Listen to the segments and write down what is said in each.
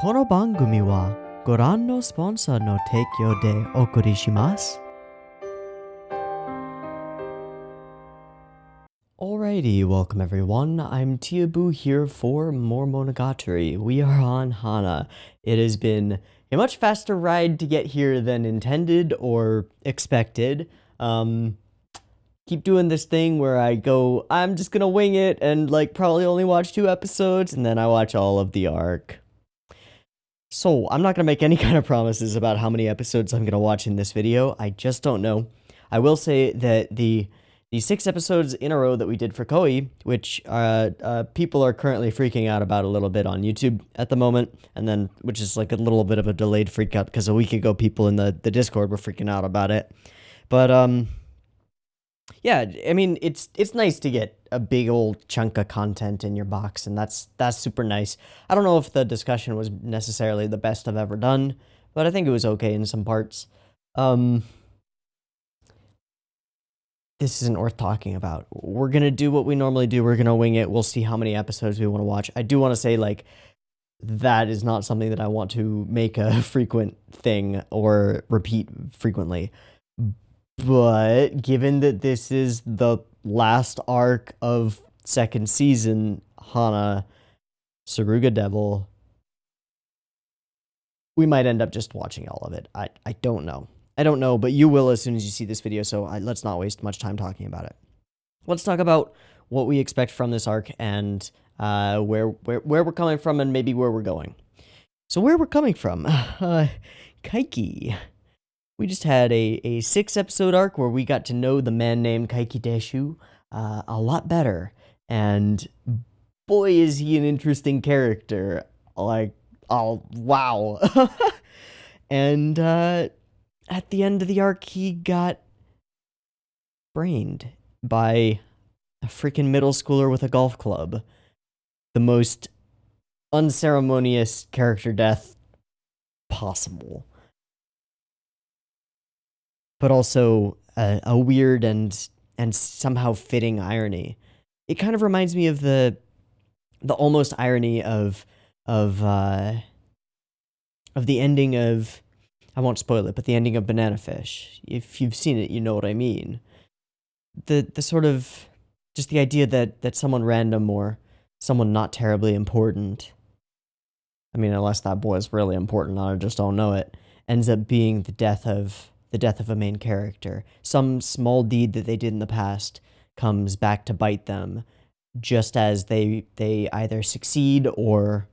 この番組はご覧のスポンサーの提供でお送りします。Alrighty, welcome everyone. I'm Teeaboo here for more Monogatari. We are on Hanah. It has been a much faster ride to get here than intended or expected. Keep doing this thing where I go, I'm just gonna wing it and probably only watch 2 episodes, and then I watch all of the arc. So, I'm not gonna make any kind of promises about how many episodes I'm gonna watch in this video. I just don't know. I will say that the 6 episodes in a row that we did for Koi, which people are currently freaking out about a little bit on YouTube at the moment, and then which is like a little bit of a delayed freak out because a week ago people in the Discord were freaking out about it. But yeah, I mean it's nice to get a big old chunk of content in your box, and that's super nice. I don't know if the discussion was necessarily the best I've ever done, but I think it was okay in some parts. This isn't worth talking about. We're going to do what we normally do. We're going to wing it. We'll see how many episodes we want to watch. I do want to say, that is not something that I want to make a frequent thing or repeat frequently. But given that this is the last arc of second season, Hanah, Saruga Devil, we might end up just watching all of it. I don't know. I don't know, but you will as soon as you see this video, so let's not waste much time talking about it. Let's talk about what we expect from this arc and where we're coming from and maybe where we're going. So where we're coming from, Kaiki. We just had a 6-episode arc where we got to know the man named Kaiki Deshu a lot better, and boy is he an interesting character. Oh wow. And at the end of the arc, he got brained by a freaking middle schooler with a golf club. The most unceremonious character death possible. But also a weird and somehow fitting irony. It kind of reminds me of the almost irony of the ending of, I won't spoil it, but the ending of Banana Fish. If you've seen it, you know what I mean. The sort of, just the idea that someone random or someone not terribly important, I mean, unless that boy is really important, I just don't know it, ends up being the death of a main character. Some small deed that they did in the past comes back to bite them, just as they either succeed or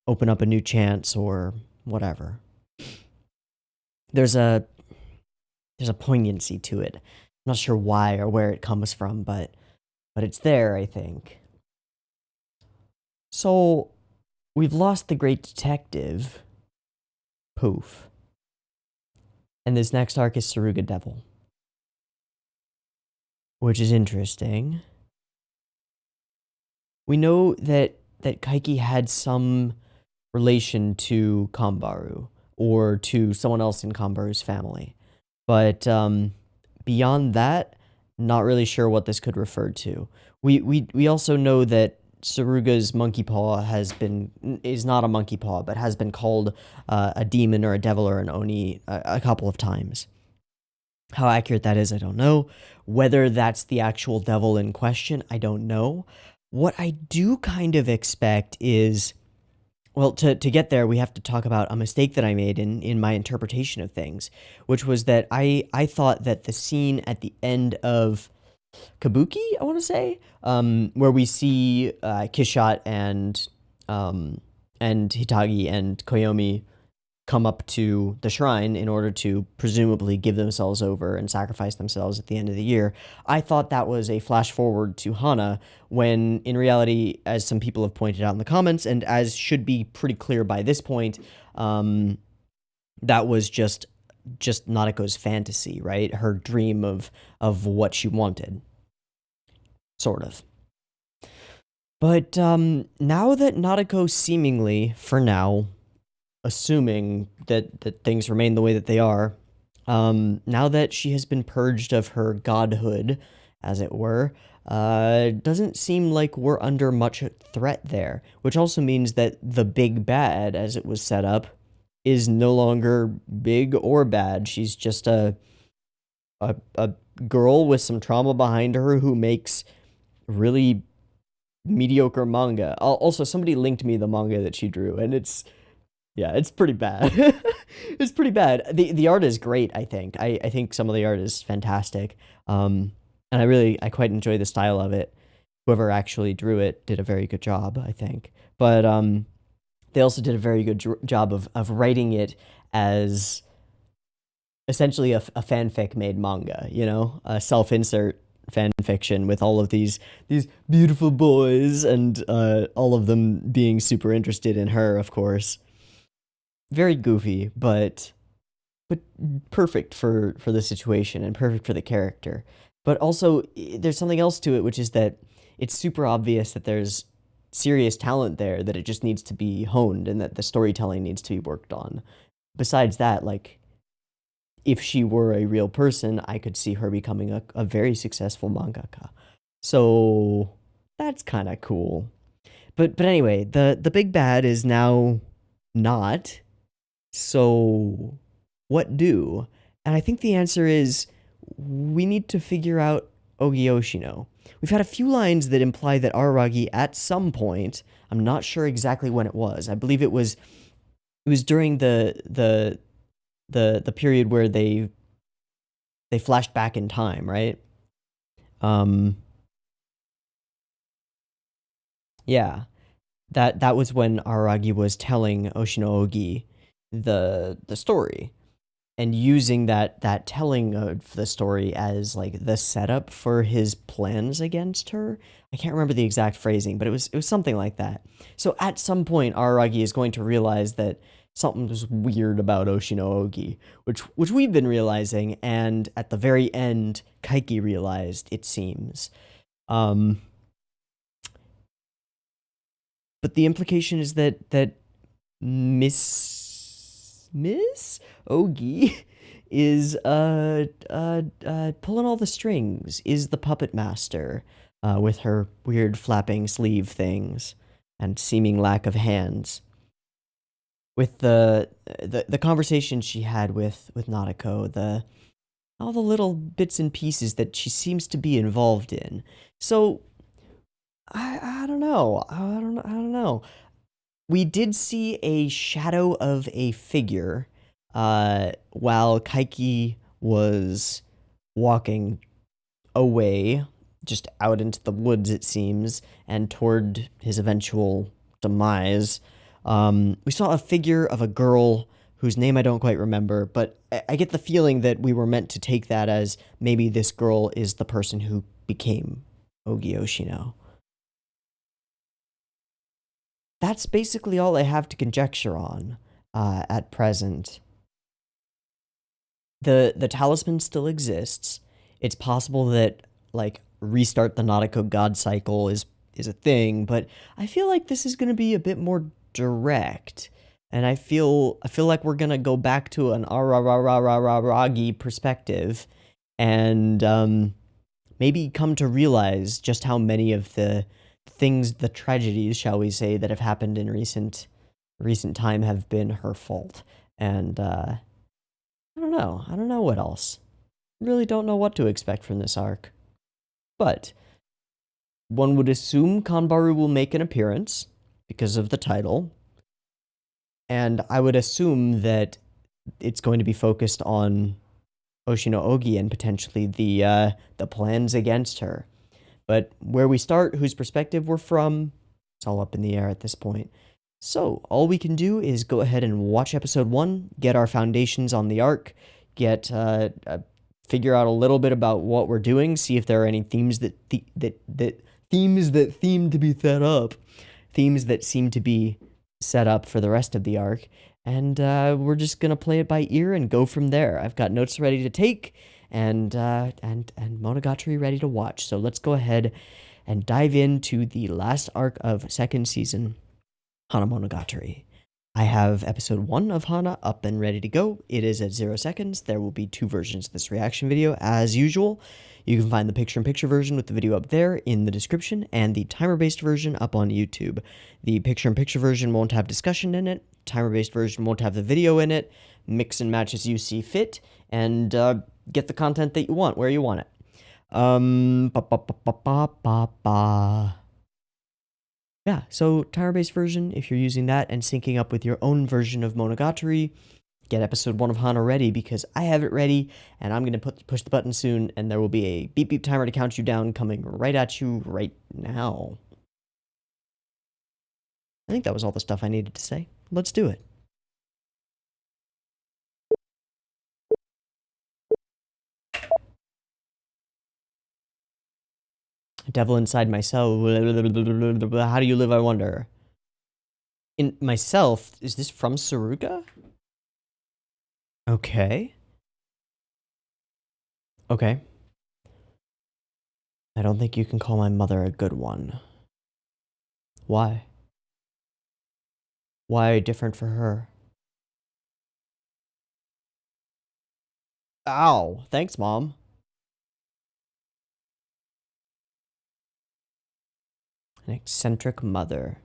open up a new chance or whatever. There's a poignancy to it. I'm not sure why or where it comes from, but it's there, I think. So, we've lost the great detective. Poof. And this next arc is Saruga Devil, which is interesting. We know that Kaiki had some relation to Kambaru, or to someone else in Kambaru's family. But beyond that, not really sure what this could refer to. We also know that Saruga's monkey paw is not a monkey paw, but has been called a demon or a devil or an oni a couple of times. How accurate that is, I don't know. Whether that's the actual devil in question, I don't know. What I do kind of expect is, well, to get there, we have to talk about a mistake that I made in my interpretation of things, which was that I thought that the scene at the end of Kabuki, I want to say, where we see Kishat and Hitagi and Koyomi come up to the shrine in order to presumably give themselves over and sacrifice themselves at the end of the year. I thought that was a flash forward to Hanah, when in reality, as some people have pointed out in the comments, and as should be pretty clear by this point, that was just Nadeko's fantasy, right? Her dream of what she wanted. Sort of. But now that Nadeko seemingly, for now, assuming that things remain the way that they are, now that she has been purged of her godhood, as it were, doesn't seem like we're under much threat there, which also means that the big bad, as it was set up, is no longer big or bad. She's just a girl with some trauma behind her who makes really mediocre manga. Also, somebody linked me the manga that she drew, and it's pretty bad. It's pretty bad. The art is great, I think. I think some of the art is fantastic. And I quite enjoy the style of it. Whoever actually drew it did a very good job, I think. But they also did a very good job of writing it as essentially a fanfic made manga, a self-insert fan fiction with all of these beautiful boys and all of them being super interested in her, of course. Very goofy, but perfect for the situation and perfect for the character. But also, there's something else to it, which is that it's super obvious that there's serious talent there, that it just needs to be honed and that the storytelling needs to be worked on. Besides that, like, if she were a real person, I could see her becoming a very successful mangaka. So that's kind of cool. But anyway, the big bad is now not. So what do? And I think the answer is we need to figure out Ogi Oshino. We've had a few lines that imply that Araragi at some point, I'm not sure exactly when it was. I believe it was during the period where they flashed back in time, right? Yeah. That was when Araragi was telling Oshino Ogi the story, and using that telling of the story as like the setup for his plans against her. I can't remember the exact phrasing, but it was something like that. So at some point, Araragi is going to realize that something was weird about Oshino Ogi, which we've been realizing, and at the very end, Kaiki realized, it seems. But the implication is that Miss Ogi is pulling all the strings, is the puppet master, with her weird flapping sleeve things and seeming lack of hands. With the conversation she had with Nadeko, all the little bits and pieces that she seems to be involved in. So I don't know. I don't know. We did see a shadow of a figure while Kaiki was walking away, just out into the woods, it seems, and toward his eventual demise. We saw a figure of a girl whose name I don't quite remember, but I get the feeling that we were meant to take that as maybe this girl is the person who became Ogi Oshino. That's basically all I have to conjecture on at present. The talisman still exists. It's possible that, like, restart the Nautico God cycle is a thing, but I feel like this is going to be a bit more direct. And I feel like we're going to go back to an Araragi perspective and maybe come to realize just how many of the things, the tragedies, shall we say, that have happened in recent time have been her fault. And I don't know what else. Really don't know what to expect from this arc. But one would assume Kanbaru will make an appearance because of the title. And I would assume that it's going to be focused on Oshino Ogi and potentially the plans against her. But where we start, whose perspective we're from, it's all up in the air at this point. So all we can do is go ahead and watch episode 1, get our foundations on the arc, figure out a little bit about what we're doing, see if there are any themes that seem to be set up, themes that seem to be set up for the rest of the arc, and we're just gonna play it by ear and go from there. I've got notes ready to take, and Monogatari ready to watch. So let's go ahead and dive into the last arc of second season, Hanamonogatari. I have episode 1 of Hanah up and ready to go. It is at 0 seconds. There will be 2 versions of this reaction video as usual. You can find the picture-in-picture version with the video up there in the description and the timer-based version up on YouTube. The picture-in-picture version won't have discussion in it. Timer-based version won't have the video in it. Mix and match as you see fit, and get the content that you want where you want it. Yeah, so timer-based version, if you're using that and syncing up with your own version of Monogatari, get episode 1 of Hanah ready because I have it ready and I'm going to push the button soon and there will be a beep beep timer to count you down coming right at you right now. I think that was all the stuff I needed to say. Let's do it. Devil inside myself. How do you live, I wonder? In myself, is this from Saruga? Okay. Okay. I don't think you can call my mother a good one. Why? Why different for her? Ow. Thanks, Mom. An eccentric mother.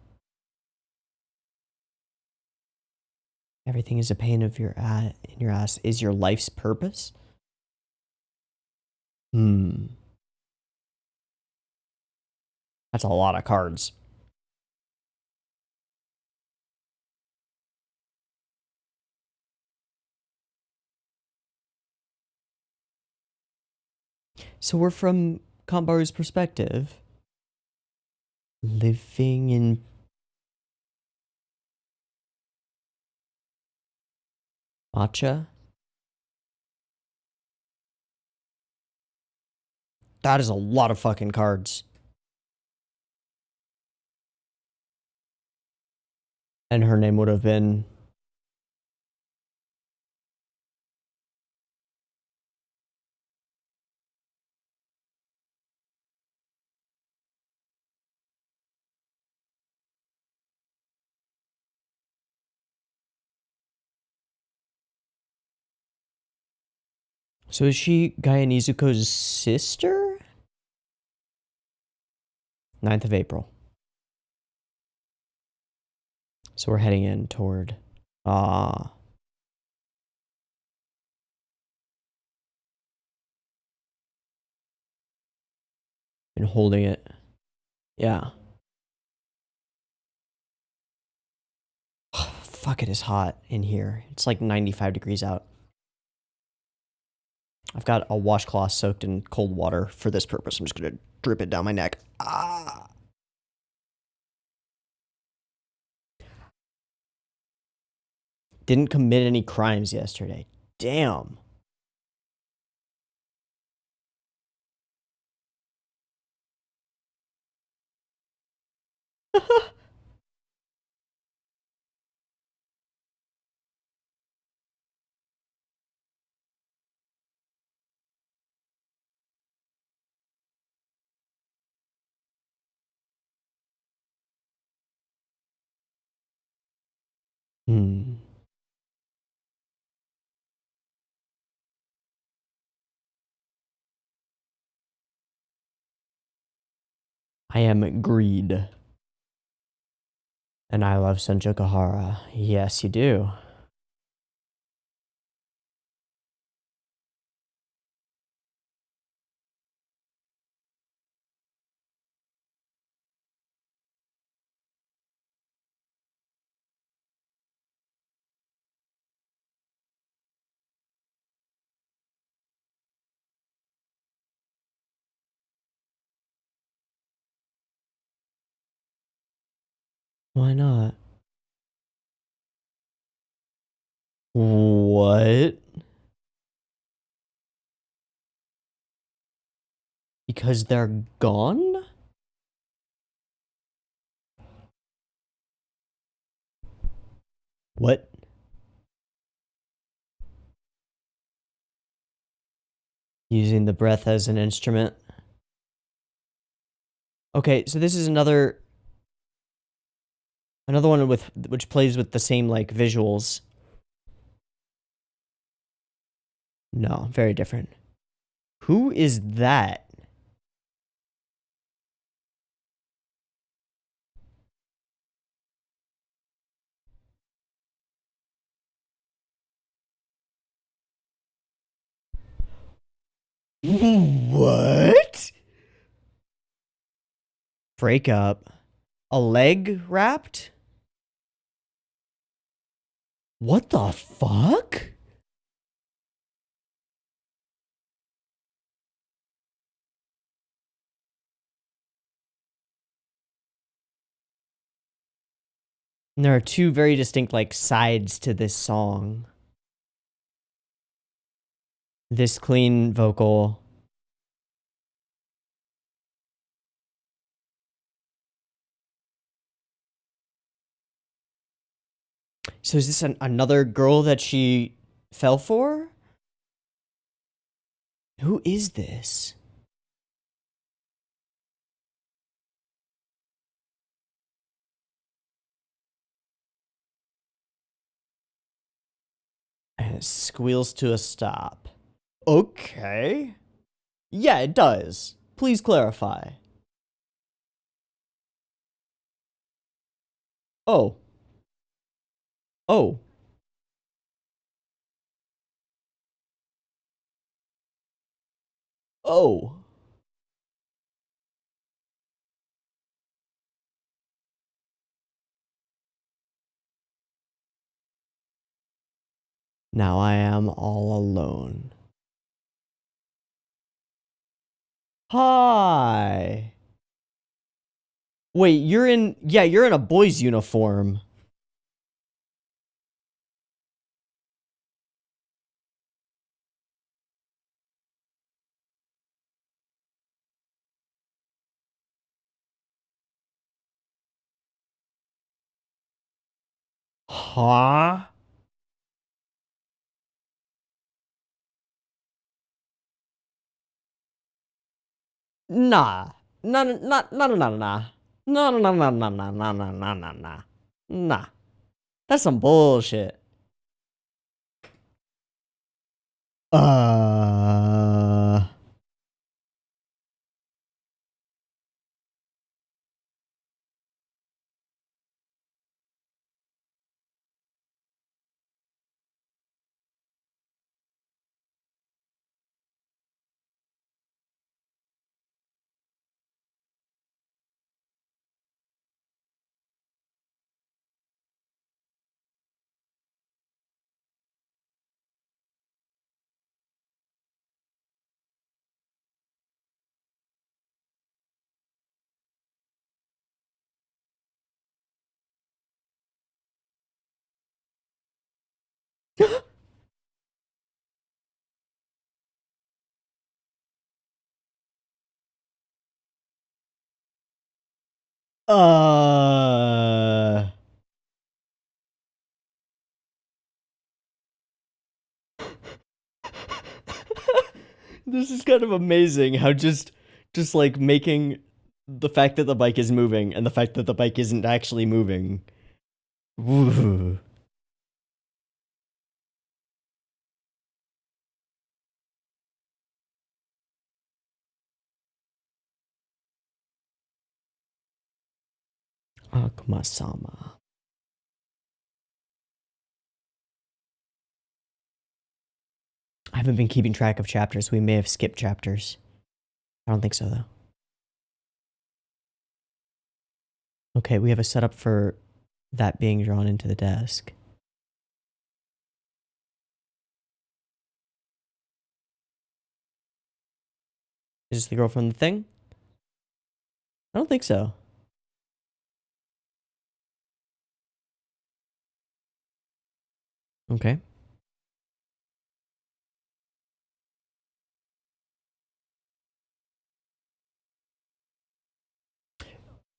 Everything is a pain of in your ass. Is your life's purpose? That's a lot of cards. So we're from Kambaru's perspective. Living in... matcha? That is a lot of fucking cards. And her name would have been... So is she Gaia Nizuko's sister? 9th of April. So we're heading in toward... Been holding it. Yeah. Fuck, it is hot in here. It's like 95 degrees out. I've got a washcloth soaked in cold water for this purpose. I'm just gonna drip it down my neck. Ah! Didn't commit any crimes yesterday. Damn. I am greed. And I love Senjo Kahara. Yes, you do. Why not? What? Because they're gone? What? Using the breath as an instrument. Okay, so this is another... Another one with which plays with the same like visuals. No, very different. Who is that? What? Break up. A leg wrapped? What the fuck? And there are two very distinct like sides to this song. This clean vocal. So is this another girl that she fell for? Who is this? And it squeals to a stop. Okay. Yeah, it does. Please clarify. Oh. Oh. Oh. Now I am all alone. Hi. Wait, you're in a boy's uniform. Huh? Nah. Nah, nah, nah, nah, nah, nah. No, no, no, no, no, no, no, no, no, no, no. Nah. That's some bullshit. Uh... uh... This is kind of amazing how just like making the fact that the bike is moving and the fact that the bike isn't actually moving. Woo. Akuma-sama. I haven't been keeping track of chapters. We may have skipped chapters. I don't think so, though. Okay, we have a setup for that being drawn into the desk. Is this the girl from the thing? I don't think so. Okay.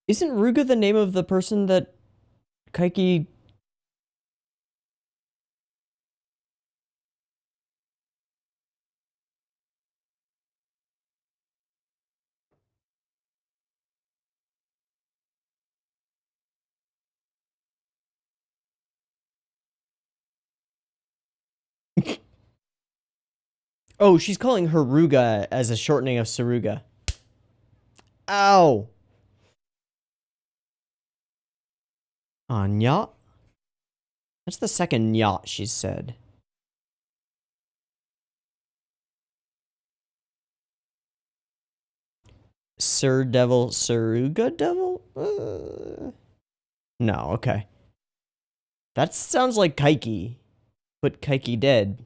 Isn't Ruga the name of the person that Kaiki... Oh, she's calling her Ruga as a shortening of Saruga. Ow! Anya? That's the second yacht she's said. Sir Devil, Saruga Devil? No, okay. That sounds like Kaiki. But Kaiki dead.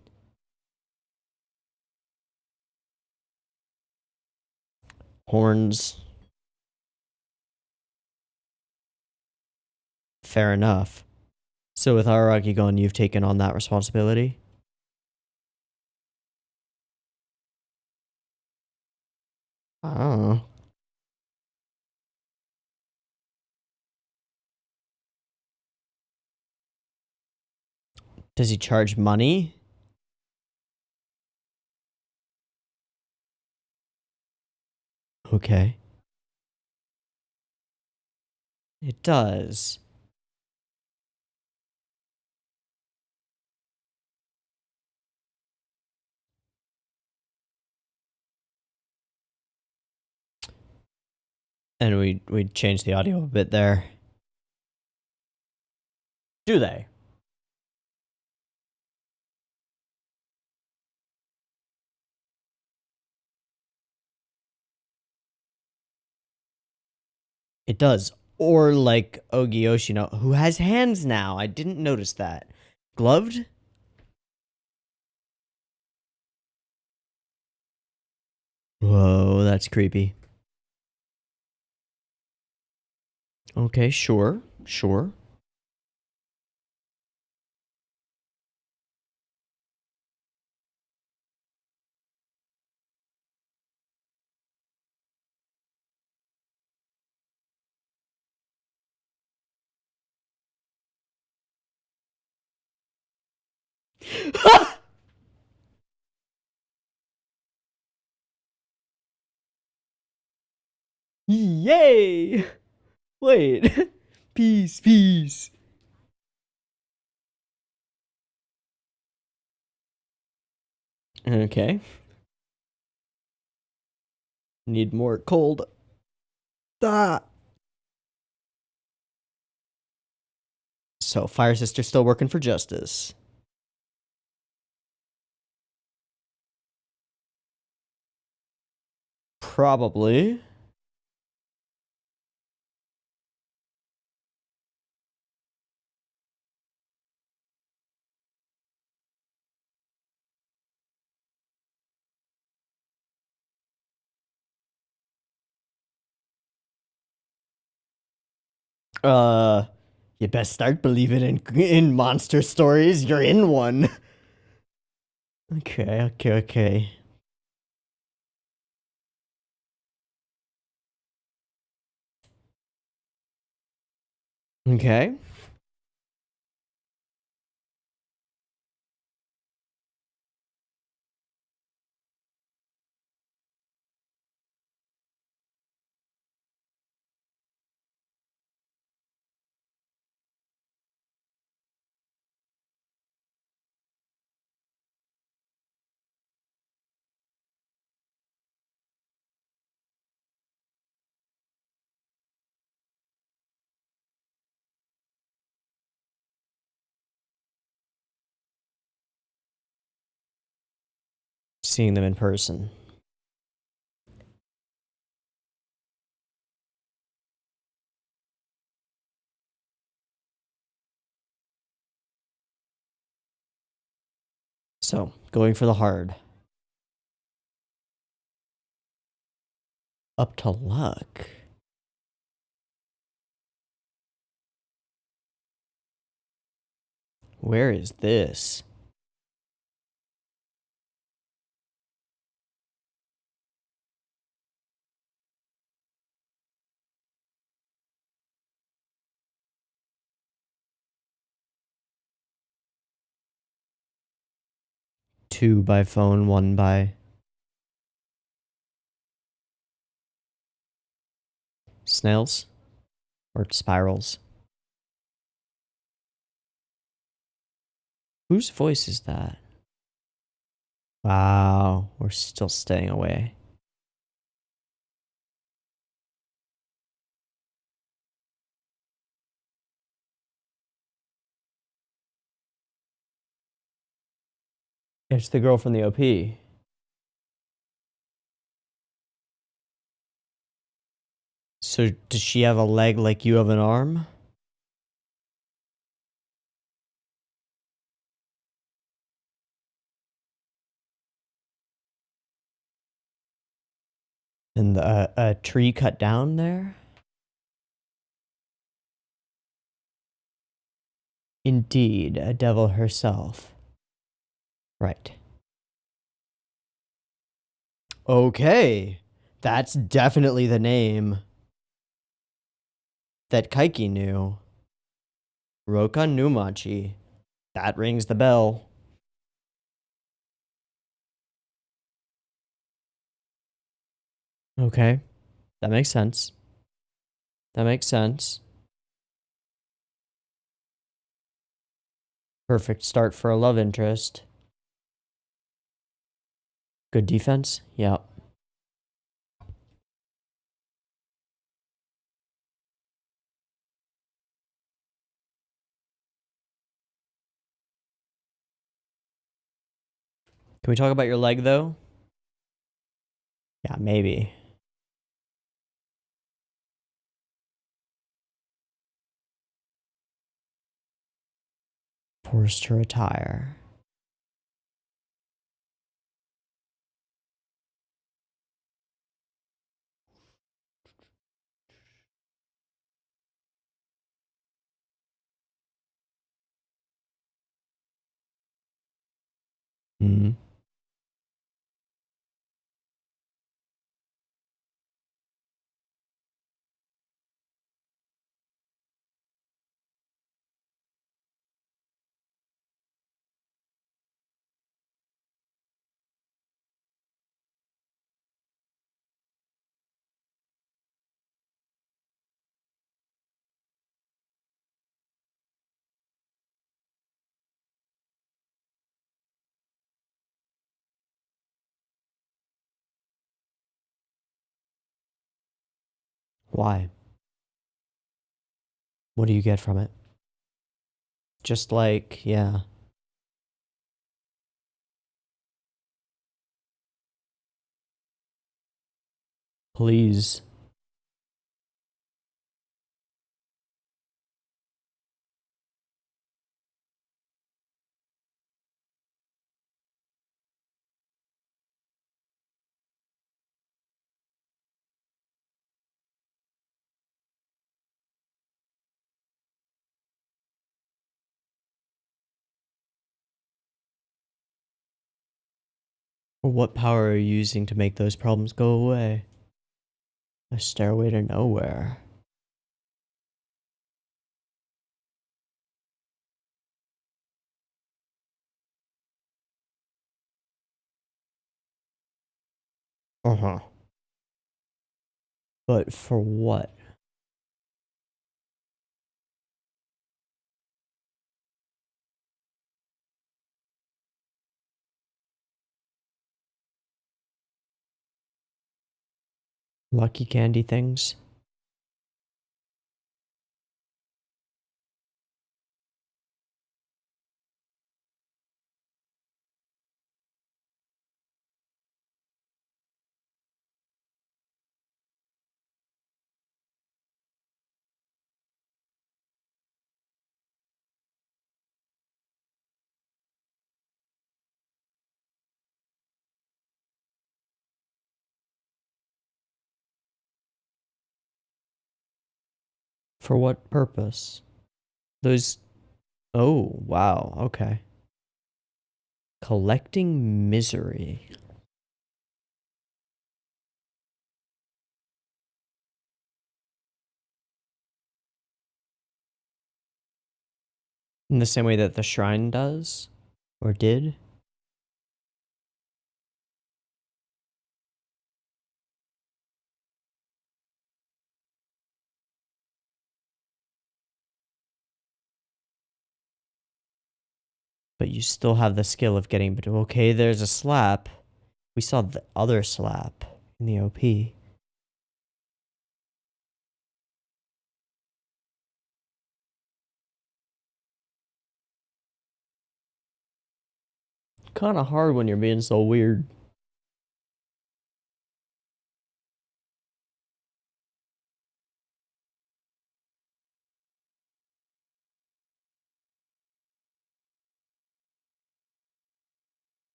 Horns. Fair enough. So with Araragi gone, you've taken on that responsibility? Oh. Does he charge money? Okay. It does. And we changed the audio a bit there. Do they? It does. Or like Ogi Yoshino, who has hands now. I didn't notice that. Gloved? Whoa, that's creepy. Okay, sure. Sure. Yay! Wait. Peace, peace. Okay. Need more cold. Ah. So, Fire Sister still working for justice. Probably. You best start believing in monster stories. You're in one. Okay. Okay. Seeing them in person. So, going for the hard. Up to luck. Where is this? Two by phone, one by snails or spirals. Whose voice is that? Wow, we're still staying away. It's the girl from the OP. So does she have a leg like you have an arm? And a tree cut down there? Indeed, a devil herself. Right. Okay. That's definitely the name that Kaiki knew. Roka Numachi. That rings the bell. Okay. That makes sense. That makes sense. Perfect start for a love interest. Good defense? Yeah. Can we talk about your leg, though? Yeah, maybe. Forced to retire. Hmm. Why? What do you get from it? Just like, yeah. Please. What power are you using to make those problems go away? A stairway to nowhere. Uh-huh. But for what? Lucky candy things? For what purpose? Those. Oh, wow. Okay. Collecting misery. In the same way that the shrine does? Or did? But you still have the skill of getting, but okay, there's a slap. We saw the other slap in the OP. Kind of hard when you're being so weird.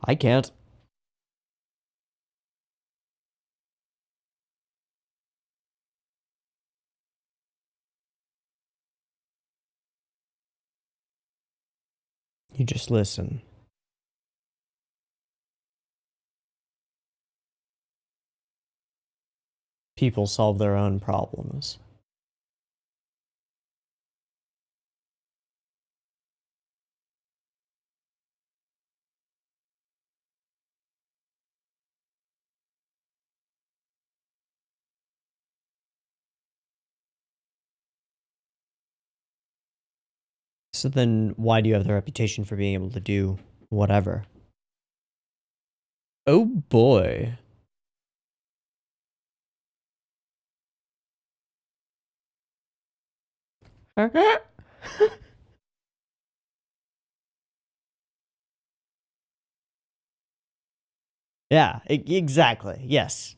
I can't. You just listen. People solve their own problems. So then why do you have the reputation for being able to do whatever? Oh boy. Yeah, exactly. Yes.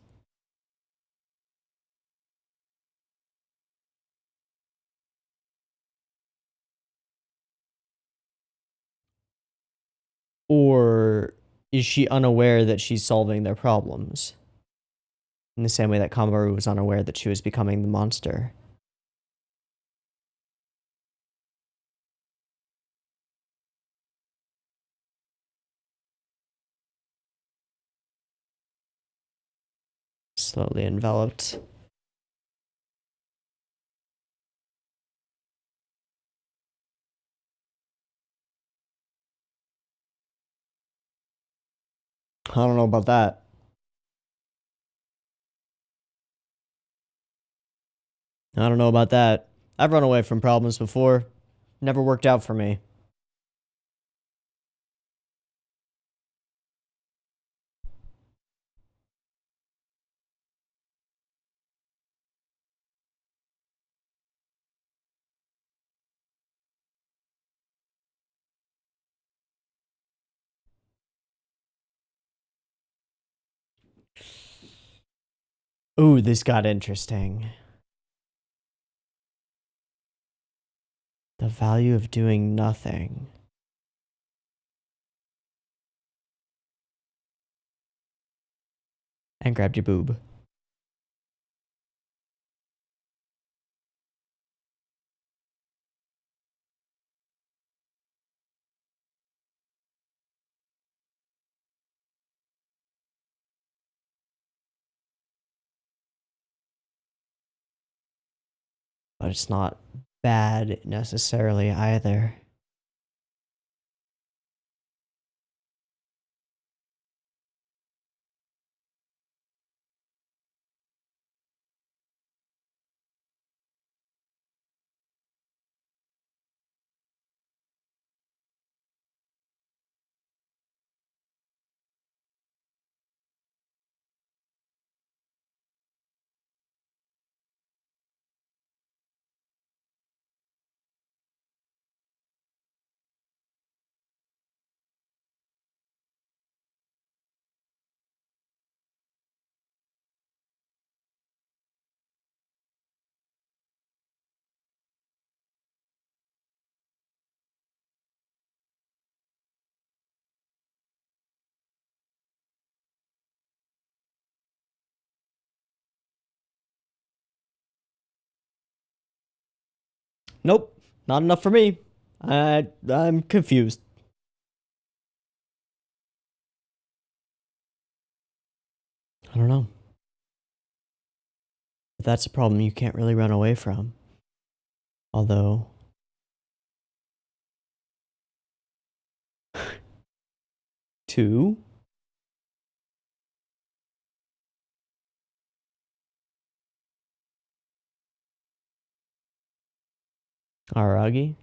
Or is she unaware that she's solving their problems? In the same way that Kamaru was unaware that she was becoming the monster. Slowly enveloped. I don't know about that. I don't know about that. I've run away from problems before. Never worked out for me. Ooh, this got interesting. The value of doing nothing. And grabbed your boob. But it's not bad necessarily either. Nope, not enough for me. I'm confused. I don't know. But that's a problem you can't really run away from. Although... Two? Aragi?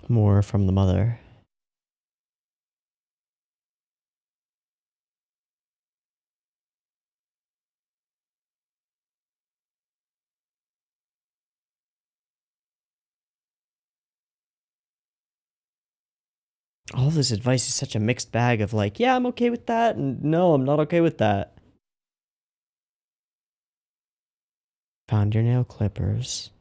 More from the mother. All this advice is such a mixed bag of like, yeah, I'm okay with that, and no, I'm not okay with that. Found your nail clippers.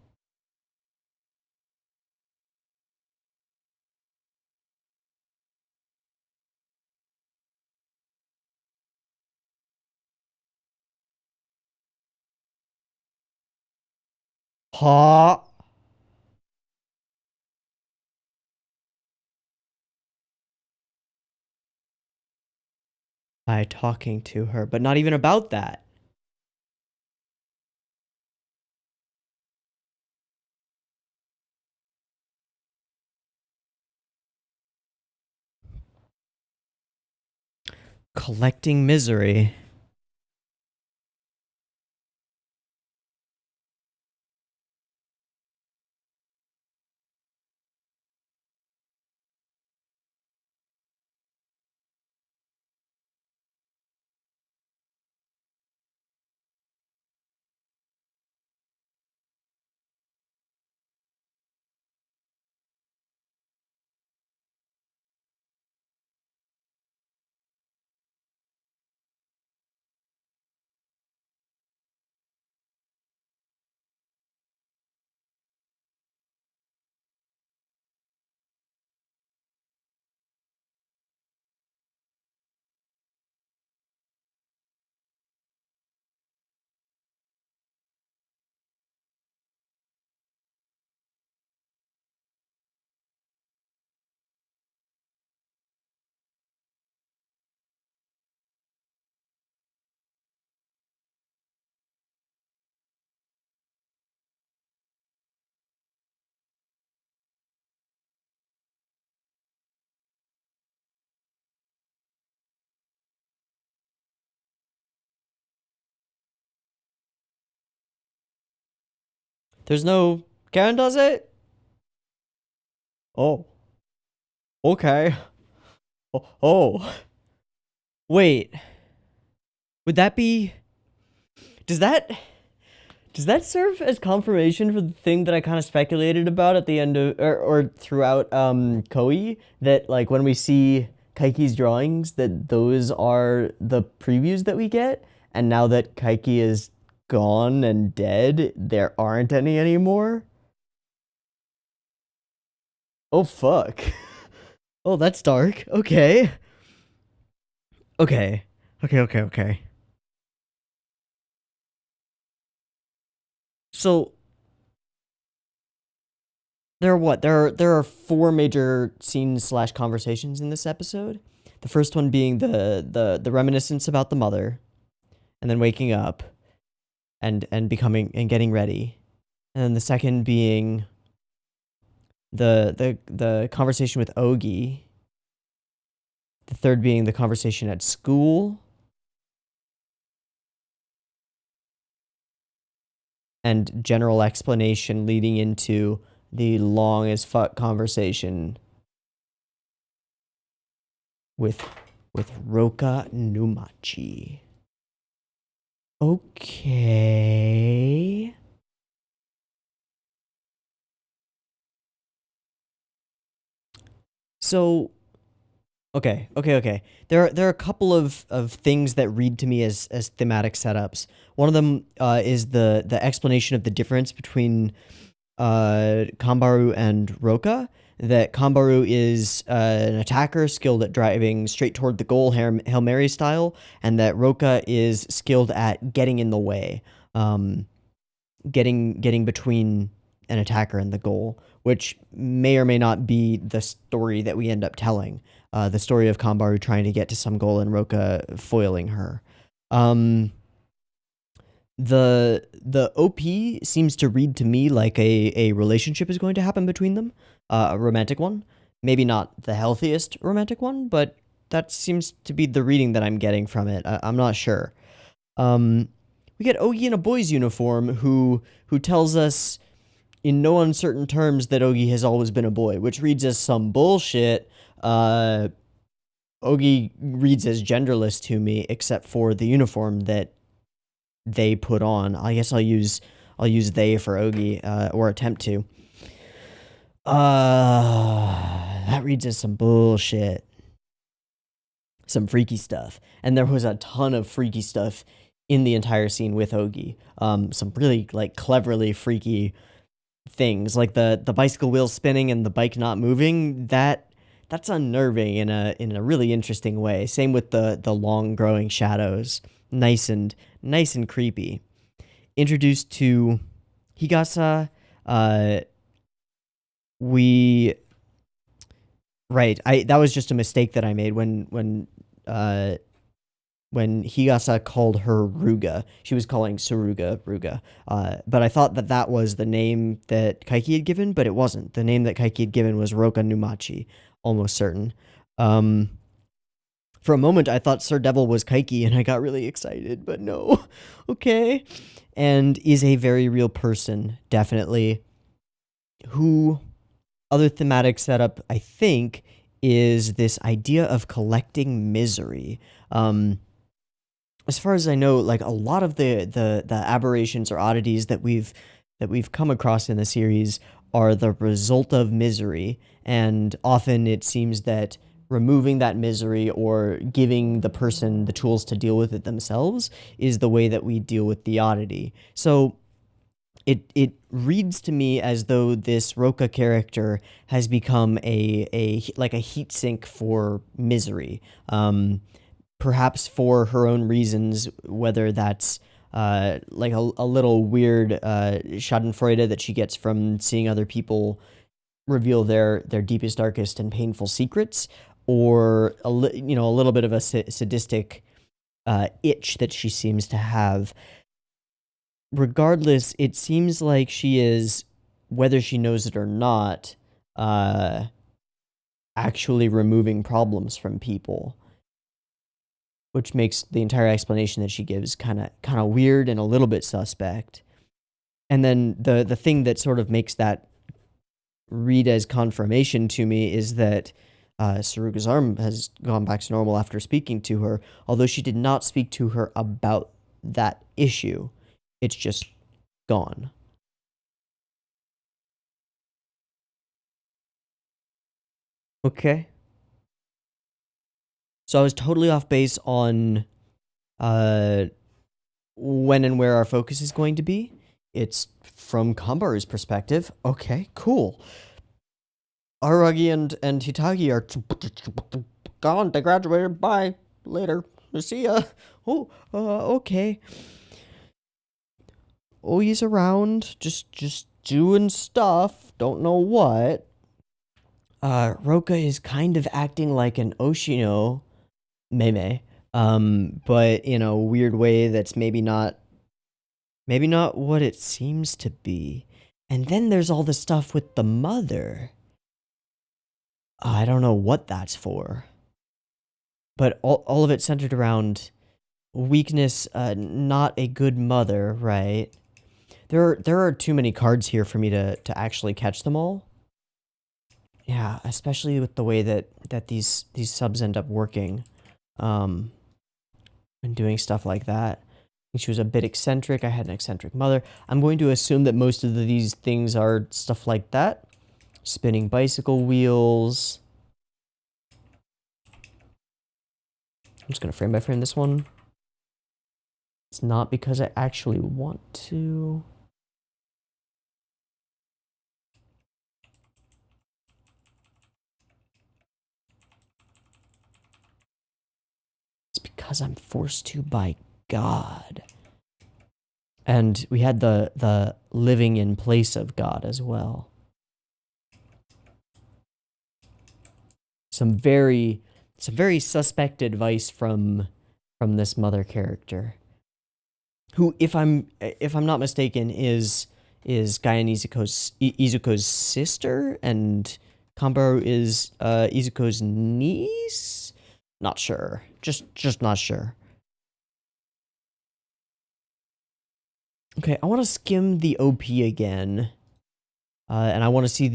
Ha! By talking to her, but not even about that. Collecting misery. There's no... Karen does it? Oh. Okay. Oh. Wait. Would that be... Does that serve as confirmation for the thing that I kind of speculated about at the end of... Or throughout Koi? That, like, when we see Kaiki's drawings, that those are the previews that we get? And now that Kaiki is gone and dead, there aren't any anymore? Oh, fuck. Oh, that's dark. Okay. Okay. Okay. So there are what? There are four major scenes slash conversations in this episode. The first one being the reminiscence about the mother, and then waking up, and becoming and getting ready, and then the second being the conversation with Ogi. The third being the conversation at school, and general explanation leading into the long as fuck conversation with Roka Numachi. Okay. So okay. There are a couple of things that read to me as thematic setups. One of them is the explanation of the difference between Kambaru and Roka. that Kanbaru is an attacker skilled at driving straight toward the goal, Hail Mary style, and that Roka is skilled at getting in the way, getting between an attacker and the goal, which may or may not be the story that we end up telling. The story of Kanbaru trying to get to some goal and Roka foiling her. The OP seems to read to me like a relationship is going to happen between them, a romantic one. Maybe not the healthiest romantic one, but that seems to be the reading that I'm getting from it. I'm not sure. We get Ogi in a boy's uniform who tells us in no uncertain terms that Ogi has always been a boy, which reads as some bullshit. Ogi reads as genderless to me, except for the uniform that they put on. I guess I'll use they for Ogi, or attempt to. That reads as some bullshit. Some freaky stuff. And there was a ton of freaky stuff in the entire scene with Ogi. Some really, like, cleverly freaky things, like the bicycle wheels spinning and the bike not moving. That's unnerving in a really interesting way. Same with the long growing shadows. Nice and creepy. Introduced to Higasa, that was just a mistake that I made when Higasa called her Ruga. She was calling Suruga Ruga. But I thought that was the name that Kaiki had given, but it wasn't. The name that Kaiki had given was Roka Numachi, almost certain. For a moment, I thought Sir Devil was Kaiki, and I got really excited, but no. Okay. And is a very real person, definitely. Who, other thematic setup, I think, is this idea of collecting misery. As far as I know, like, a lot of the aberrations or oddities that we've come across in the series are the result of misery, and often it seems that removing that misery or giving the person the tools to deal with it themselves is the way that we deal with the oddity. So it reads to me as though this Roka character has become a heat sink for misery. Perhaps for her own reasons, whether that's like a little weird schadenfreude that she gets from seeing other people reveal their deepest, darkest, and painful secrets, or a little bit of a sadistic itch that she seems to have. Regardless, it seems like she is, whether she knows it or not, actually removing problems from people, which makes the entire explanation that she gives kind of weird and a little bit suspect. And then the thing that sort of makes that read as confirmation to me is that Saruga's arm has gone back to normal after speaking to her, although she did not speak to her about that issue. It's just gone. Okay. So I was totally off base on when and where our focus is going to be. It's from Kanbaru's perspective. Okay, cool. Aragi and Hitagi are gone. They graduated. Bye. Later. See ya. Oh, okay. Oh, he's around. Just doing stuff. Don't know what. Roka is kind of acting like an Oshino meme. But in a weird way that's maybe not what it seems to be. And then there's all the stuff with the mother. I don't know what that's for. But all of it centered around weakness, not a good mother, right? There are too many cards here for me to actually catch them all. Yeah, especially with the way that these subs end up working. And doing stuff like that. I think she was a bit eccentric. I had an eccentric mother. I'm going to assume that most of these things are stuff like that. Spinning bicycle wheels. I'm just going to frame by frame this one. It's not because I actually want to. because I'm forced to by God. And we had the living in place of God as well. Some very suspect advice from this mother character, who, if I'm not mistaken, is Guy and Izuko's sister, and Kanbaru is Izuko's niece. Not sure. Just not sure. Okay, I want to skim the OP again, and I want to see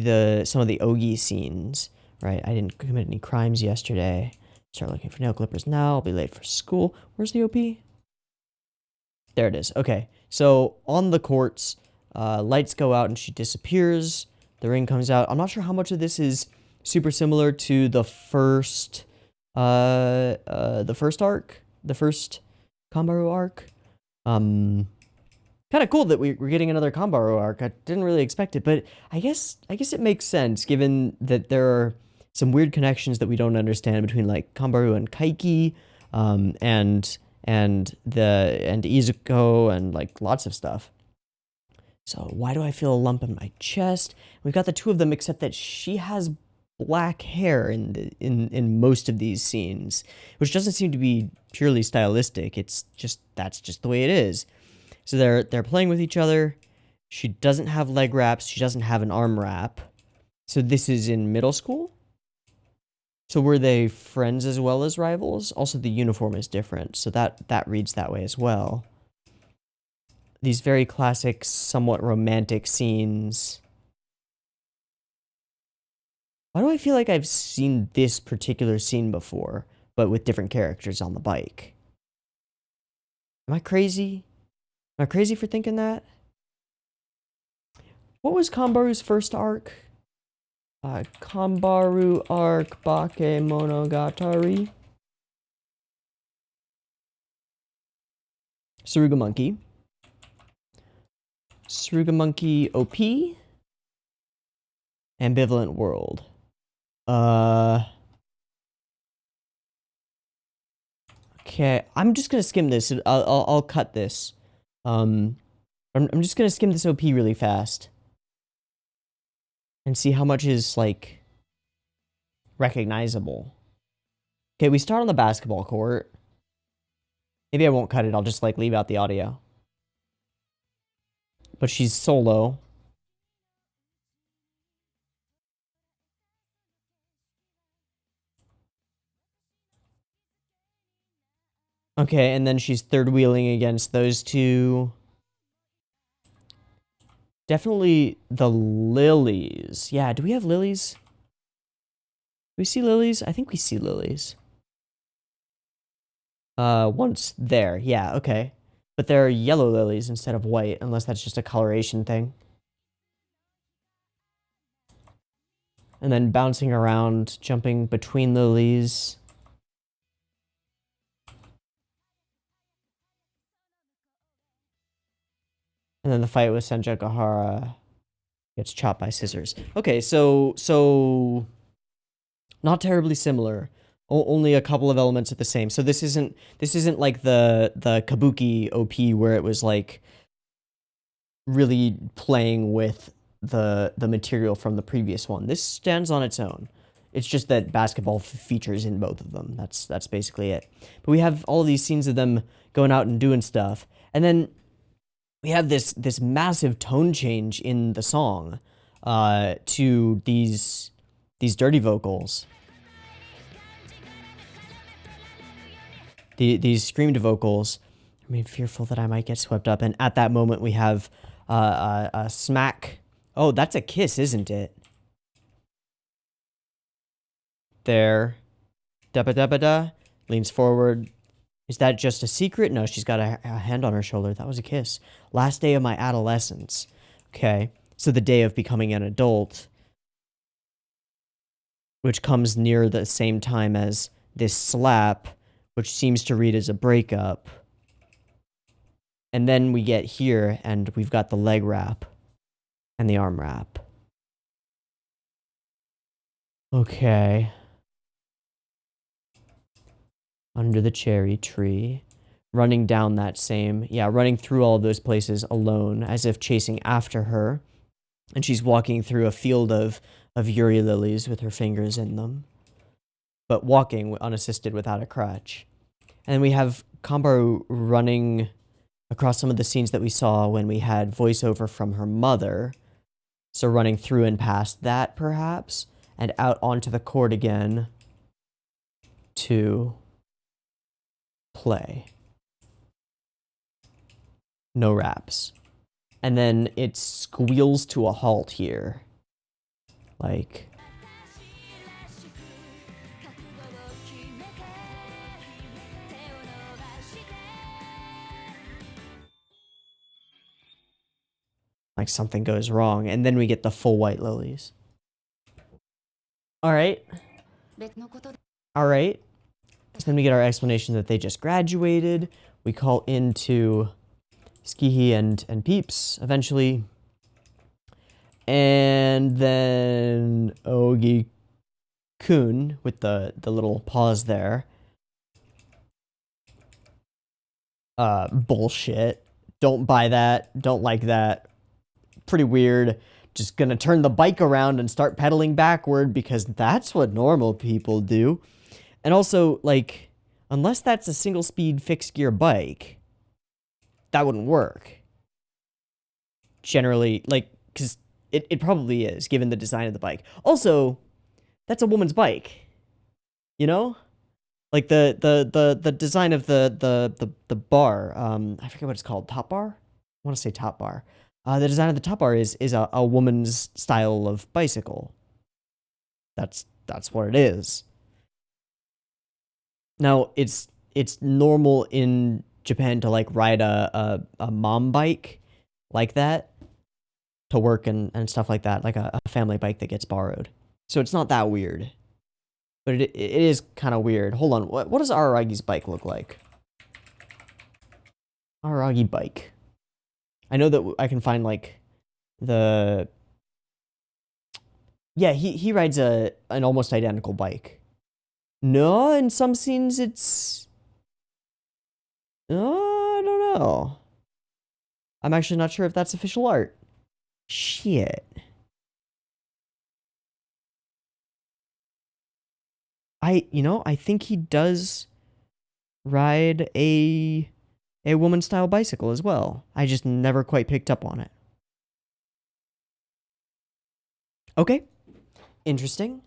some of the Ogi scenes. Right, I didn't commit any crimes yesterday. Start looking for nail clippers now. I'll be late for school. Where's the OP? There it is. Okay, so on the courts, lights go out and she disappears. The ring comes out. I'm not sure how much of this is super similar to the first arc, the first Kanbaru arc. Kind of cool that we're getting another Kanbaru arc. I didn't really expect it, but I guess it makes sense given that there are some weird connections that we don't understand between like Kanbaru and Kaiki, and Izuko, and like lots of stuff. So why do I feel a lump in my chest? We've got the two of them, except that she has black hair in most of these scenes, which doesn't seem to be purely stylistic. That's just the way it is. So they're playing with each other. She doesn't have leg wraps. She doesn't have an arm wrap. So this is in middle school? So were they friends as well as rivals? Also, the uniform is different, so that reads that way as well. These very classic, somewhat romantic scenes. Why do I feel like I've seen this particular scene before, but with different characters on the bike? Am I crazy? Am I crazy for thinking that? What was Kanbaru's first arc? Kanbaru arc Bake Monogatari. Saruga Monkey. Saruga Monkey OP. Ambivalent World. Okay, I'm just gonna skim this. I'll cut this. I'm just gonna skim this OP really fast and see how much is like recognizable. Okay, we start on the basketball court. Maybe I won't cut it. I'll just like leave out the audio. But she's solo. Okay, and then she's third wheeling against those two. Definitely the lilies. Yeah, do we have lilies? Do we see lilies? I think we see lilies. Once there. Yeah, okay. But they're yellow lilies instead of white, unless that's just a coloration thing. And then bouncing around, jumping between lilies. And then the fight with Sanjukahara gets chopped by scissors. Okay, so not terribly similar. Only a couple of elements are the same. So this isn't like the Kabuki OP where it was like really playing with the material from the previous one. This stands on its own. It's just that basketball features in both of them. That's basically it. But we have all these scenes of them going out and doing stuff, and then we have this massive tone change in the song to these dirty vocals. These screamed vocals. I mean, fearful that I might get swept up. And at that moment, we have a smack. Oh, that's a kiss, isn't it? There. Da-ba-da-ba-da. Leans forward. Is that just a secret? No, she's got a hand on her shoulder. That was a kiss. Last day of my adolescence. Okay. So the day of becoming an adult, which comes near the same time as this slap, which seems to read as a breakup. And then we get here, and we've got the leg wrap and the arm wrap. Okay. under the cherry tree, running down that same, running through all of those places alone, as if chasing after her. And she's walking through a field of Yuri lilies with her fingers in them, but walking unassisted without a crutch. And then we have Kanbaru running across some of the scenes that we saw when we had voiceover from her mother. So running through and past that, perhaps, and out onto the court again to play. No raps. And then it squeals to a halt here. Like... like something goes wrong, and then we get the full white lilies. Alright. Alright. So then we get our explanation that they just graduated. We call into Skihi and Peeps, eventually. And then Ogi-kun, with the little pause there. Bullshit. Don't buy that. Don't like that. Pretty weird. Just gonna turn the bike around and start pedaling backward because that's what normal people do. And also, like, unless that's a single speed fixed gear bike, that wouldn't work. Generally, like, because it probably is, given the design of the bike. Also, that's a woman's bike. You know? Like the design of the bar, I forget what it's called, top bar? I want to say top bar. The design of the top bar is a woman's style of bicycle. That's what it is. Now, it's normal in Japan to like ride a mom bike like that to work and stuff like that, like a family bike that gets borrowed. So it's not that weird. But it is kind of weird. Hold on, what does Araragi's bike look like? Araragi bike. I know that I can find, like, the... Yeah, he rides an almost identical bike. No, in some scenes it's... Oh, I don't know. I'm actually not sure if that's official art. Shit. I think he does ride a woman-style bicycle as well. I just never quite picked up on it. Okay. Interesting.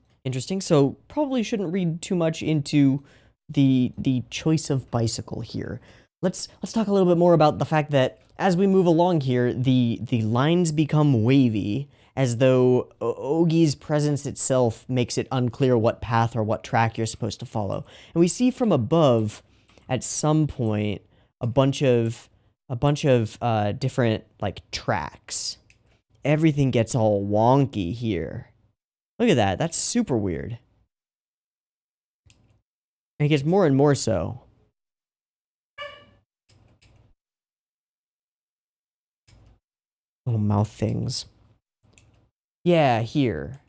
So probably shouldn't read too much into the choice of bicycle here. Let's talk a little bit more about the fact that as we move along here, the lines become wavy, as though Ogi's presence itself makes it unclear what path or what track you're supposed to follow. And we see from above, at some point, a bunch of different, like, tracks. Everything gets all wonky here. Look at that. That's super weird. And it gets more and more so. Little mouth things. Yeah, here.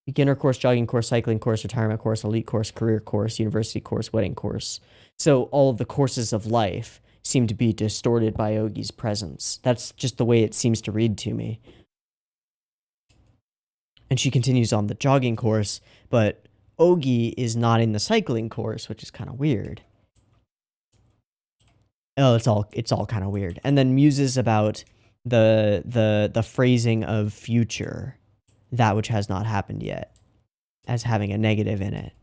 Beginner course, jogging course, cycling course, retirement course, elite course, career course, university course, wedding course. So all of the courses of life seem to be distorted by Ogi's presence. That's just the way it seems to read to me. And she continues on the jogging course, but Ogi is not in the cycling course, which is kind of weird. Oh, it's all kind of weird. And then muses about the phrasing of future, that which has not happened yet, as having a negative in it.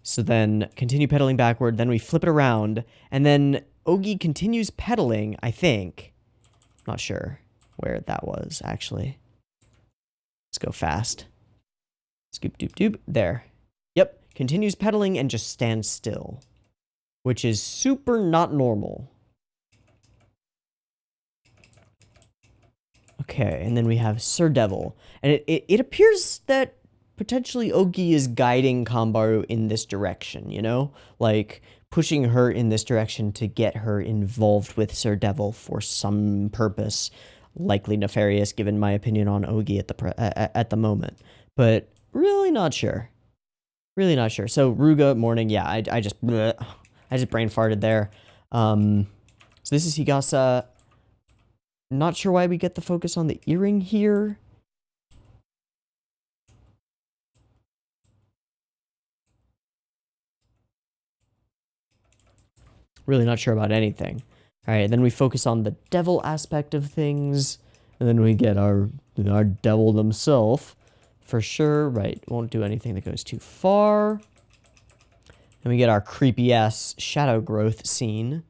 So then continue pedaling backward, then we flip it around, and then Ogi continues pedaling, I think. Not sure where that was, actually. Let's go fast. Scoop doop doop. There. Yep. Continues pedaling and just stands still, which is super not normal. Okay, and then we have Sir Devil. And it appears that potentially Ogi is guiding Kanbaru in this direction, you know? Like, pushing her in this direction to get her involved with Sir Devil for some purpose. Likely nefarious, given my opinion on Ogi at the moment. But really not sure. Really not sure. So Ruga morning, yeah, I just brain farted there. So this is Higasa. Not sure why we get the focus on the earring here. Really not sure about anything. All right, then we focus on the devil aspect of things, and then we get our devil himself, for sure. Right, won't do anything that goes too far. Then we get our creepy ass shadow growth scene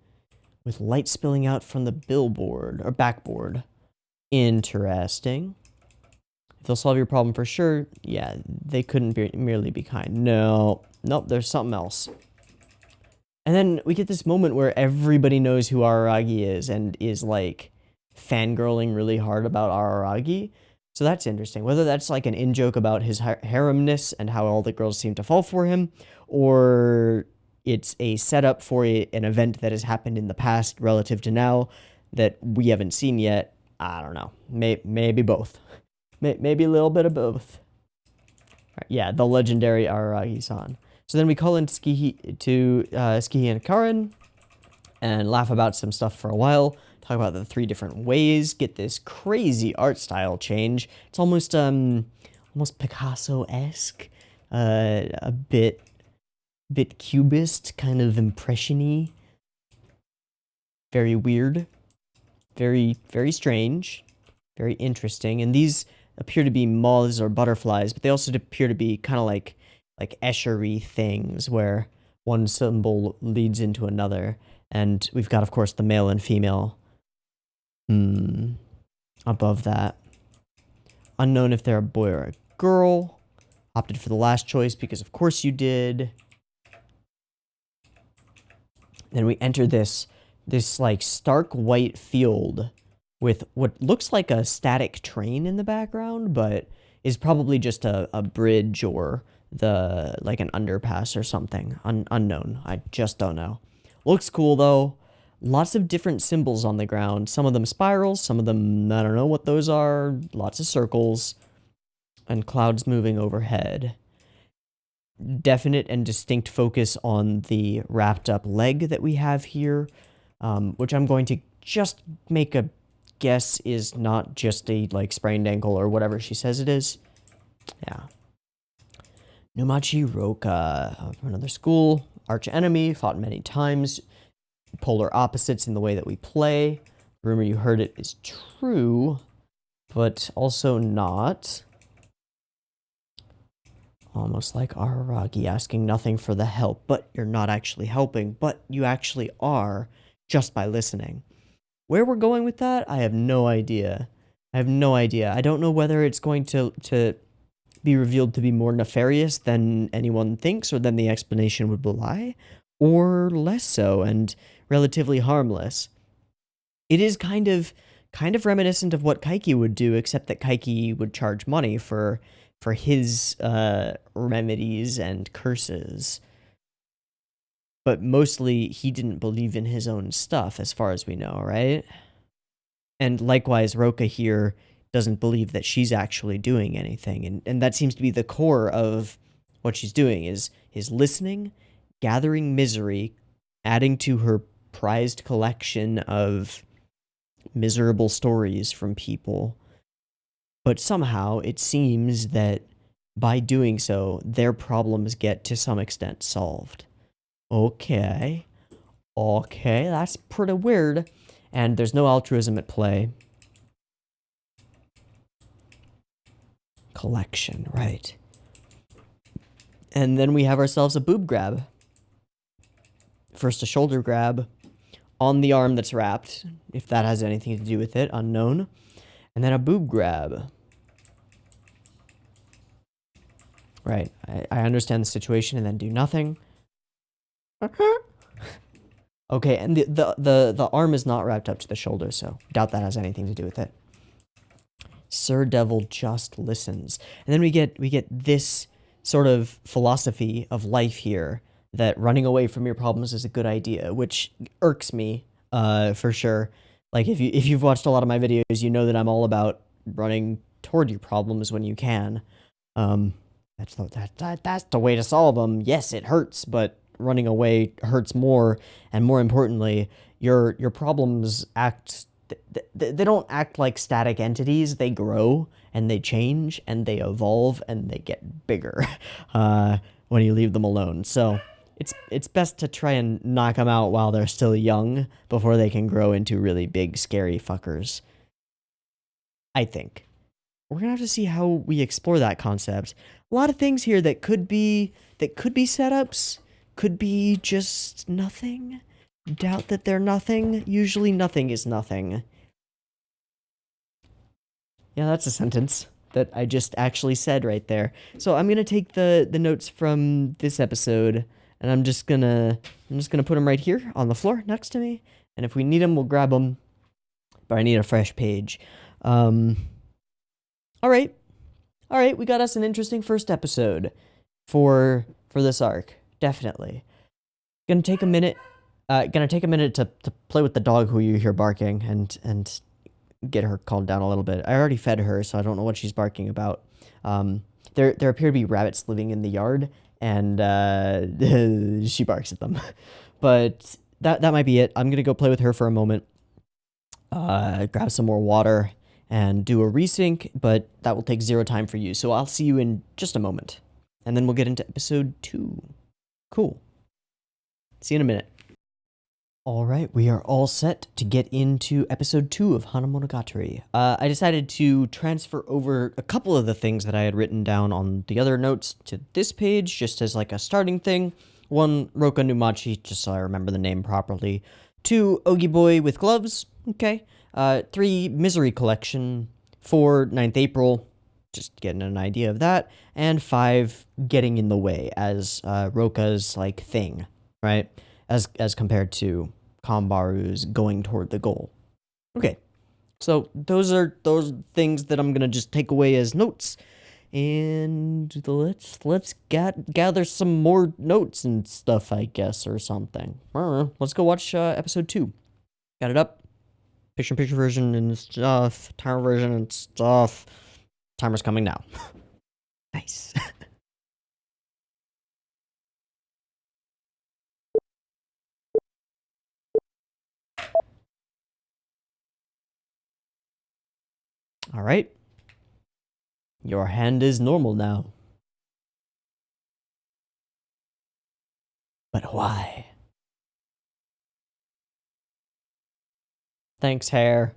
with light spilling out from the billboard or backboard. Interesting. If they'll solve your problem for sure, yeah, they couldn't merely be kind. No, nope, there's something else. And then we get this moment where everybody knows who Araragi is and is, like, fangirling really hard about Araragi. So that's interesting. Whether that's, like, an in-joke about his haremness and how all the girls seem to fall for him, or it's a setup for an event that has happened in the past relative to now that we haven't seen yet. I don't know. Maybe both. Maybe a little bit of both. Right, yeah, the legendary Araragi-san. So then we call in Skihi and Karen and laugh about some stuff for a while, talk about the 3 different ways, get this crazy art style change. It's almost Picasso-esque, a bit cubist, kind of impression-y. Very weird, very strange, very interesting. And these appear to be moths or butterflies, but they also appear to be kind of like Escher-y things where one symbol leads into another. And we've got, of course, the male and female above that. Unknown if they're a boy or a girl. Opted for the last choice because, of course, you did. Then we enter this like stark white field with what looks like a static train in the background, but is probably just a bridge or like an underpass or something. Unknown. I just don't know. Looks cool though. Lots of different symbols on the ground. Some of them spirals, some of them, I don't know what those are. Lots of circles. And clouds moving overhead. Definite and distinct focus on the wrapped up leg that we have here, which I'm going to just make a guess is not just a like sprained ankle or whatever she says it is. Yeah. Numachi Roka, from another school, arch enemy, fought many times, polar opposites in the way that we play. The rumor you heard it is true, but also not. Almost like Araragi asking nothing for the help, but you're not actually helping, but you actually are, just by listening. Where we're going with that, I have no idea. I don't know whether it's going to be revealed to be more nefarious than anyone thinks or than the explanation would belie, or less so and relatively harmless. It is kind of reminiscent of what Kaiki would do, except that Kaiki would charge money for his remedies and curses. But mostly, he didn't believe in his own stuff, as far as we know, right? And likewise, Roka here doesn't believe that she's actually doing anything. And that seems to be the core of what she's doing, is listening, gathering misery, adding to her prized collection of miserable stories from people. But somehow, it seems that by doing so, their problems get to some extent solved. Okay, that's pretty weird. And there's no altruism at play. Collection, right. And then we have ourselves a boob grab. First a shoulder grab on the arm that's wrapped, if that has anything to do with it, unknown. And then a boob grab. Right, I understand the situation and then do nothing. Okay, and the arm is not wrapped up to the shoulder, so doubt that has anything to do with it. Sir Devil just listens. And then we get this sort of philosophy of life here, that running away from your problems is a good idea, which irks me, for sure. Like, if you've watched a lot of my videos, you know that I'm all about running toward your problems when you can. That's the way to solve them. Yes, it hurts, but running away hurts more, and more importantly, your problems act. They don't act like static entities. They grow and they change and they evolve and they get bigger uh, when you leave them alone. So it's best to try and knock them out while they're still young before they can grow into really big, scary fuckers. I think we're gonna have to see how we explore that concept. A lot of things here that could be setups, could be just nothing. Doubt that they're nothing. Usually nothing is nothing. Yeah, that's a sentence that I just actually said right there. So I'm gonna take the notes from this episode, and I'm just gonna put them right here on the floor next to me. And if we need them, we'll grab them. But I need a fresh page. Um, all right, all right. We got us an interesting first episode for this arc. Definitely gonna take a minute. Gonna take a minute to play with the dog who you hear barking and get her calmed down a little bit. I already fed her, so I don't know what she's barking about. There appear to be rabbits living in the yard, and she barks at them. But that might be it. I'm gonna go play with her for a moment, grab some more water, and do a resync. But that will take 0 time for you. So I'll see you in just a moment, and then we'll get into episode 2. Cool. See you in a minute. All right, we are all set to get into episode 2 of Hanamonogatari. I decided to transfer over a couple of the things that I had written down on the other notes to this page, just as like a starting thing. 1, Roka Numachi, just so I remember the name properly. 2, Ogi Boy with gloves, okay. 3, Misery Collection. 4, 9th April, just getting an idea of that. And 5, Getting in the Way as Roka's like thing, right? As compared to Kambaru's going toward the goal. Okay, so those are those things that I'm gonna just take away as notes, and let's gather some more notes and stuff, I guess, or something. I don't know. Let's go watch episode 2. Got it up. Picture-in-picture version and stuff. Timer version and stuff. Timer's coming now. Nice. All right. Your hand is normal now. But why? Thanks, hair.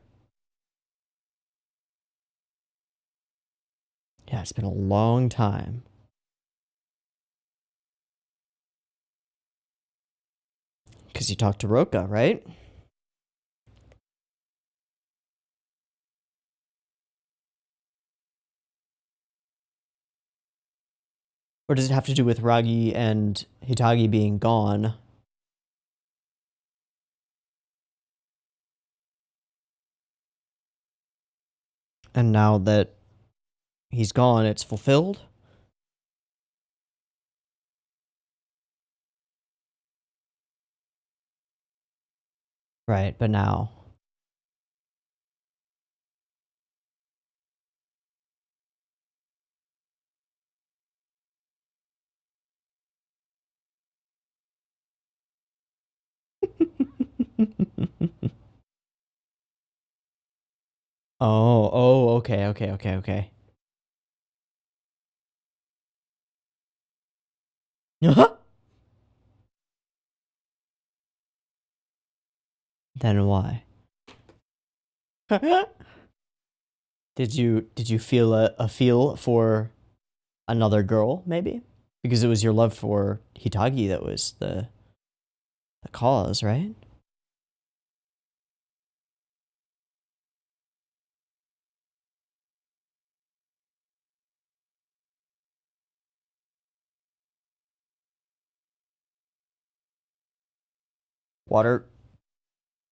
Yeah, it's been a long time. Because you talked to Roka, right? Or does it have to do with Ragi and Hitagi being gone? And now that he's gone, it's fulfilled? Right, but now. Okay, okay, okay, okay. Then why? Did you feel a feel for another girl, maybe? Because it was your love for Hitagi that was the cause, right? Water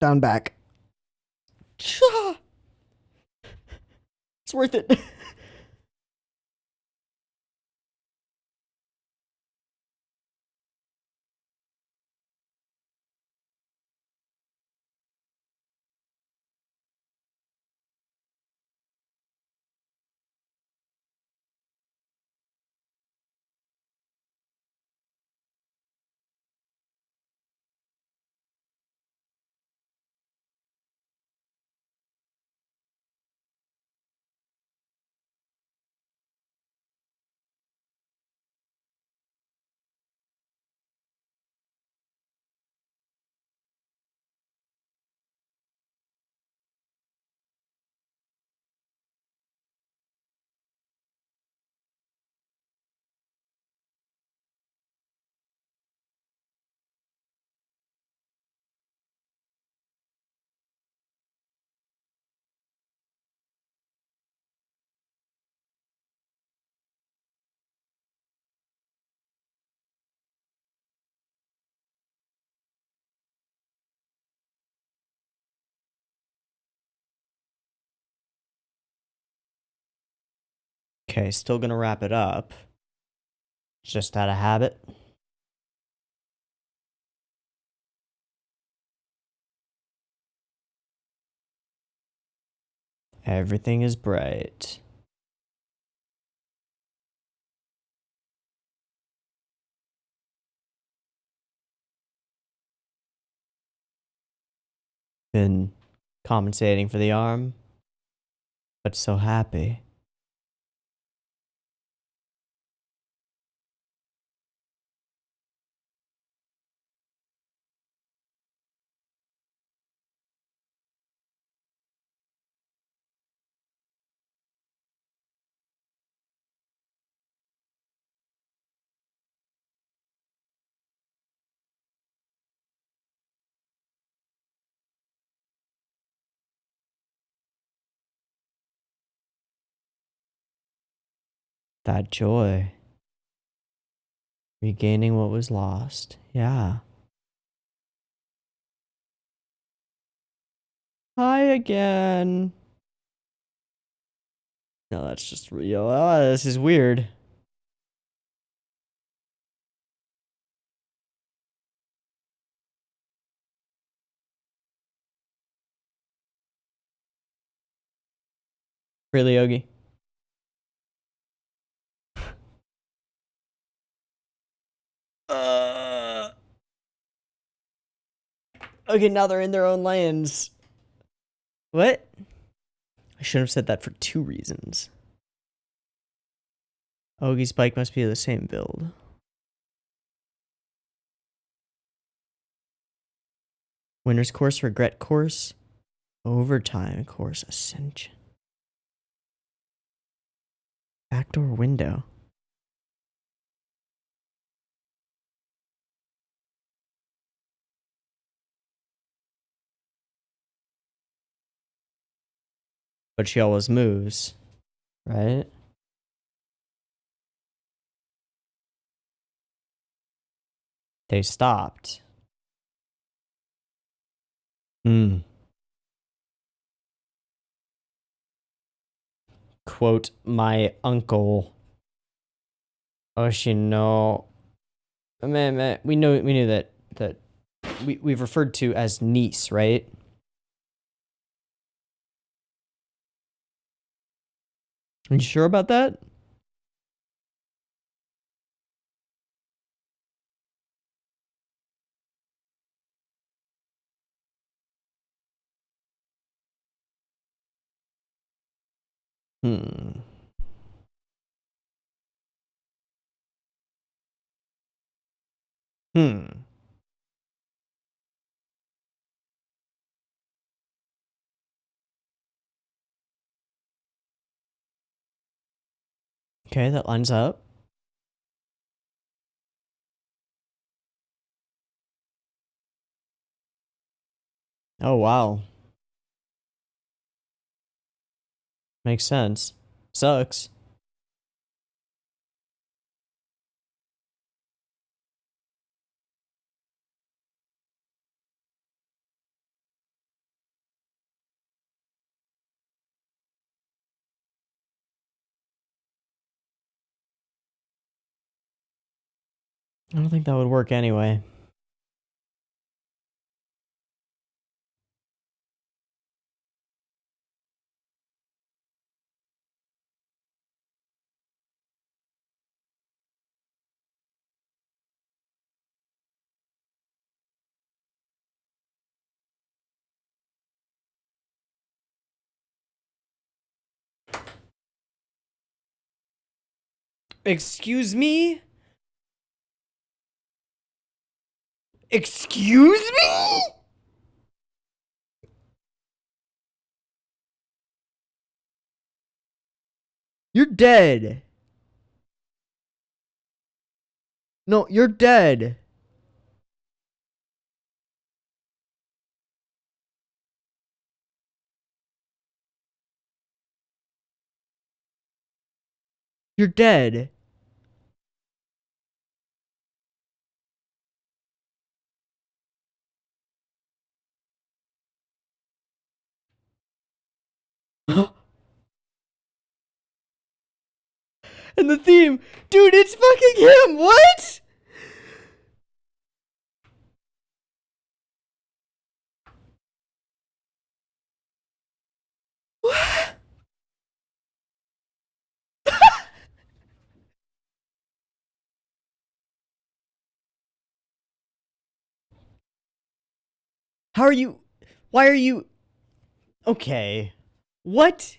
down back. It's worth it. Okay, still gonna wrap it up. Just out of habit. Everything is bright. Been compensating for the arm, but so happy. That joy. Regaining what was lost. Yeah. Hi again. No, that's just real. Oh, this is weird. Really, Yogi? Okay, now they're in their own lands. What? I should have said that for 2 reasons. Ogi's bike must be the same build. Winner's course, regret course, overtime course, ascension. Backdoor window. But she always moves, right? They stopped. Hmm. Quote, my uncle. Oshino. Man, we knew that we've referred to as niece, right? Are you sure about that? Hmm. Hmm. Okay, that lines up. Oh, wow. Makes sense. Sucks. I don't think that would work anyway. Excuse me? Excuse me? You're dead. No, you're dead. You're dead. And the theme. Dude, it's fucking him. What? What? How are you? Why are you? Okay. What?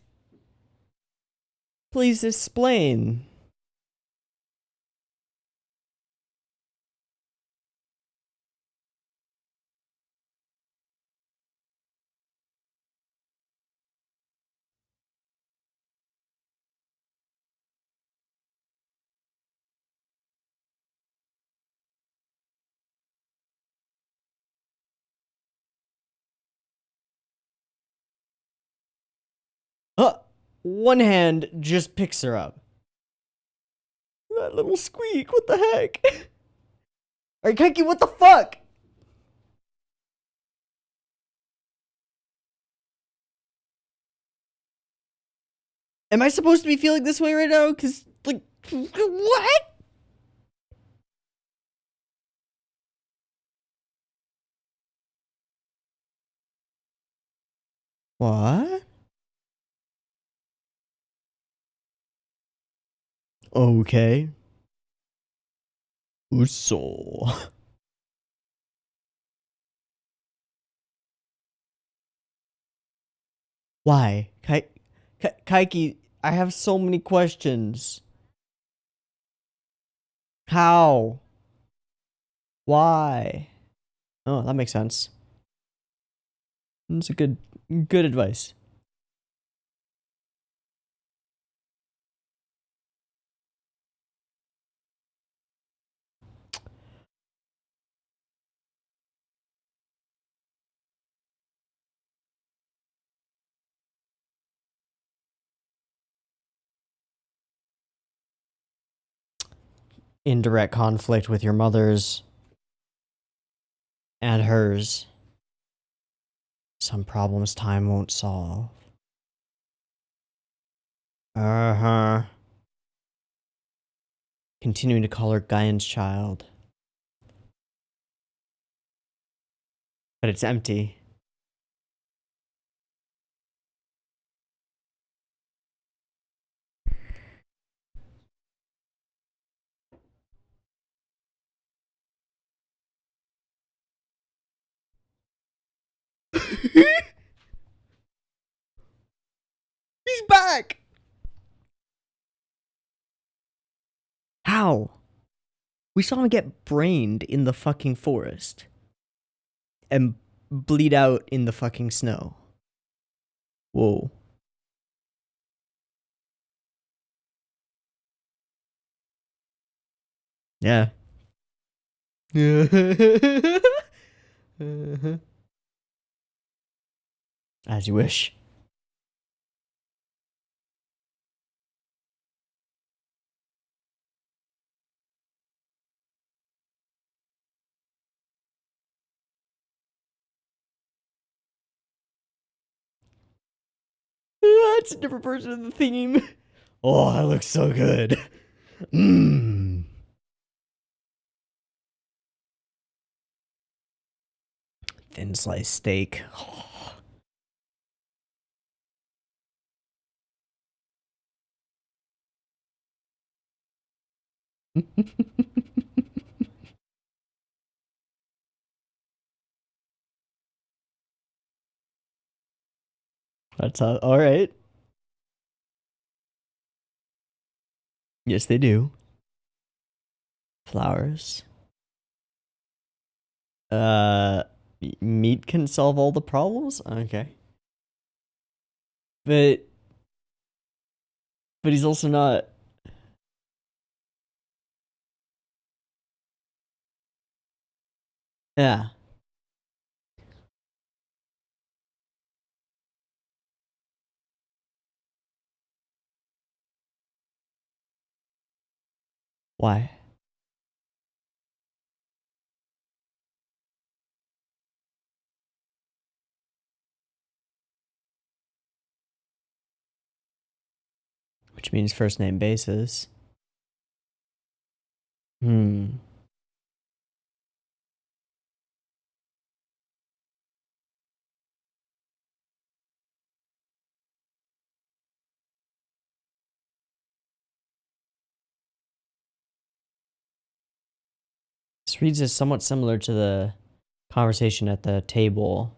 Please explain. One hand just picks her up. That little squeak, what the heck? Alright, Kaiki, what the fuck? Am I supposed to be feeling this way right now? Cause, like, what? What? Okay. Uso. Why? Kaiki, I have so many questions. How? Why? Oh, that makes sense. That's a good advice. Indirect conflict with your mother's and hers. Some problems time won't solve. Uh-huh. Continuing to call her Gaian's child. But it's empty. He's back! How? We saw him get brained in the fucking forest. And bleed out in the fucking snow. Whoa. Yeah. As you wish. That's a different version of the theme. Oh, that looks so good. Mmm. Thin sliced steak. That's how. All right. Yes, they do. Flowers. Uh, meat can solve all the problems? Okay. But he's also not. Yeah. Why? Which means first name basis. Hmm. This reads is somewhat similar to the conversation at the table.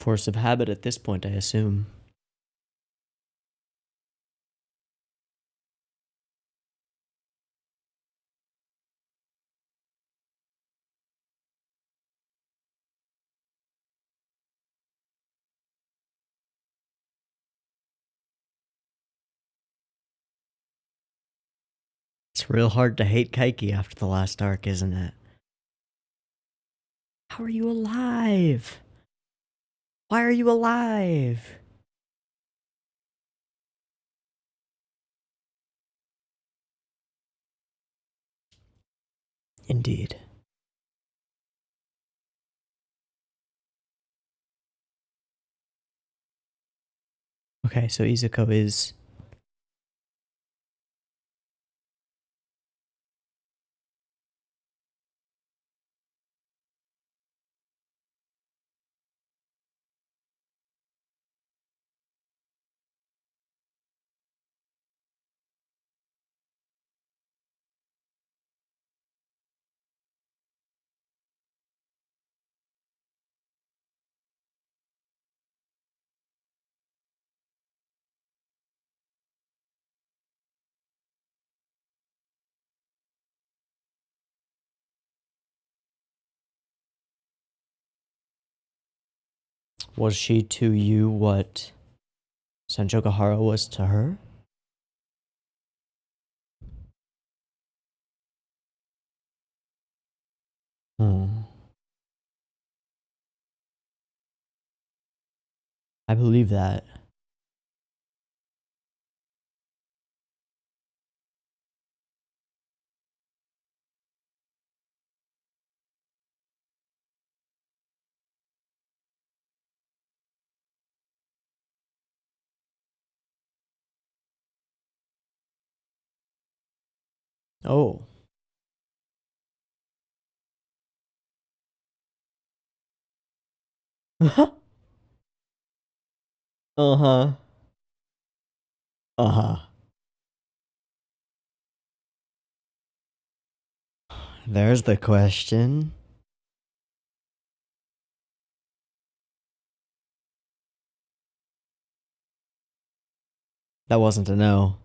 Force of habit at this point, I assume. It's real hard to hate Kaiki after the last arc, isn't it? How are you alive? Why are you alive? Indeed. Okay, so Izuko is... Was she to you what Sanjogahara was to her? Hmm. I believe that. Oh. Uh-huh. Uh-huh. There's the question. That wasn't a no.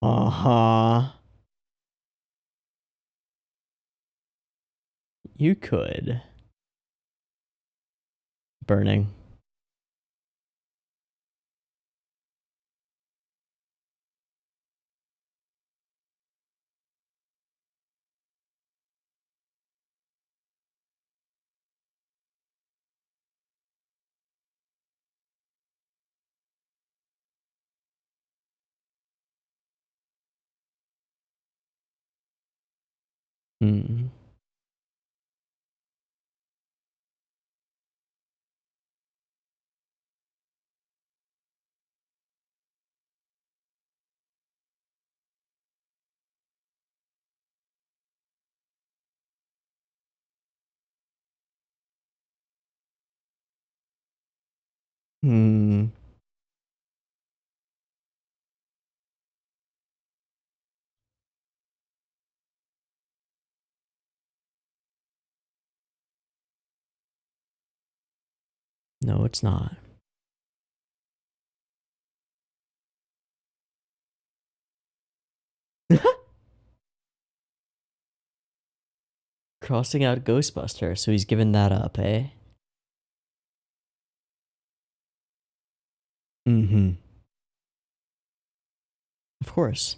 Uh-huh. You could. Burning. Hmm. Hmm. No, it's not. Crossing out Ghostbuster, so he's given that up, eh? Mm-hmm. Of course.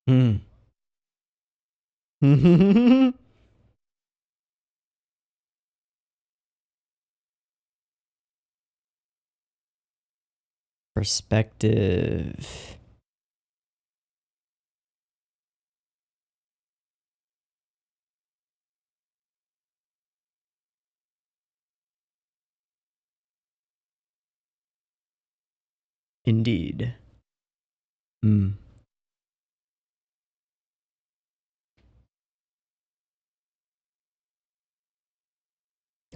Hmm. Perspective. Indeed. Hmm.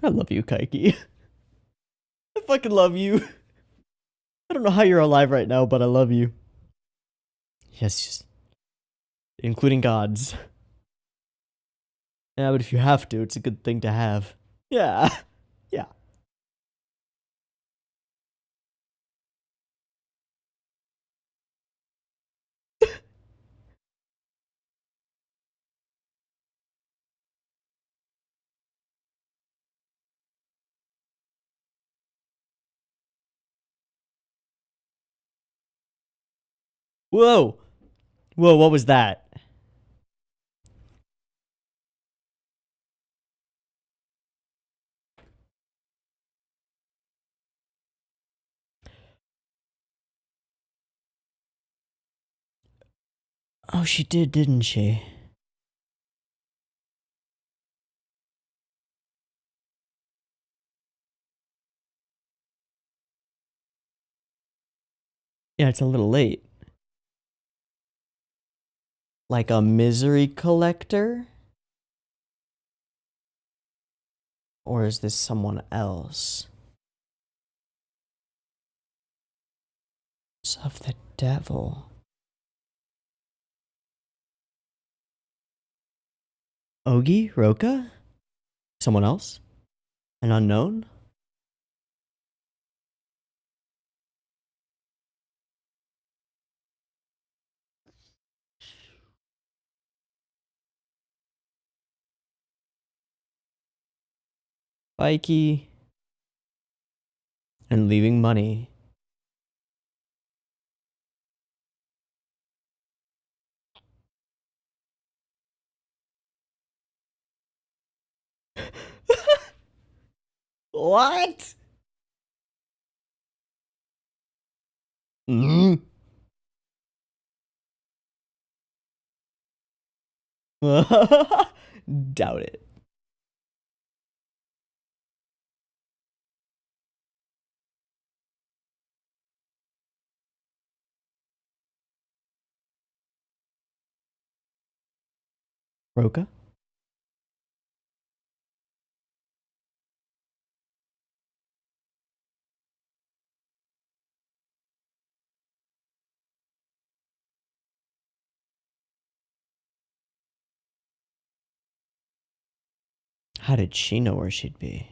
I love you, Kaiki. I fucking love you. I don't know how you're alive right now, but I love you. Yes, including gods. Yeah, but if you have to, it's a good thing to have. Yeah. Yeah. Whoa. Whoa, what was that? Oh, she did, didn't she? Yeah, it's a little late. Like a misery collector? Or is this someone else? It's of the devil. Ogi? Roka? Someone else? An unknown? Bikey. And leaving money. What? Mm. Doubt it. Roka? How did she know where she'd be?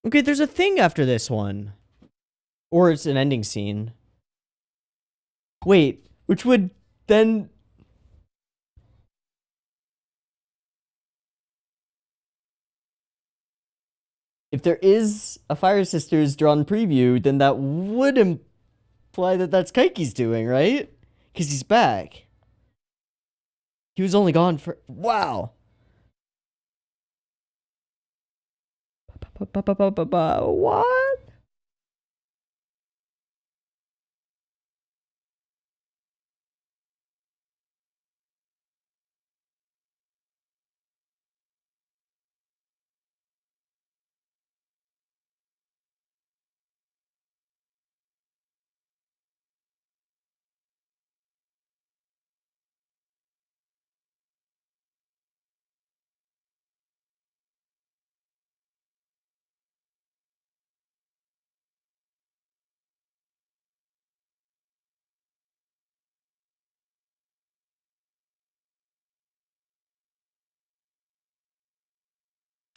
Okay, there's a thing after this one. Or it's an ending scene. Wait, which would then... If there is a Fire Sisters drawn preview, then that would imply that that's Kaiki's doing, right? Because he's back. He was only gone for... Wow. What?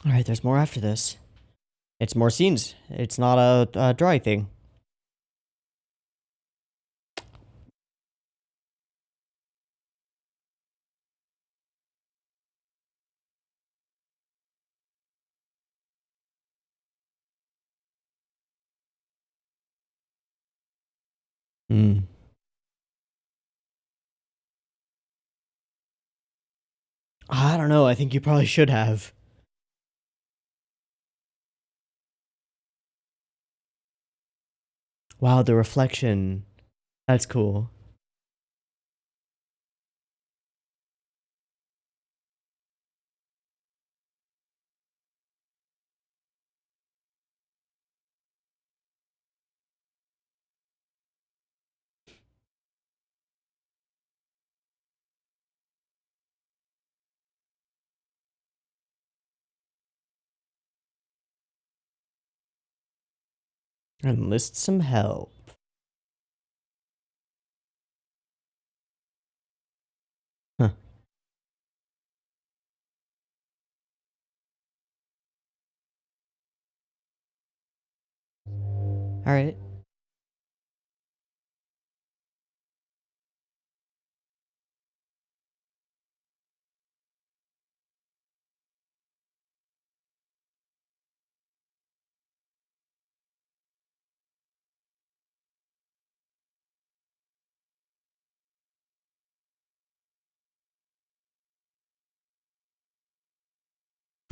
All right, there's more after this. It's more scenes. It's not a dry thing. Mm. I don't know. I think you probably should have. Wow, the reflection. That's cool. Enlist some help. Huh. All right.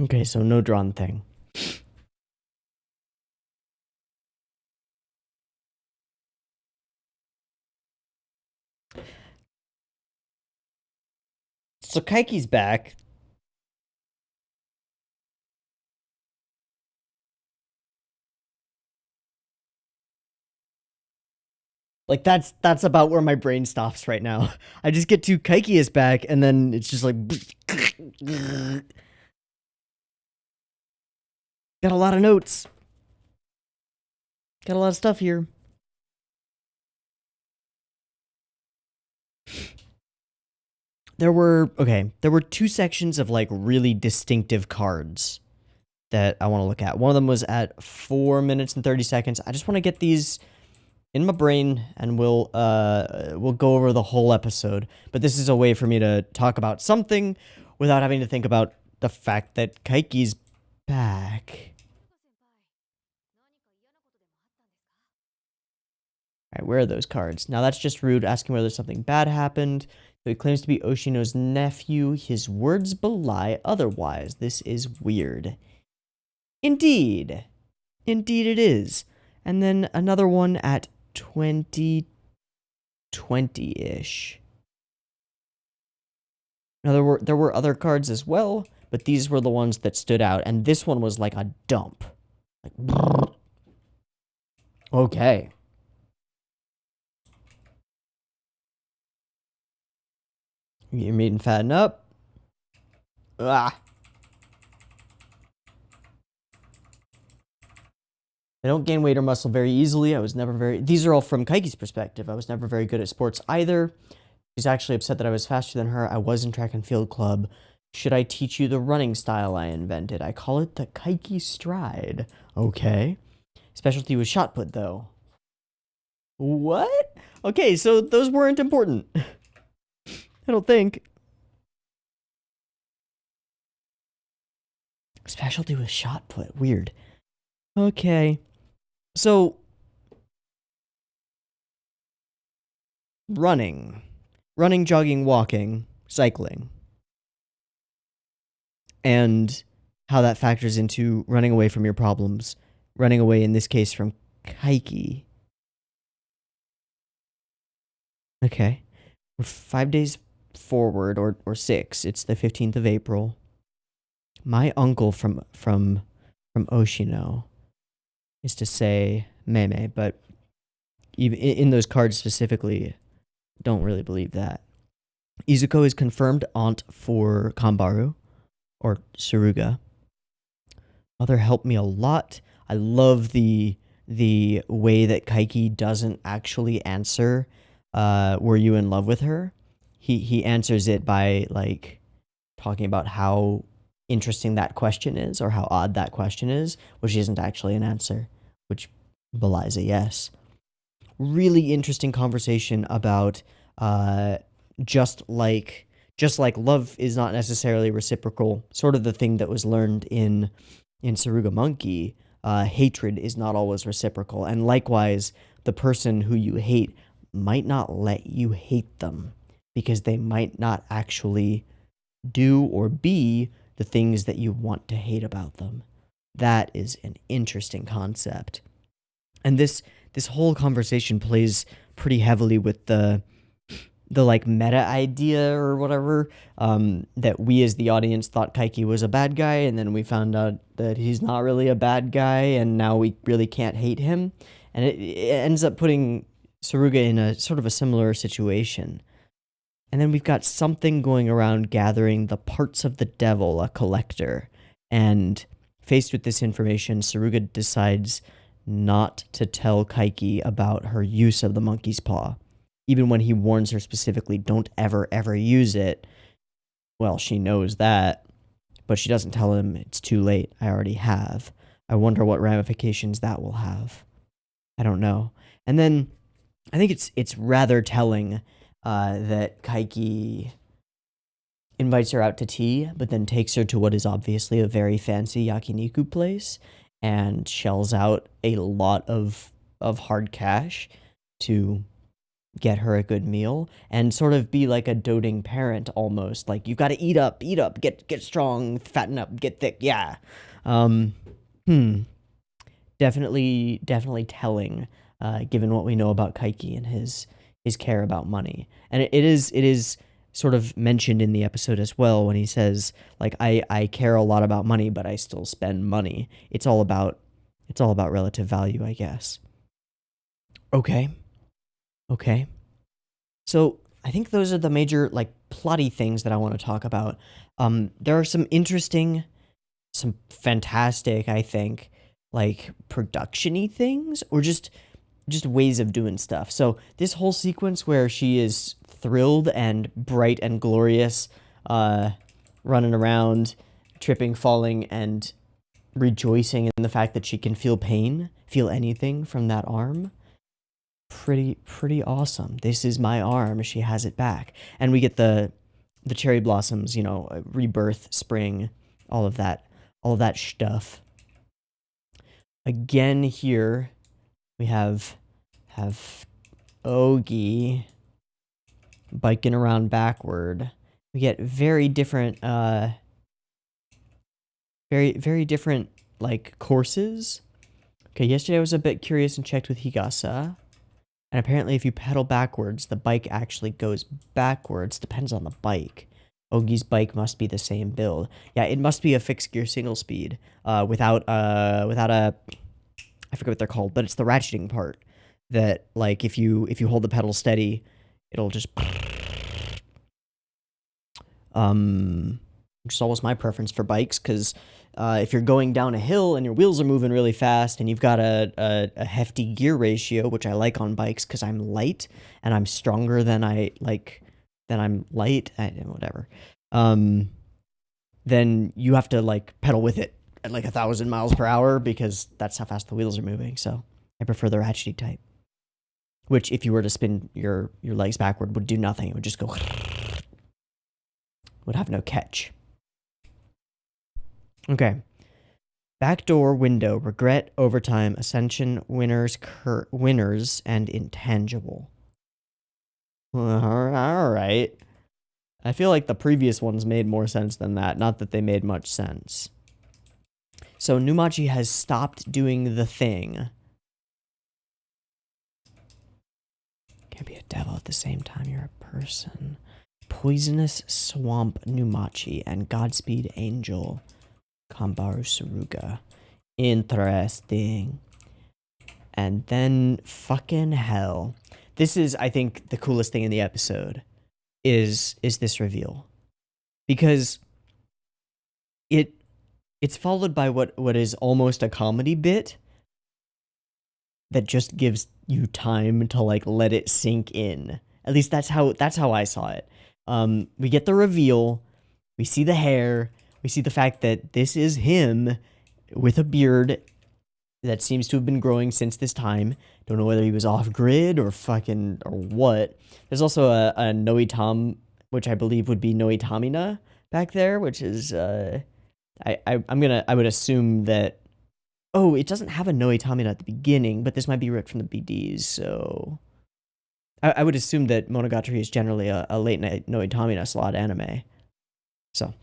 Okay, so no drawn thing. So Kaiki's back. Like that's about where my brain stops right now. I just get to Kaiki is back, and then it's just like got a lot of notes. Got a lot of stuff here. There were two sections of like really distinctive cards that I want to look at. One of them was at 4 minutes and 30 seconds. I just want to get these in my brain, and we'll go over the whole episode. But this is a way for me to talk about something without having to think about the fact that Kaiki's back. Alright, where are those cards? Now that's just rude, asking whether something bad happened. So he claims to be Oshino's nephew. His words belie otherwise. This is weird. Indeed. Indeed it is. And then another one at 2020-ish. Now there were other cards as well, but these were the ones that stood out, and this one was like a dump. Like, okay. You're meat and fatten up. Ah. I don't gain weight or muscle very easily. I was never very... These are all from Kaiki's perspective. I was never very good at sports either. She's actually upset that I was faster than her. I was in track and field club. Should I teach you the running style I invented? I call it the Kaiki stride. Okay. Specialty was shot put, though. What? Okay, so those weren't important. I don't think. Specialty was shot put. Weird. Okay. So, running. Running, jogging, walking, cycling. And how that factors into running away from your problems. Running away, in this case, from Kaiki. Okay. We're 5 days forward, or 6. It's the 15th of April. My uncle from Oshino is to say meme, but even in those cards specifically, don't really believe that. Izuko is confirmed aunt for Kambaru, or Suruga. Mother helped me a lot. I love the way that Kaiki doesn't actually answer, were you in love with her? He answers it by, like, talking about how interesting that question is, or how odd that question is, which isn't actually an answer, which belies a yes. Really interesting conversation about just like love is not necessarily reciprocal, sort of the thing that was learned in Saruga Monkey. Hatred is not always reciprocal, and likewise, the person who you hate might not let you hate them because they might not actually do or be the things that you want to hate about them. That is an interesting concept. And this whole conversation plays pretty heavily with the like meta idea or whatever, that we as the audience thought Kaiki was a bad guy, and then we found out that he's not really a bad guy, and now we really can't hate him. And it ends up putting Saruga in a sort of a similar situation. And then we've got something going around gathering the parts of the devil, a collector. And faced with this information, Saruga decides not to tell Kaiki about her use of the monkey's paw. Even when he warns her specifically, don't ever, ever use it. Well, she knows that, but she doesn't tell him it's too late. I already have. I wonder what ramifications that will have. I don't know. And then I think it's rather telling that Kaiki invites her out to tea, but then takes her to what is obviously a very fancy yakiniku place and shells out a lot of hard cash to get her a good meal and sort of be like a doting parent almost. Like, you've got to eat up, get strong, fatten up, get thick. Yeah. Definitely telling, given what we know about Kaiki and his care about money. And it is sort of mentioned in the episode as well when he says, like, I care a lot about money, but I still spend money. It's all about relative value, I guess. Okay. So I think those are the major, like, plotty things that I want to talk about. There are some interesting, some fantastic, I think, like, production-y things, or just ways of doing stuff. So this whole sequence where she is thrilled and bright and glorious, running around, tripping, falling, and rejoicing in the fact that she can feel pain, feel anything from that arm. Pretty awesome. This is my arm. She has it back. And we get the cherry blossoms, rebirth, spring, all of that stuff. Again here, we have Ogi biking around backward. We get very different, very different, like, courses. Okay, yesterday I was a bit curious and checked with Higasa. And apparently if you pedal backwards, the bike actually goes backwards. Depends on the bike. Ogi's bike must be the same build. Yeah, it must be a fixed gear single speed, without a, I forget what they're called, but it's the ratcheting part that, like, if you hold the pedal steady, it'll just, which is always my preference for bikes, because if you're going down a hill and your wheels are moving really fast and you've got a hefty gear ratio, which I like on bikes because I'm light and I'm stronger than I'm light, whatever, then you have to, like, pedal with it at like 1,000 miles per hour because that's how fast the wheels are moving. So I prefer the ratchety type, which if you were to spin your legs backward would do nothing. It would just go, would have no catch. Okay. Backdoor window, regret, overtime, ascension, winners, and intangible. All right. I feel like the previous ones made more sense than that. Not that they made much sense. So Numachi has stopped doing the thing. Can't be a devil at the same time you're a person. Poisonous Swamp Numachi and Godspeed Angel Kambaru Saruga. Interesting. And then fucking hell. This is, I think, the coolest thing in the episode is this reveal. Because it's followed by what is almost a comedy bit that just gives you time to, like, let it sink in. At least that's how I saw it. We get the reveal, we see the hair, we see the fact that this is him with a beard that seems to have been growing since this time. Don't know whether he was off grid or what. There's also a Noitam, which I believe would be Noitamina back there, which is I would assume that, oh, it doesn't have a Noitamina at the beginning, but this might be ripped from the BDs, so I would assume that Monogatari is generally a late night Noitamina slot anime. So,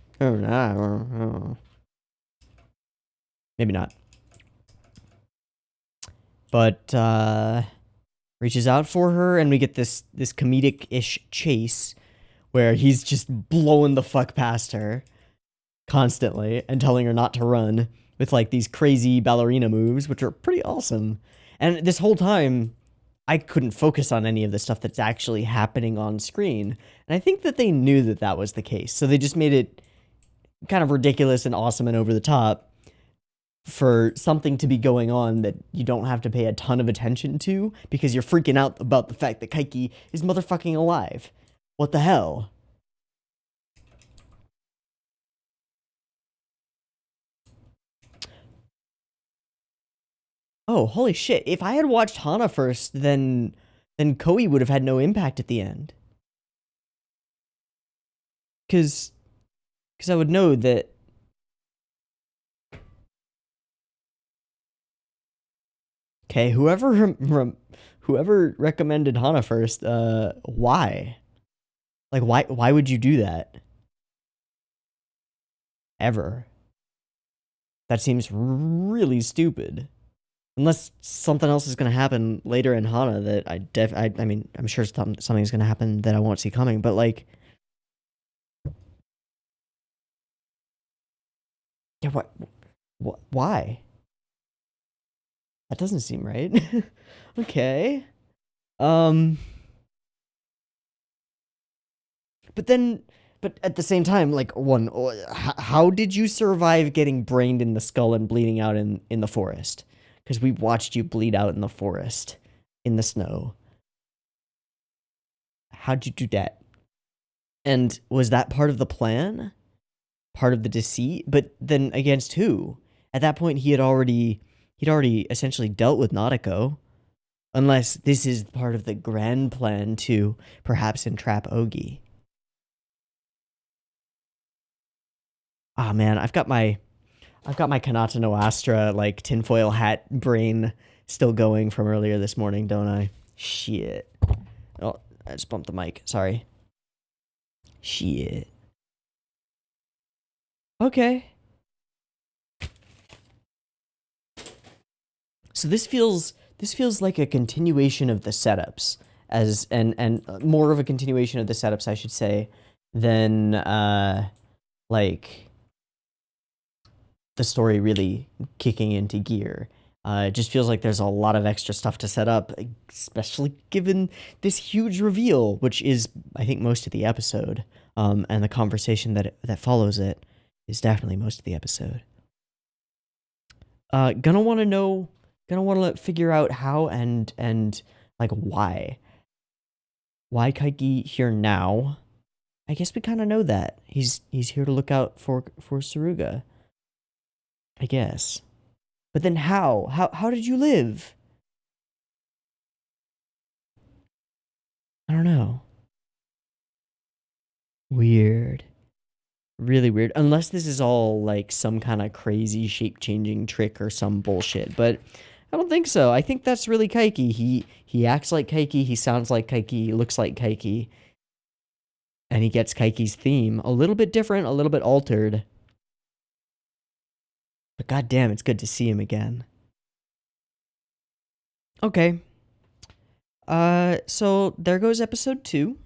maybe not. But, reaches out for her, and we get this comedic-ish chase where he's just blowing the fuck past her constantly and telling her not to run with, like, these crazy ballerina moves, which are pretty awesome. And this whole time, I couldn't focus on any of the stuff that's actually happening on screen. And I think that they knew that that was the case. So they just made it kind of ridiculous and awesome and over the top for something to be going on that you don't have to pay a ton of attention to because you're freaking out about the fact that Kaiki is motherfucking alive. What the hell? Oh, holy shit. If I had watched Hanah first, then Koi would have had no impact at the end. Because I would know that... Okay, whoever recommended Hanah first, why? Like, why would you do that? Ever. That seems really stupid. Unless something else is going to happen later in Hanah that I mean, I'm sure something's going to happen that I won't see coming, but like... Yeah, why? That doesn't seem right. Okay. But at the same time, like, how did you survive getting brained in the skull and bleeding out in the forest? Because we watched you bleed out in the forest, in the snow. How'd you do that? And was that part of the plan? Part of the deceit? But then against who? At that point, he'd already essentially dealt with Nautiko. Unless this is part of the grand plan to perhaps entrap Ogi. Ah, man, I've got my Kanata no Astra, like, tinfoil hat brain still going from earlier this morning, don't I? Shit. Oh, I just bumped the mic. Sorry. Shit. Okay. So this feels like a continuation of the setups, and more of a continuation of the setups, I should say, than like the story really kicking into gear. It just feels like there's a lot of extra stuff to set up, especially given this huge reveal, which is, I think, most of the episode, and the conversation that follows it is definitely most of the episode. Gonna want to figure out how and like why Kaiki here now. I guess we kind of know that he's here to look out for Saruga, I guess. But then how did you live? I don't know. Weird. Really weird. Unless this is all like some kind of crazy shape-changing trick or some bullshit, but I don't think so. I think that's really Kaiki. He acts like Kaiki, he sounds like Kaiki, he looks like Kaiki. And he gets Kaiki's theme. A little bit different, a little bit altered. But goddamn, it's good to see him again. Okay. So there goes episode 2.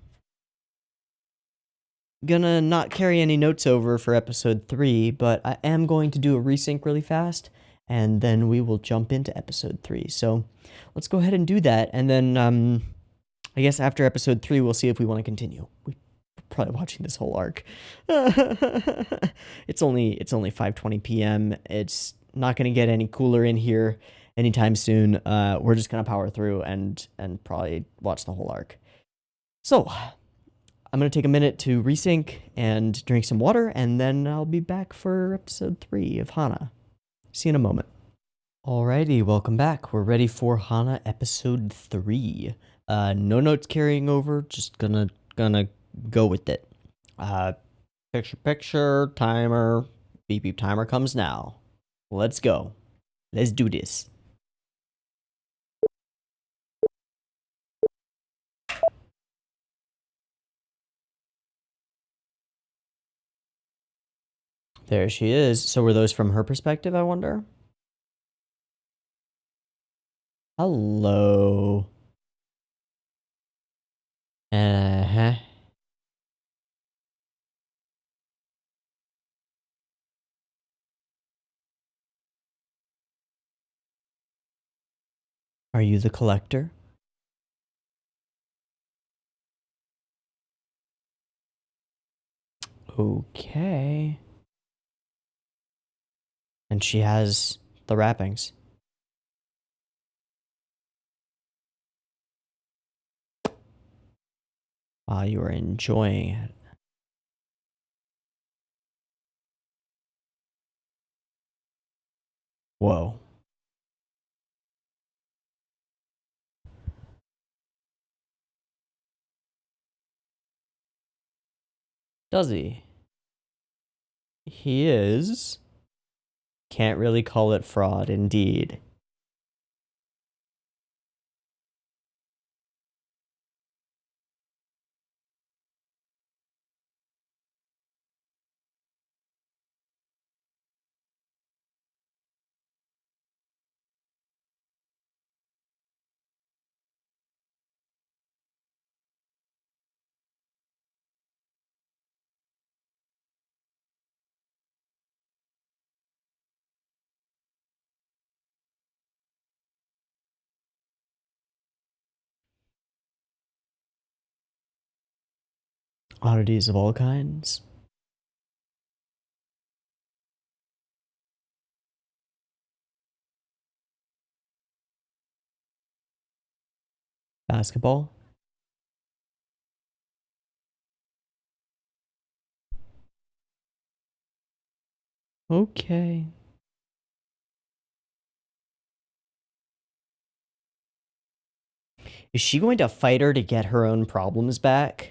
Gonna not carry any notes over for episode 3, but I am going to do a resync really fast, and then we will jump into episode 3. So let's go ahead and do that, and then I guess after episode 3 we'll see if we want to continue. We're probably watching this whole arc. It's only 5:20 p.m. It's not gonna get any cooler in here anytime soon. We're just gonna power through and probably watch the whole arc. So I'm going to take a minute to resync and drink some water, and then I'll be back for episode 3 of Hanah. See you in a moment. Alrighty, welcome back. We're ready for Hanah episode 3. No notes carrying over, just gonna go with it. Picture, timer, beep beep timer comes now. Let's go. Let's do this. There she is. So were those from her perspective, I wonder? Hello. Uh-huh. Are you the collector? Okay. And she has the wrappings. While you were enjoying it. Whoa. Does he? He is. Can't really call it fraud, indeed. Oddities of all kinds. Basketball. Okay. Is she going to fight her to get her own problems back?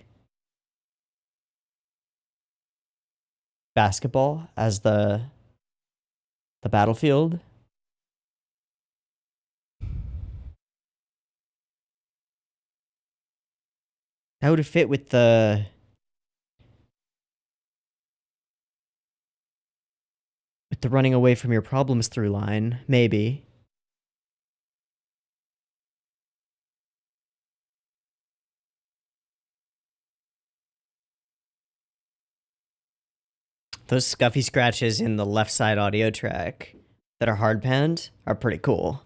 Basketball as the battlefield? That would have fit with the running away from your problems through line, maybe. Those scuffy scratches in the left side audio track that are hard panned are pretty cool.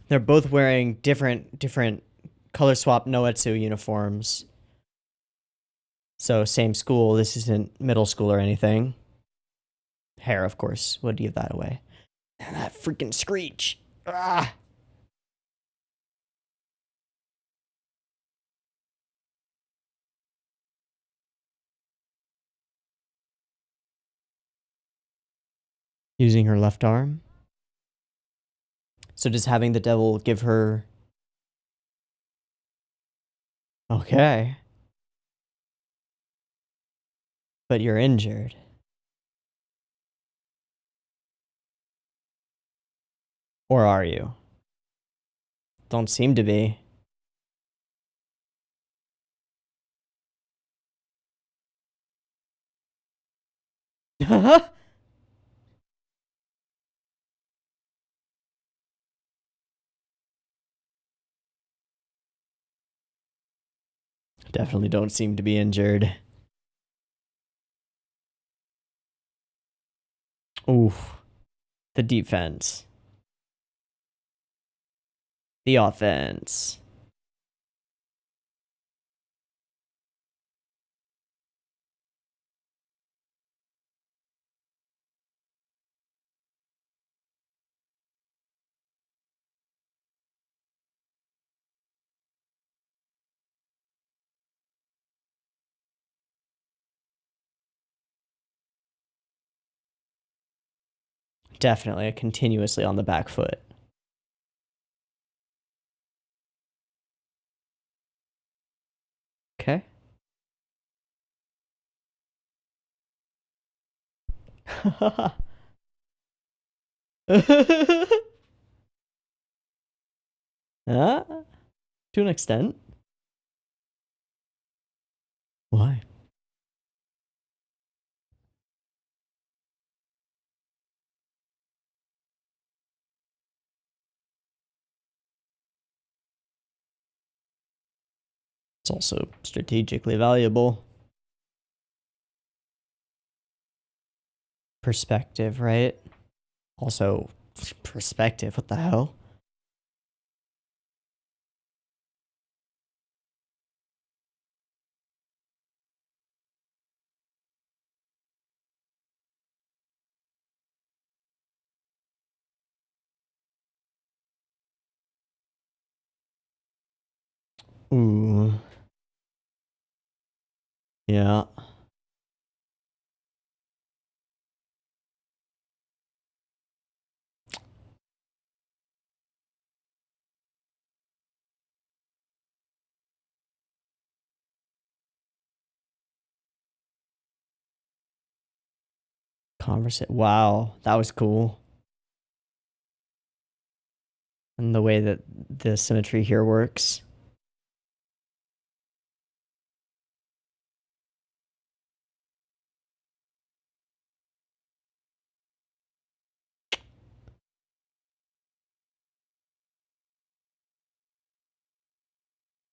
They're both wearing different color swap Noetsu uniforms. So same school. This isn't middle school or anything. Hair, of course, would give that away. And that freaking screech. Ah! Using her left arm. So does having the devil give her... Okay. But you're injured. Or are you? Don't seem to be. Definitely don't seem to be injured. Oof. The defense. The offense. definitely continuously on the back foot. Okay. uh, to an extent. Why? It's also strategically valuable. Perspective, right? Also, perspective, what the hell? Ooh. Yeah. Wow, that was cool. And the way that the symmetry here works.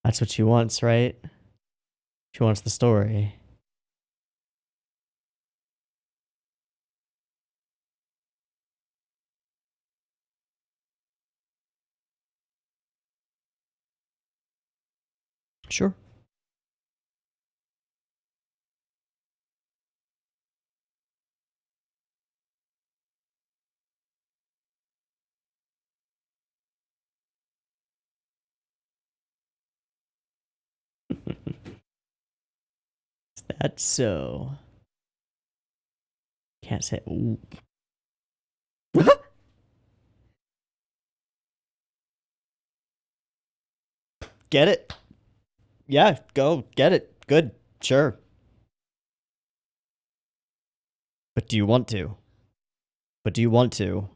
That's what she wants, right? She wants the story. Sure. That's so. Can't say. Get it? Yeah, go get it. Good, sure. But do you want to? But do you want to?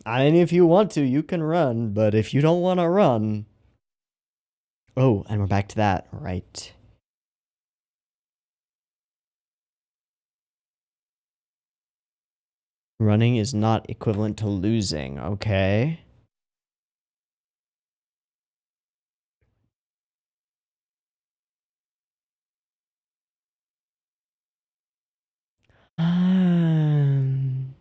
I mean, if you want to, you can run. But if you don't want to run. Oh, and we're back to that, right? Running is not equivalent to losing, okay? Um,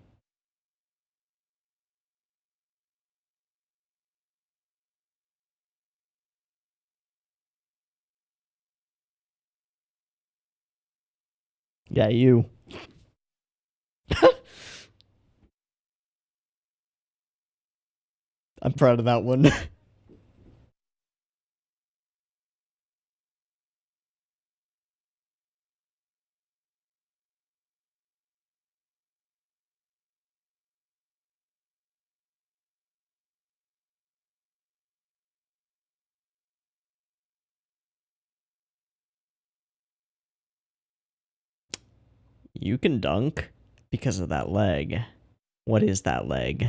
yeah, you. I'm proud of that one. You can dunk because of that leg. What is that leg?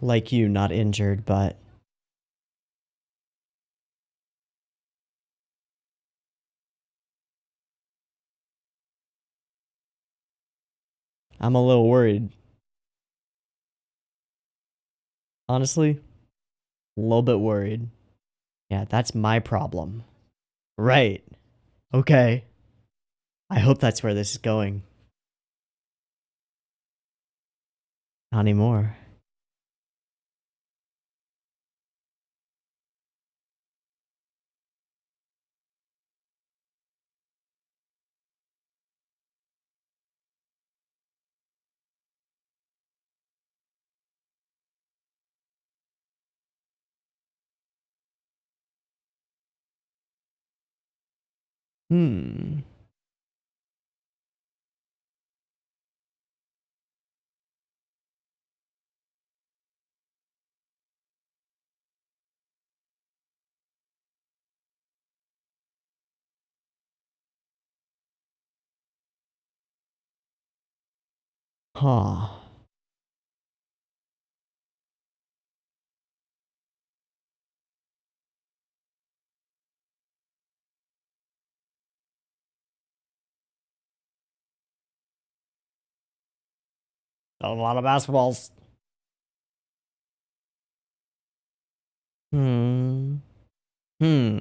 Like you, not injured, but I'm a little worried. Honestly, a little bit worried. Yeah, that's my problem. Right. Okay. I hope that's where this is going. Not anymore. Hmm. Huh. A lot of basketballs. Hmm. Hmm.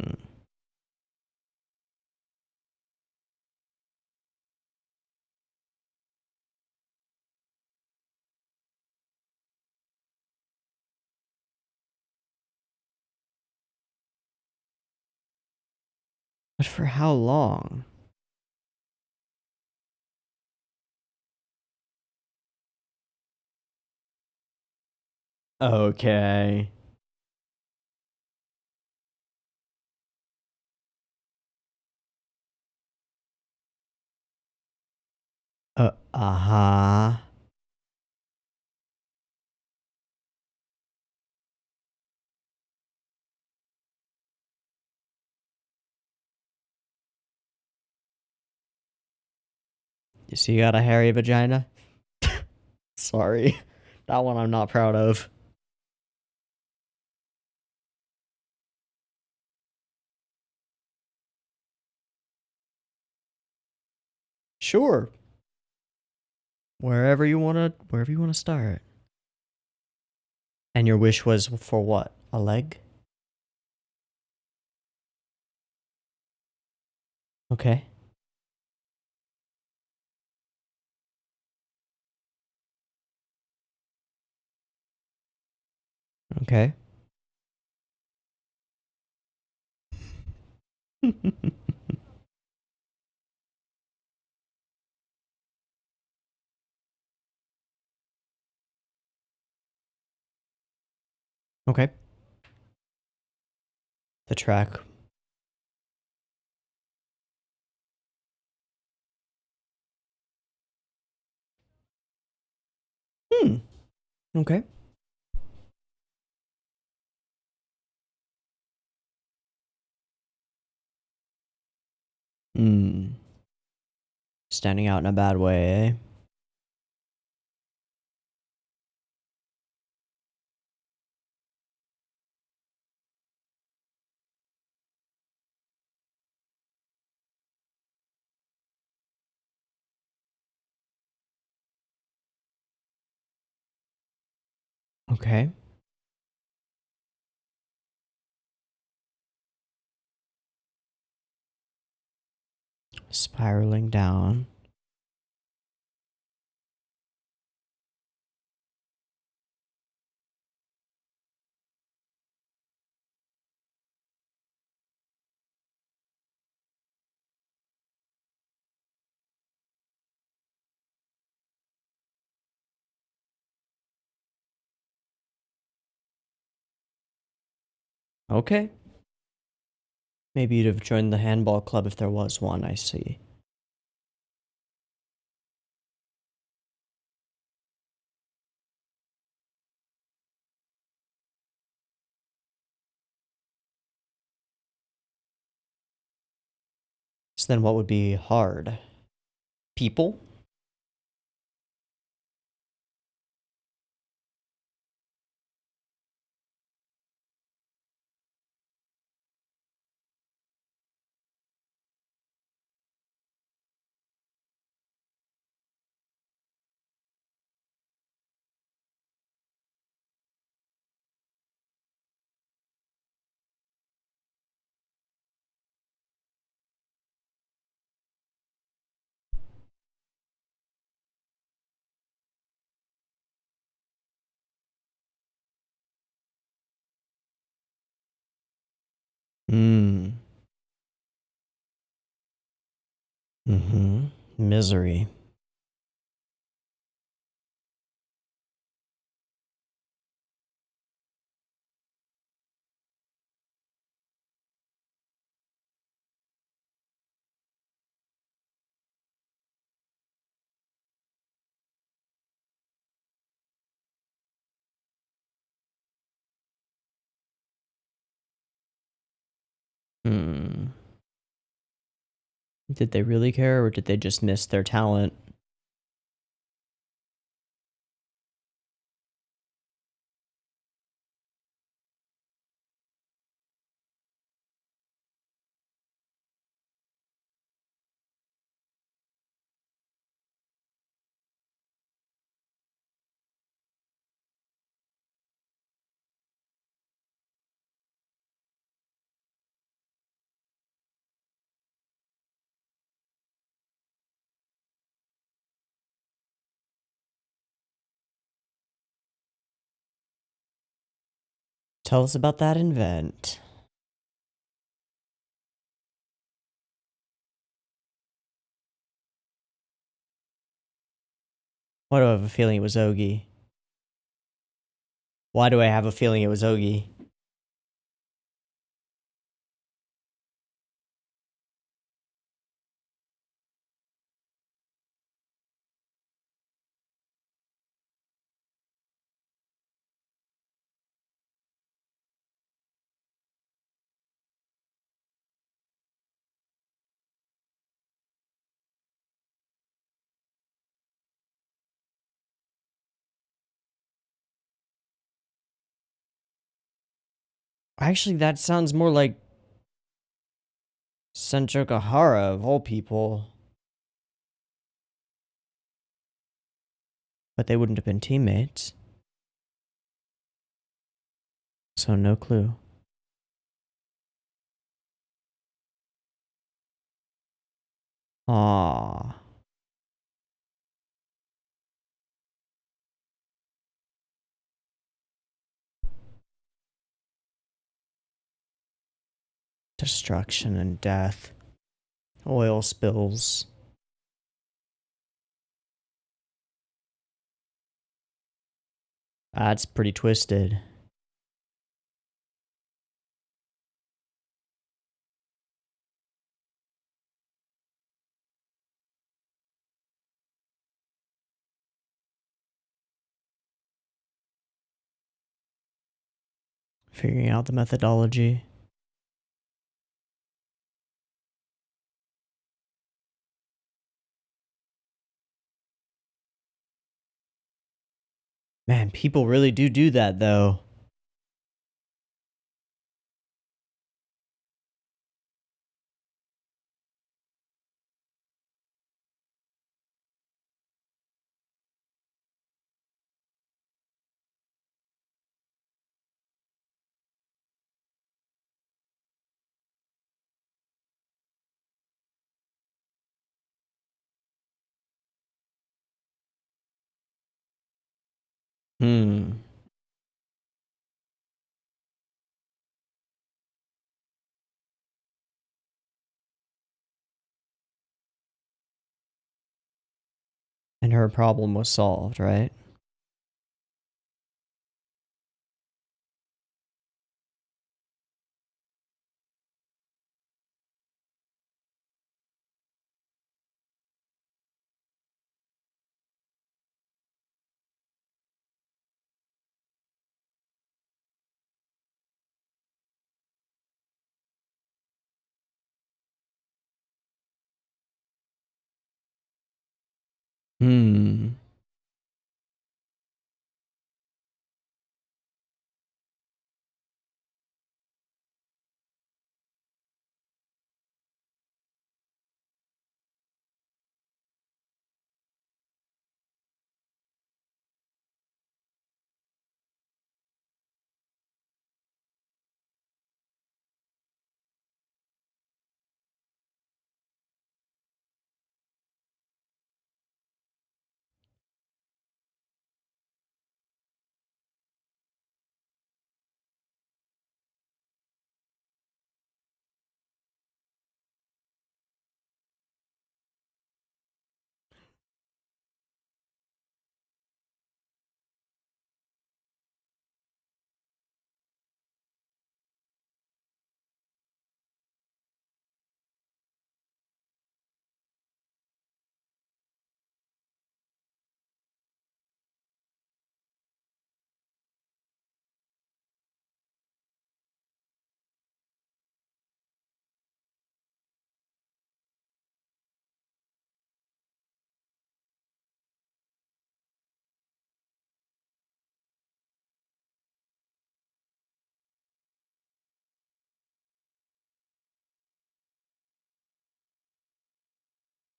But for how long? Okay. Uh-huh. So you got a hairy vagina? Sorry. That one I'm not proud of. Sure. Wherever you wanna start. And your wish was for what? A leg? Okay. Okay. Okay. The track. Hmm. Okay. Hmm. Standing out in a bad way, eh? Okay. Spiraling down. Okay. Maybe you'd have joined the handball club if there was one, I see. So then what would be hard? People? Hmm. Mm-hmm. Misery. Hmm. Did they really care, or did they just miss their talent? Tell us about that event. Why do I have a feeling it was Ogi? Why do I have a feeling it was Ogi? Actually, that sounds more like Senjokahara of all people. But they wouldn't have been teammates. So no clue. Aww. Destruction and death. Oil spills. That's pretty twisted. Figuring out the methodology. Man, people really do that, though. Hmm. And her problem was solved, right? Hmm.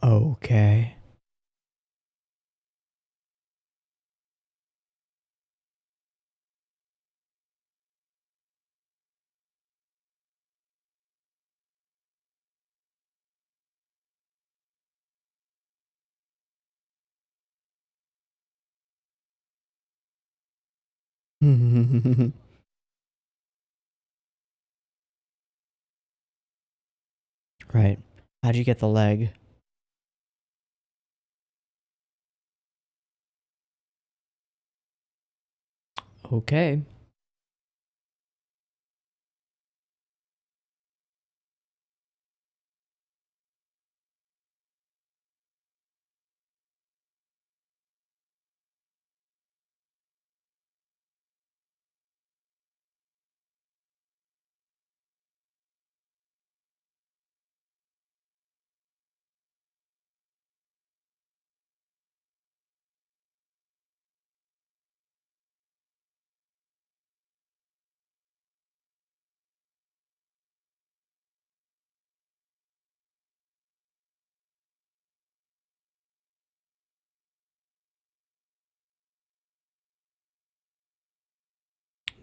Okay. Right. How'd you get the leg? Okay.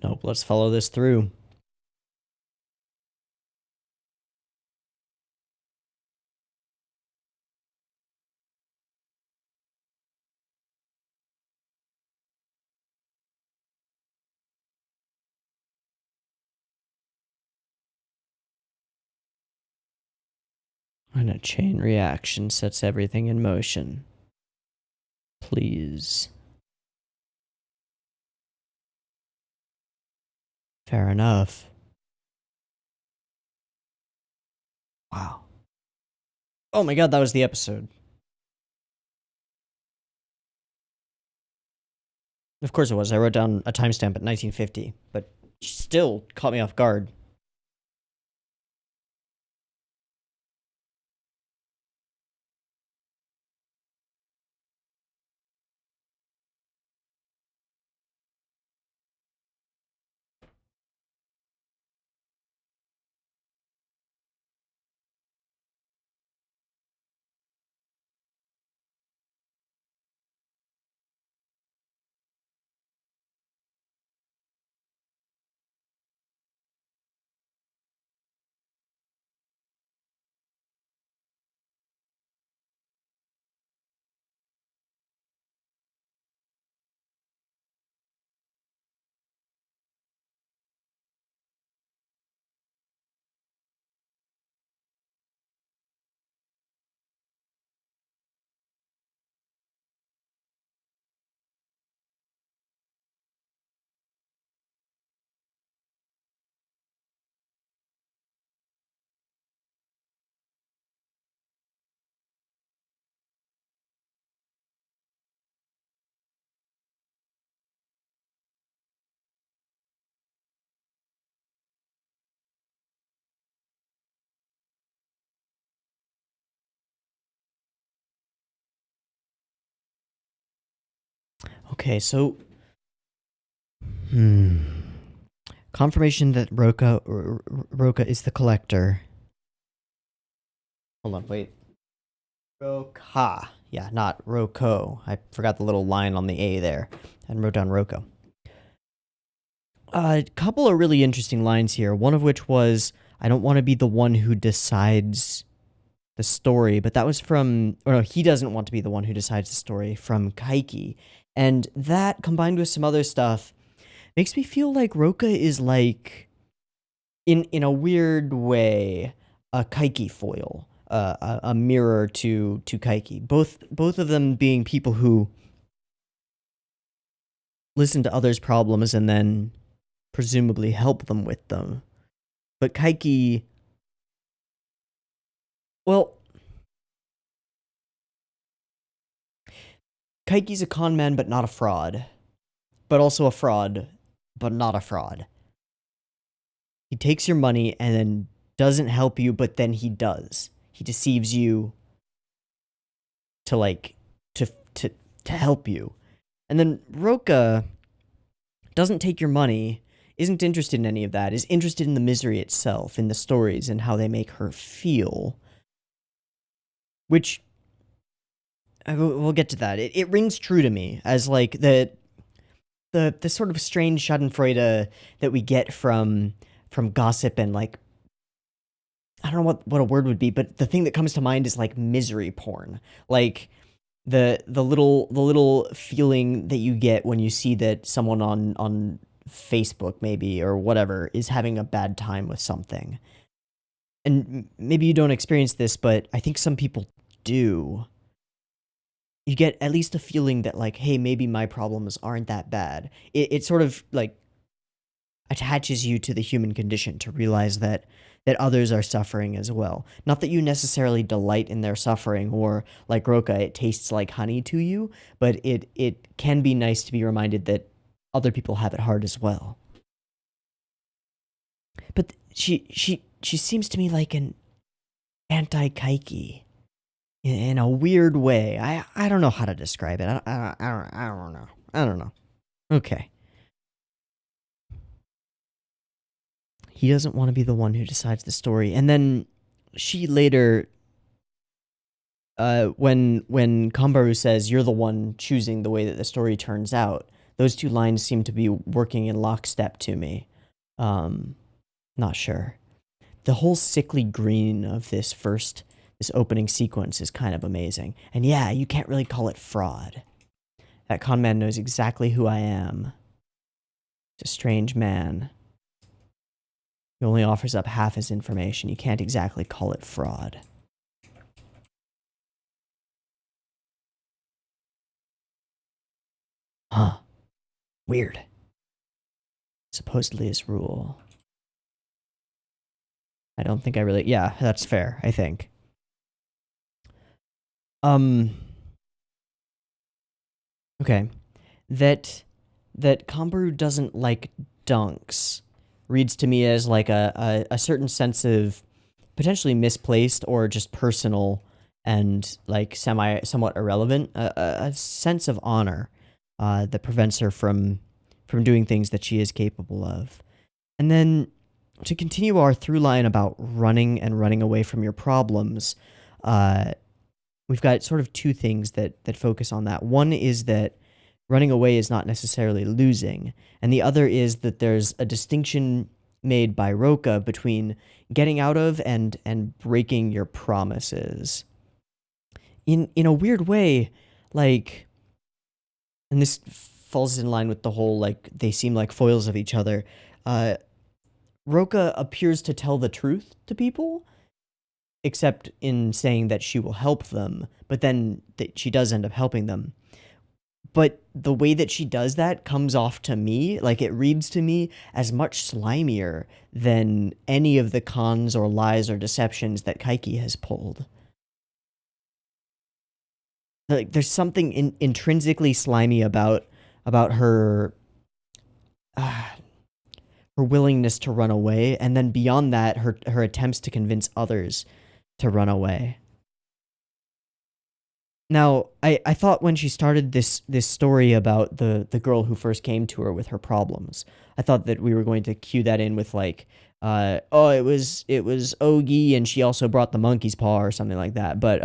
Nope, let's follow this through. And a chain reaction sets everything in motion. Please. Fair enough. Wow. Oh my god, that was the episode. Of course it was. I wrote down a timestamp at 1950, but still caught me off guard. Okay, so... Confirmation that Roka is the collector. Hold on, wait. Roka. Yeah, not Roko. I forgot the little line on the A there and wrote down Roko. A couple of really interesting lines here, one of which was, I don't want to be the one who decides the story, but that was from, or no, he doesn't want to be the one who decides the story, from Kaiki. And that, combined with some other stuff, makes me feel like Roka is like, in a weird way, a Kaiki foil, a mirror to Kaiki. Both of them being people who listen to others' problems and then presumably help them with them. But Kaiki, well, Kaiki's a con man, but not a fraud. But also a fraud, but not a fraud. He takes your money and then doesn't help you, but then he does. He deceives you to to help you. And then Roka doesn't take your money, isn't interested in any of that, is interested in the misery itself, in the stories and how they make her feel. Which we'll get to that. It rings true to me as like the sort of strange Schadenfreude that we get from gossip and like, I don't know what a word would be, but the thing that comes to mind is like misery porn. Like the little feeling that you get when you see that someone on Facebook maybe or whatever is having a bad time with something. And maybe you don't experience this, but I think some people do. You get at least a feeling that like, hey, maybe my problems aren't that bad. It sort of like attaches you to the human condition to realize that others are suffering as well. Not that you necessarily delight in their suffering or like Roka, it tastes like honey to you, but it can be nice to be reminded that other people have it hard as well. But she seems to me like an anti-Kaiki in a weird way. I don't know how to describe it. I don't know. I don't know. Okay. He doesn't want to be the one who decides the story. And then she later, when Kambaru says, you're the one choosing the way that the story turns out, those two lines seem to be working in lockstep to me. Not sure. The whole sickly green of this opening sequence is kind of amazing. And yeah, you can't really call it fraud. That con man knows exactly who I am. He's a strange man. He only offers up half his information. You can't exactly call it fraud. Huh. Weird. Supposedly his rule. I don't think I really... Yeah, that's fair, I think. Okay. That Kambaru doesn't like dunks reads to me as like a certain sense of potentially misplaced or just personal and like somewhat irrelevant, a sense of honor that prevents her from doing things that she is capable of. And then to continue our through line about running and running away from your problems, we've got sort of two things that focus on that. One is that running away is not necessarily losing, and the other is that there's a distinction made by Roka between getting out of and breaking your promises. In a weird way, like, and this falls in line with the whole, like, they seem like foils of each other, Roka appears to tell the truth to people, except in saying that she will help them, but then she does end up helping them. But the way that she does that comes off to me, like it reads to me as much slimier than any of the cons or lies or deceptions that Kaiki has pulled. Like there's something intrinsically slimy about her her willingness to run away, and then beyond that, her attempts to convince others to run away. Now, I thought when she started this story about the girl who first came to her with her problems, I thought that we were going to cue that in with like, oh, it was Ogi and she also brought the monkey's paw or something like that, but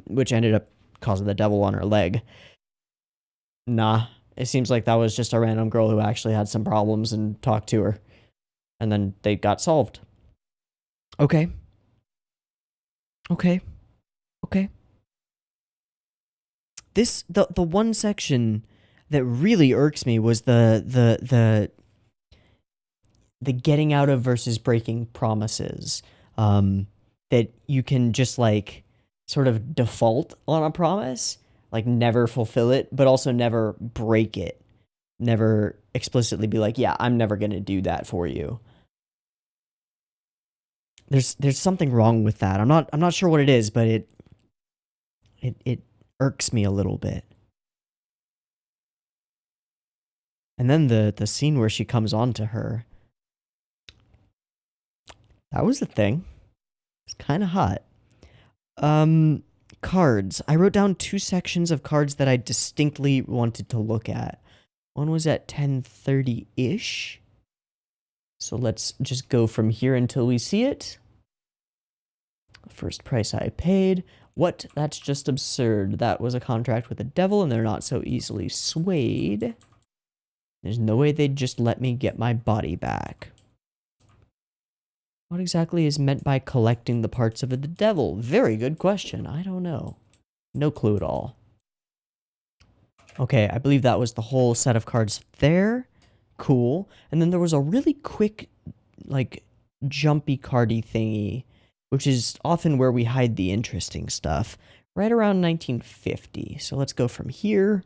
which ended up causing the devil on her leg. Nah, it seems like that was just a random girl who actually had some problems and talked to her, and then they got solved. Okay. The one section that really irks me was the getting out of versus breaking promises. That you can just like sort of default on a promise, like never fulfill it, but also never break it. Never explicitly be like, yeah, I'm never gonna do that for you. There's something wrong with that. I'm not sure what it is, but it irks me a little bit. And then the scene where she comes on to her. That was the thing. It's kind of hot. Cards. I wrote down two sections of cards that I distinctly wanted to look at. One was at 10:30-ish. So let's just go from here until we see it. First price I paid. What? That's just absurd. That was a contract with the devil, and they're not so easily swayed. There's no way they'd just let me get my body back. What exactly is meant by collecting the parts of the devil? Very good question. I don't know. No clue at all. Okay, I believe that was the whole set of cards there. Cool. And then there was a really quick, like, jumpy cardy thingy, which is often where we hide the interesting stuff, right around 1950. So let's go from here.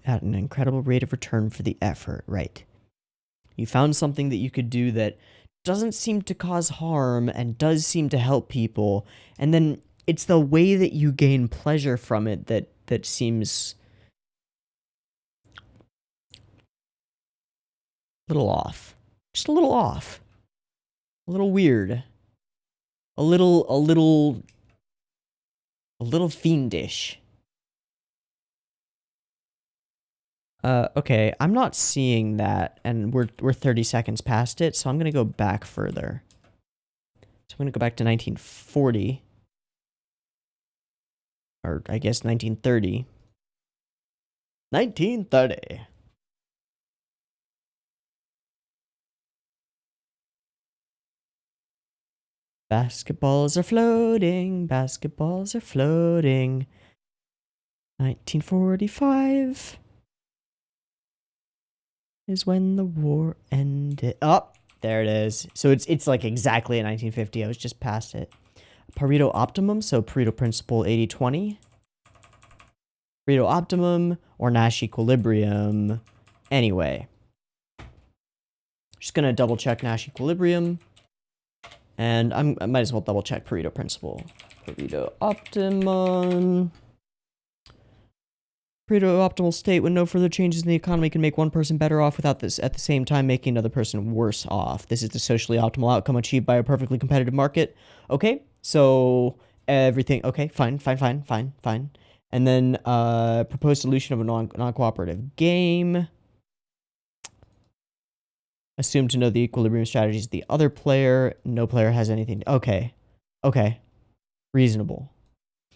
At an incredible rate of return for the effort. Right. You found something that you could do that doesn't seem to cause harm and does seem to help people, and then it's the way that you gain pleasure from it that seems a little off. Just a little off. A little weird. A little fiendish. Okay, I'm not seeing that, and we're 30 seconds past it, so I'm gonna go back further. So I'm gonna go back to 1940. Or, I guess, 1930. 1930! Basketballs are floating, basketballs are floating. 1945 is when the war ended. Oh, there it is. So it's like exactly at 1950. I was just past it. Pareto optimum, so Pareto principle 80-20. Pareto optimum or Nash equilibrium. Anyway. Just gonna double check Nash equilibrium. And I might as well double check Pareto principle. Pareto optimum. Pareto optimal state when no further changes in the economy can make one person better off without this at the same time making another person worse off. This is the socially optimal outcome achieved by a perfectly competitive market. Okay, so everything, okay, fine. And then proposed solution of a non-cooperative game. Assume to know the equilibrium strategies of the other player. No player has anything. Okay. Reasonable.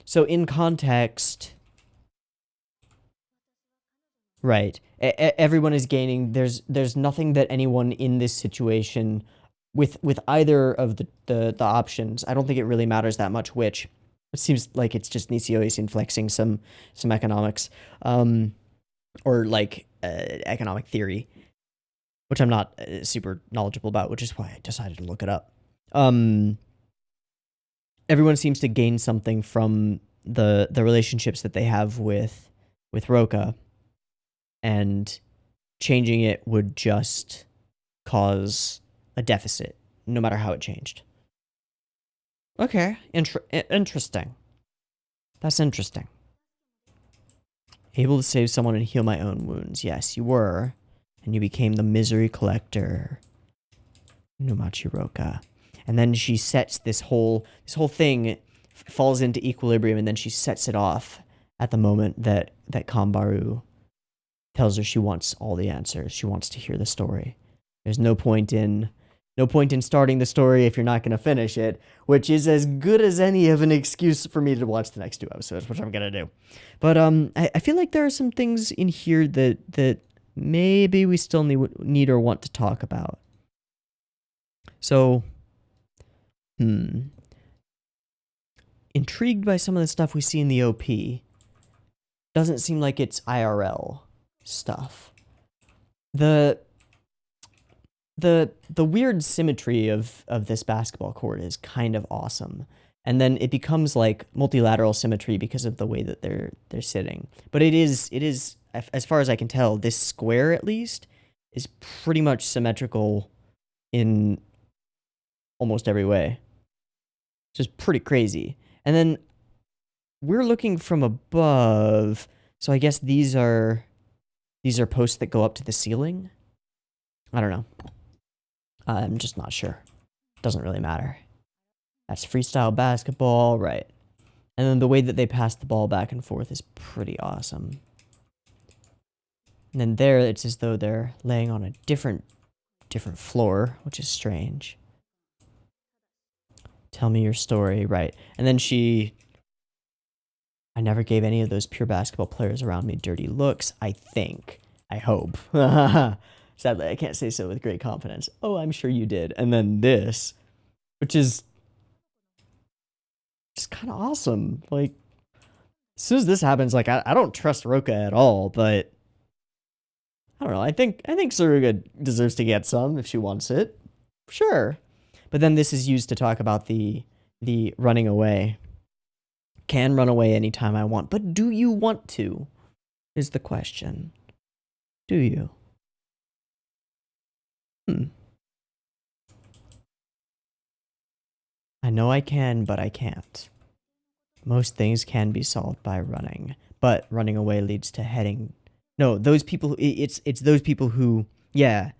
So in context... Right. Everyone is gaining. There's nothing that anyone in this situation with either of the options. I don't think it really matters that much which. It seems like it's just Nishio flexing some economics, or like economic theory, which I'm not super knowledgeable about, which is why I decided to look it up. Everyone seems to gain something from the relationships that they have with Roka. And changing it would just cause a deficit, no matter how it changed. Okay, interesting. That's interesting. Able to save someone and heal my own wounds. Yes, you were. And you became the misery collector. Numachi Roka. And then she sets this whole thing falls into equilibrium, and then she sets it off at the moment that Kambaru tells her she wants all the answers. She wants to hear the story. There's no point in starting the story if you're not going to finish it, which is as good as any of an excuse for me to watch the next 2 episodes, which I'm going to do. But I feel like there are some things in here that maybe we still need or want to talk about. So, intrigued by some of the stuff we see in the OP. Doesn't seem like it's IRL stuff. The weird symmetry of this basketball court is kind of awesome. And then it becomes like multilateral symmetry because of the way that they're sitting. But it is as far as I can tell, this square at least is pretty much symmetrical in almost every way. Which is pretty crazy. And then we're looking from above, so I guess these are posts that go up to the ceiling? I don't know. I'm just not sure. Doesn't really matter. That's freestyle basketball, right. And then the way that they pass the ball back and forth is pretty awesome. And then there, it's as though they're laying on a different floor, which is strange. Tell me your story, right. And then I never gave any of those pure basketball players around me dirty looks, I think. I hope. Sadly, I can't say so with great confidence. Oh, I'm sure you did. And then this, which is just kind of awesome. Like, as soon as this happens, like, I don't trust Roka at all, but I don't know. I think Suruga deserves to get some if she wants it. Sure. But then this is used to talk about the running away. Can run away anytime I want, but do you want to? Is the question. Do you? I know I can, but I can't. Most things can be solved by running, but running away leads to heading. No, those people. It's those people who, yeah,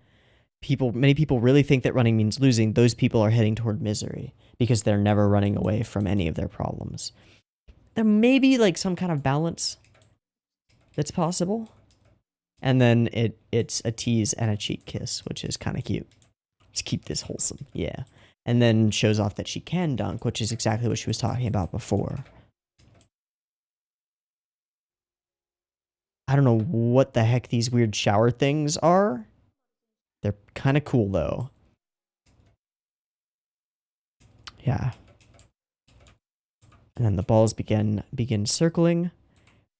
many people really think that running means losing. Those people are heading toward misery because they're never running away from any of their problems. There may be like some kind of balance that's possible. And then it's a tease and a cheek kiss, which is kind of cute. Just keep this wholesome. Yeah. And then shows off that she can dunk, which is exactly what she was talking about before. I don't know what the heck these weird shower things are. They're kind of cool, though. Yeah. And then the balls begin circling,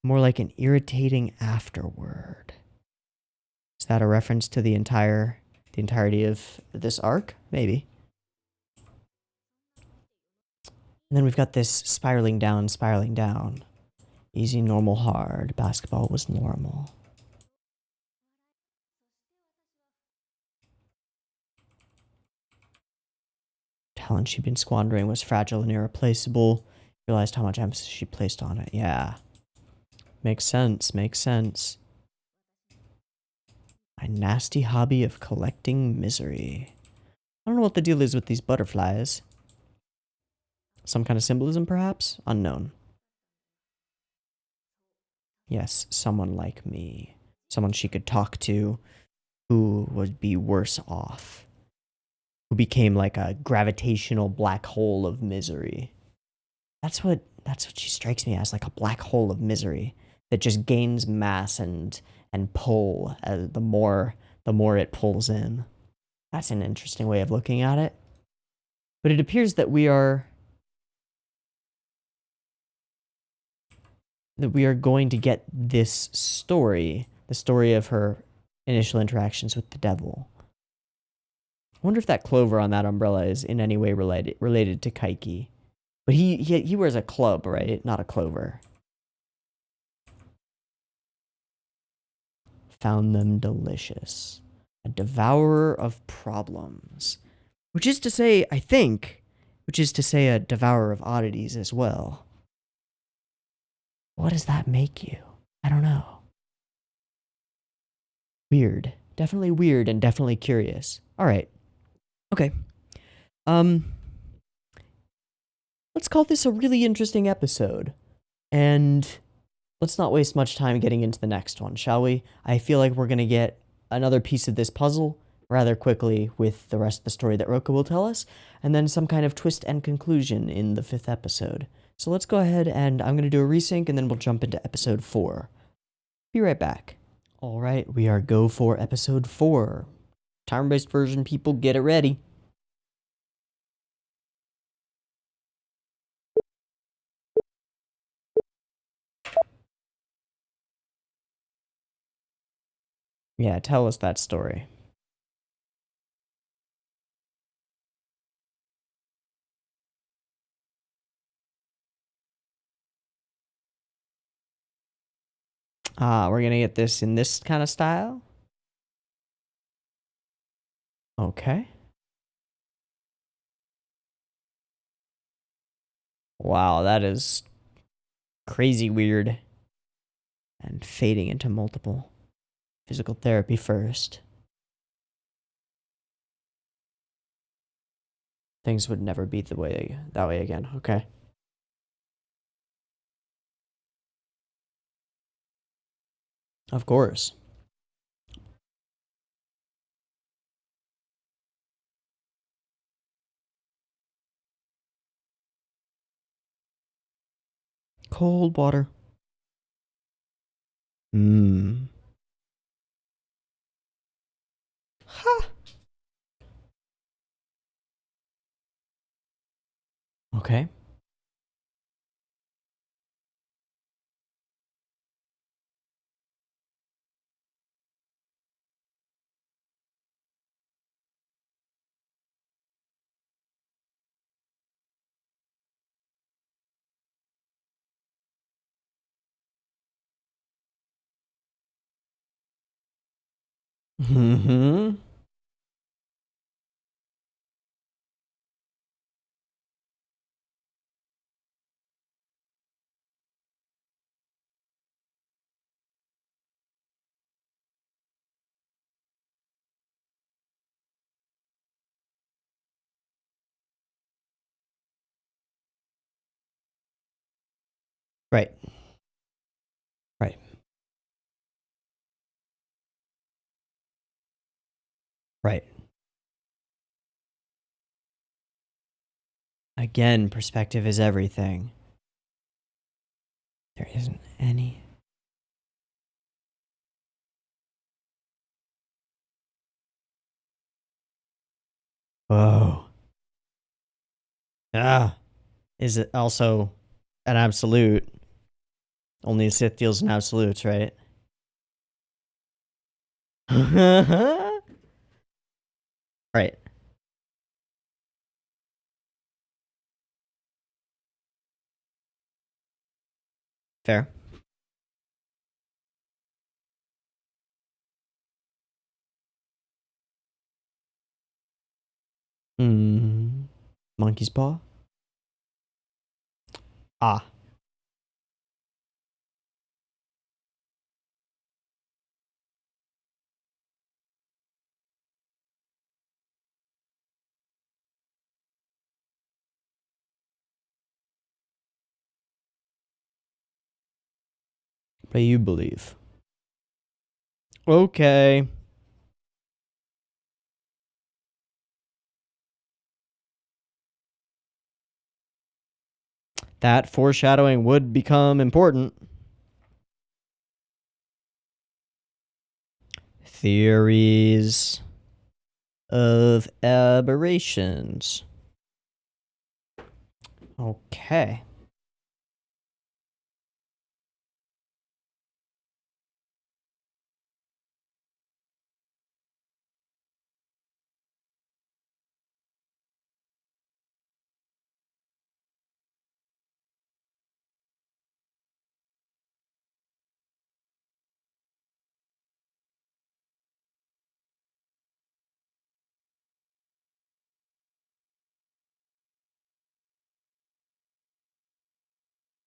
more like an irritating afterword. Is that a reference to the entirety of this arc? Maybe. And then we've got this spiraling down, spiraling down. Easy, normal, hard. Basketball was normal. Talent she'd been squandering was fragile and irreplaceable. Realized how much emphasis she placed on it. Yeah. Makes sense, makes sense. My nasty hobby of collecting misery. I don't know what the deal is with these butterflies. Some kind of symbolism, perhaps? Unknown. Yes, someone like me. Someone she could talk to who would be worse off. Who became like a gravitational black hole of misery. That's what she strikes me as, like a black hole of misery that just gains mass and pull the more it pulls in. That's an interesting way of looking at it. But it appears that we are going to get this story, the story of her initial interactions with the devil. I wonder if that clover on that umbrella is in any way related to Kaiki. But he wears a club, right? Not a clover. Found them delicious. A devourer of problems. Which is to say, I think, a devourer of oddities as well. What does that make you? I don't know. Weird. Definitely weird and definitely curious. All right. Okay. Let's call this a really interesting episode. And let's not waste much time getting into the next one, shall we? I feel like we're going to get another piece of this puzzle rather quickly with the rest of the story that Roka will tell us, and then some kind of twist and conclusion in the 5th episode. So let's go ahead and I'm going to do a resync, and then we'll jump into episode 4. Be right back. All right, we are go for episode 4. Time-based version, people, get it ready. Yeah, tell us that story. We're gonna get this in this kind of style. Okay. Wow, that is crazy weird. And fading into multiple. Physical therapy first. Things would never be that way again. Okay. Of course. cold water. Hmm. Ha. Okay. Mm-hmm. Right. Right. Right. Again, perspective is everything. There isn't any. Whoa. Ah. Is it also an absolute? Only a Sith deals in absolutes, right? Right. Fair. Hmm. Monkey's paw? Ah. But you believe. Okay. That foreshadowing would become important. Theories of aberrations. Okay.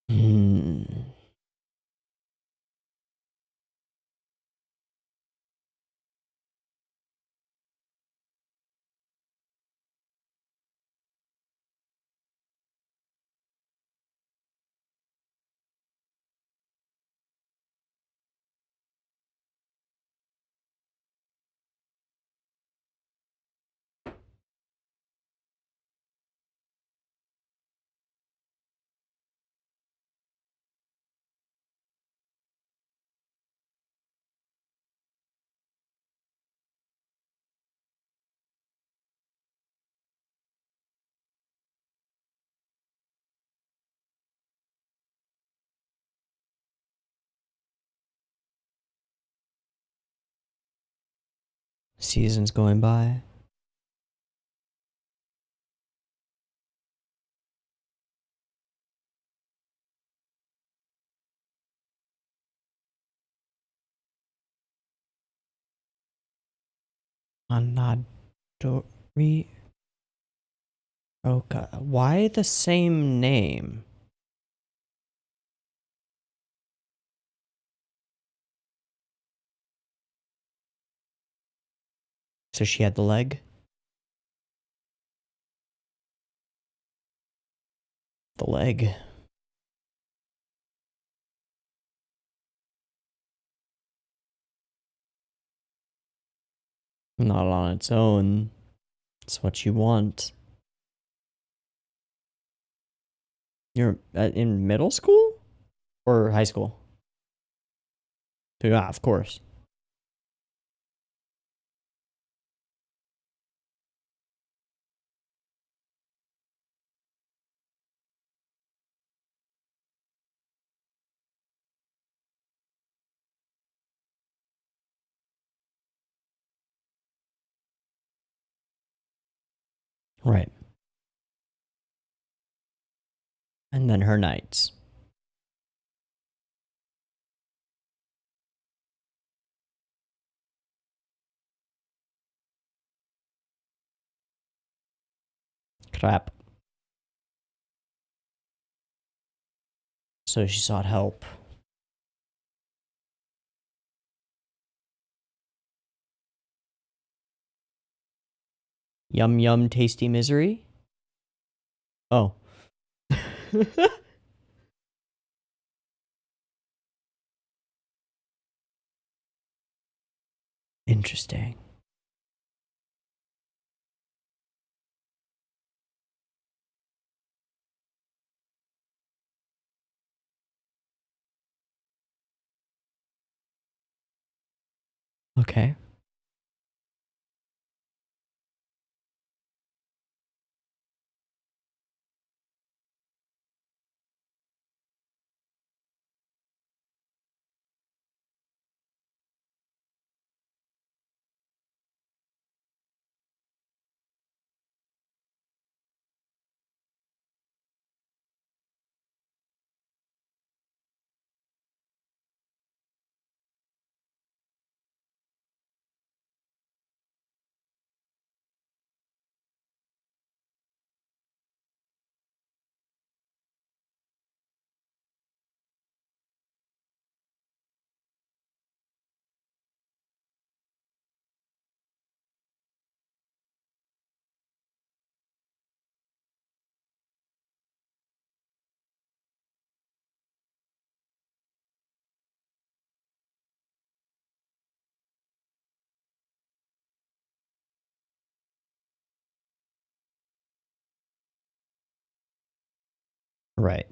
Hmm. Seasons going by. Anadori Oka. Why the same name? So she had the leg? The leg. Not on its own. It's what you want. You're in middle school? Or high school. Yeah, of course. Right. And then her nights. Crap. So she sought help. Yum yum tasty misery? Oh. Interesting. Okay. Right.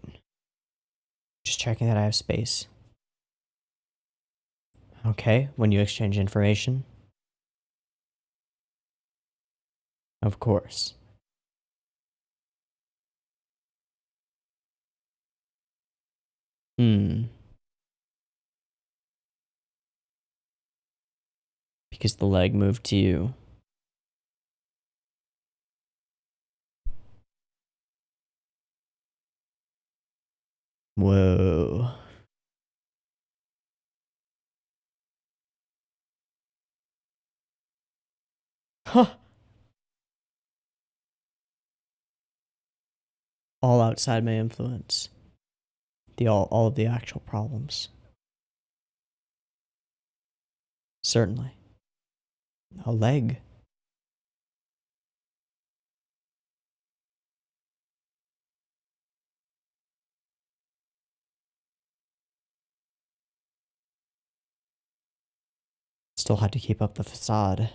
Just checking that I have space. Okay, when you exchange information. Of course. Hmm. Because the leg moved to you. Whoa. Huh. All outside my influence. All of the actual problems. Certainly. A leg. Still had to keep up the facade.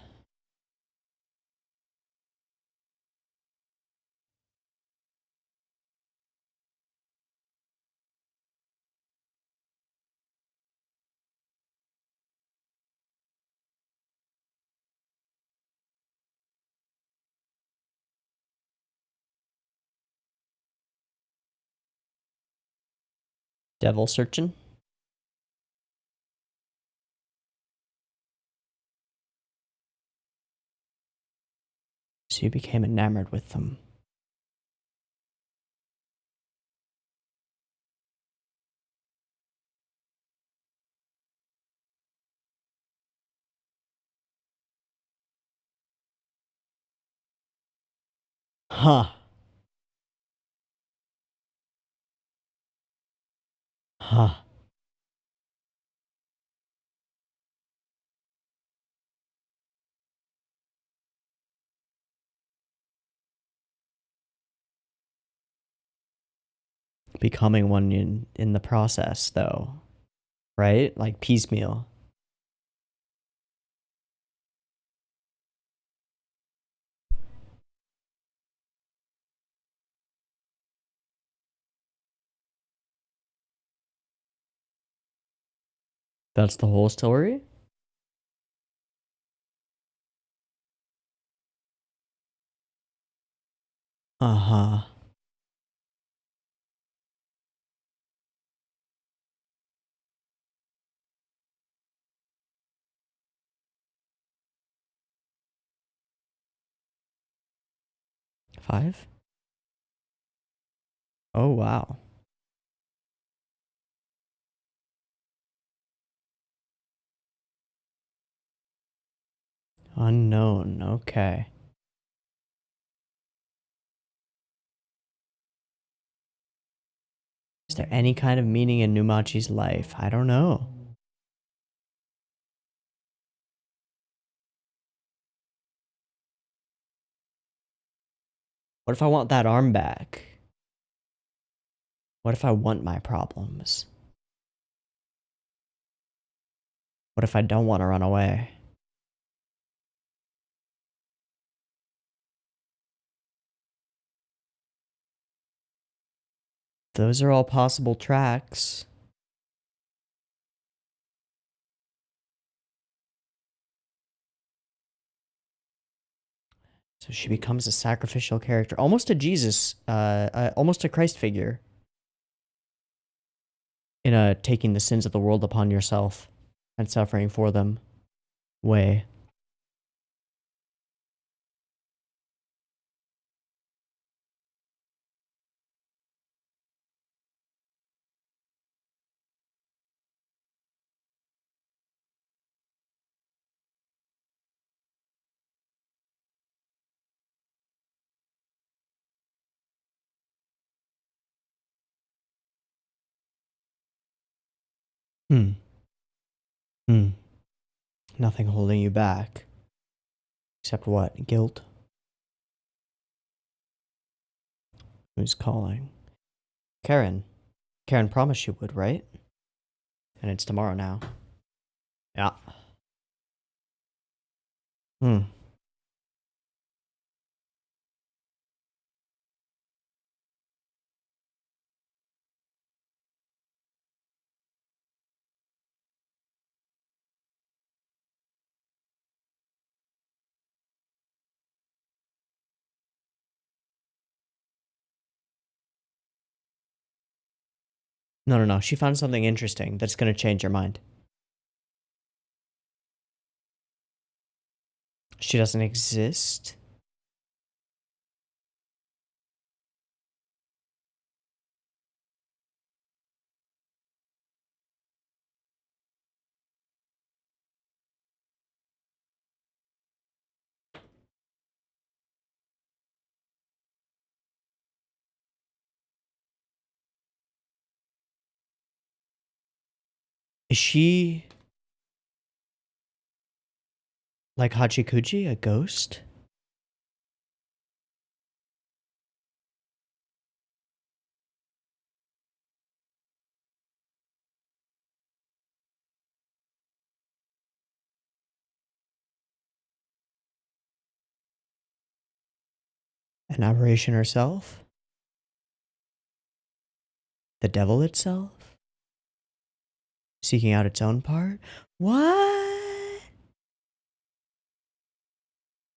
Devil searching? So you became enamored with them. Huh. Huh. Becoming one in the process, though. Right? Like piecemeal. That's the whole story? Uh-huh. Five? Oh, wow. Unknown. Okay. Is there any kind of meaning in Numachi's life? I don't know. What if I want that arm back? What if I want my problems? What if I don't want to run away? Those are all possible tracks. So she becomes a sacrificial character, almost a Jesus, almost a Christ figure. In a taking the sins of the world upon yourself and suffering for them way. Hmm. Hmm. Nothing holding you back. Except what? Guilt? Who's calling? Karen. Karen promised she would, right? And it's tomorrow now. Yeah. Hmm. No, no, no. She found something interesting that's going to change your mind. She doesn't exist? Is she like Hachikuji, a ghost? An aberration herself? The devil itself? Seeking out its own part? What?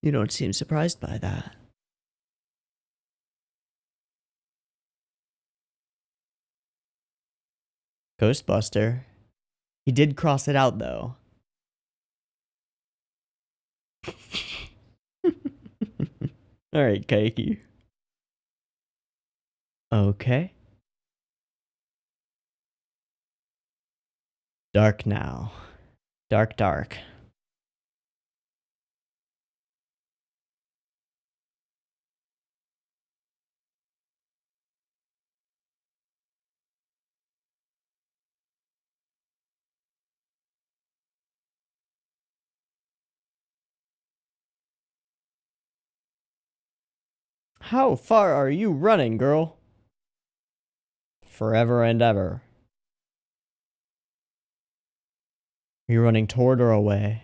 You don't seem surprised by that. Ghostbuster. He did cross it out, though. Alright, Kaiki. Okay. Dark now. Dark, dark. How far are you running, girl? Forever and ever. Are you running toward or away?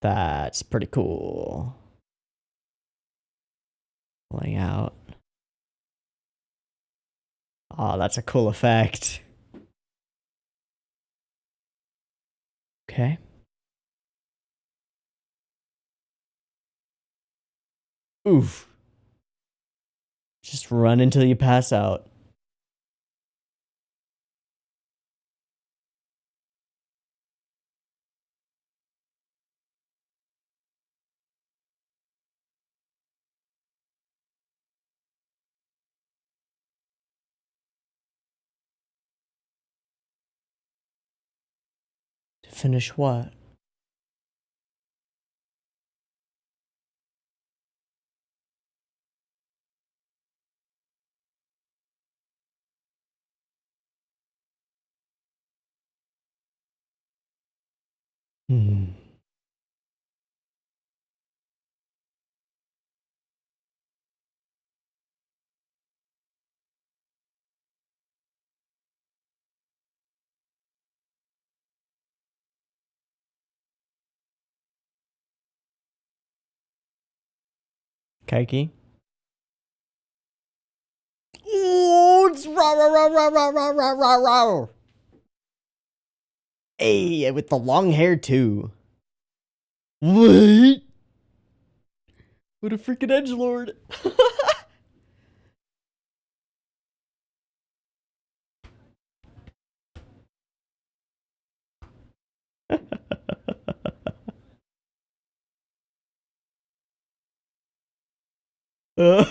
That's pretty cool. Pulling out. Oh, that's a cool effect. Okay. Oof. Just run until you pass out. To finish what? Hmm. Kaiki? Oh, it's rah rah rah rah rah rah rah rah rah. Hey, with the long hair too. Wait. What a freaking edgelord. uh.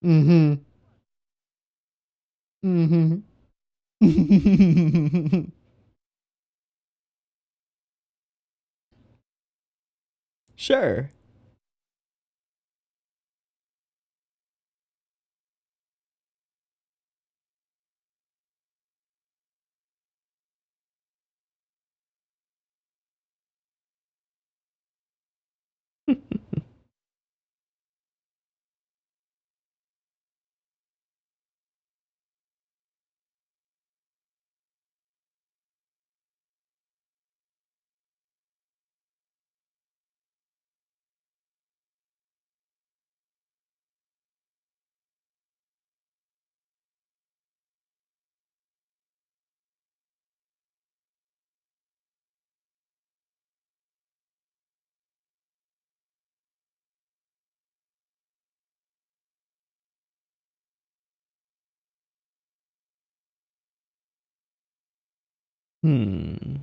Mm-hmm. Mm-hmm. Sure. Hmm.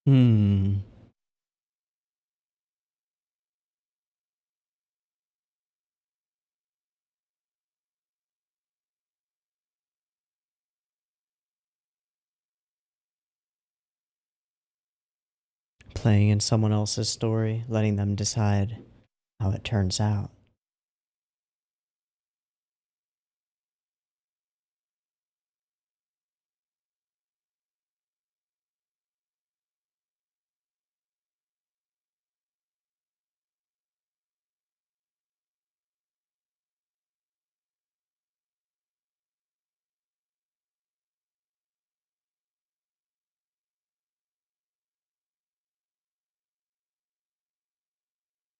Hmm. Playing in someone else's story, letting them decide how it turns out.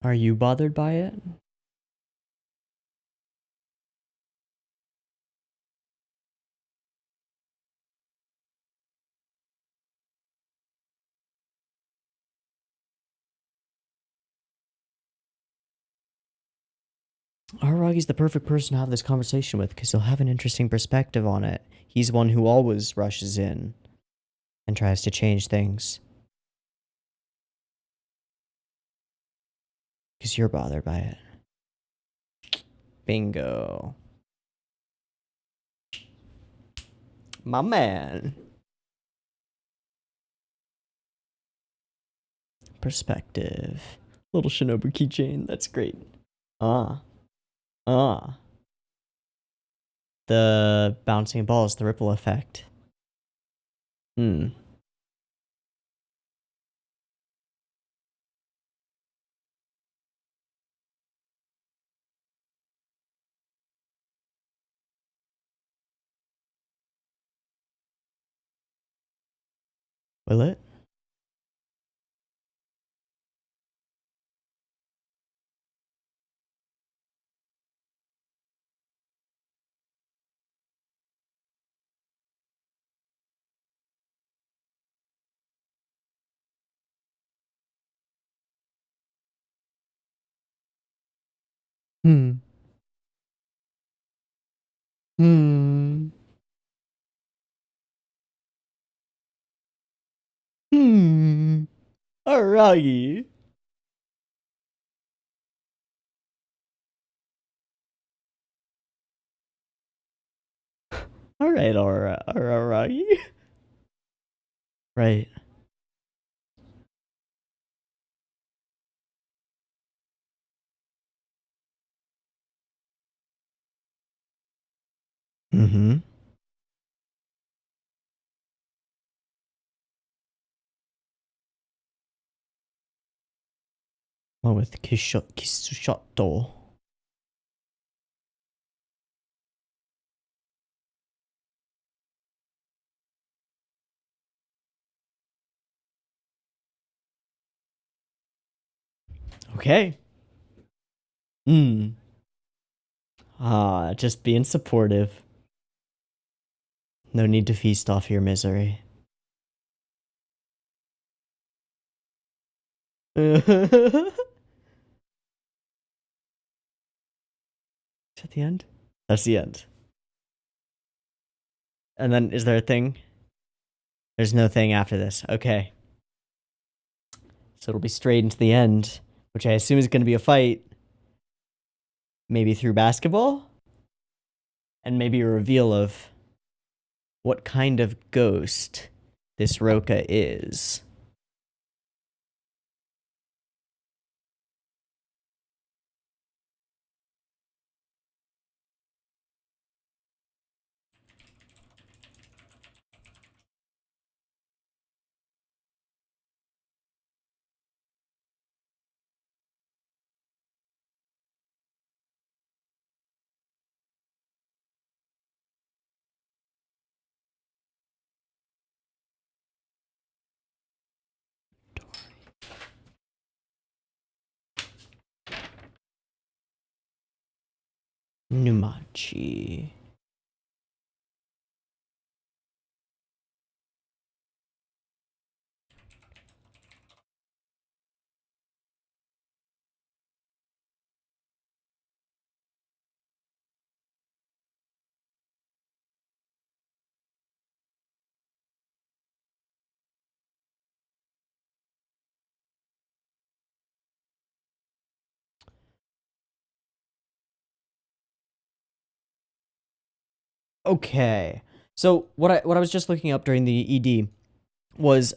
Are you bothered by it? Aragi's the perfect person to have this conversation with because he'll have an interesting perspective on it. He's one who always rushes in and tries to change things. Because you're bothered by it. Bingo. My man. Perspective. Little Shinobu keychain. That's great. The bouncing balls, the ripple effect. Will it? Hmm. Aragi. All right, Aragi. Right. Mm-hmm. One with Kisushoto. Okay. Just being supportive. No need to feast off your misery. Is that the end? That's the end. And then, is there a thing? There's no thing after this. Okay. So it'll be straight into the end, which I assume is going to be a fight. Maybe through basketball? And maybe a reveal of what kind of ghost this Roka is. Numachi. Okay. So what I was just looking up during the ED was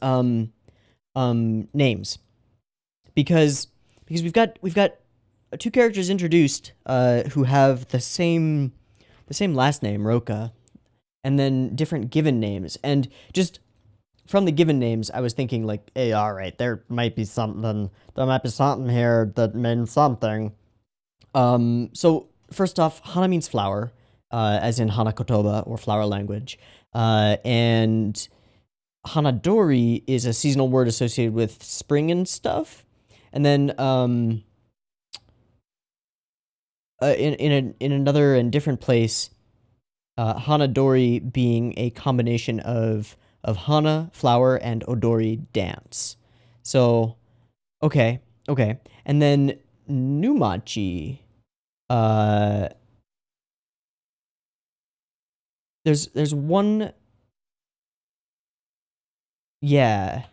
names. Because we've got two characters introduced who have the same last name, Roka, and then different given names. And just from the given names, I was thinking like, hey, all right, there might be something here that means something. So first off, Hana means flower, as in Hanakotoba or flower language. And Hanadori is a seasonal word associated with spring and stuff. And then in another and different place, Hanadori being a combination of Hana, flower, and Odori, dance. So, okay. And then Numachi there's one. Yeah,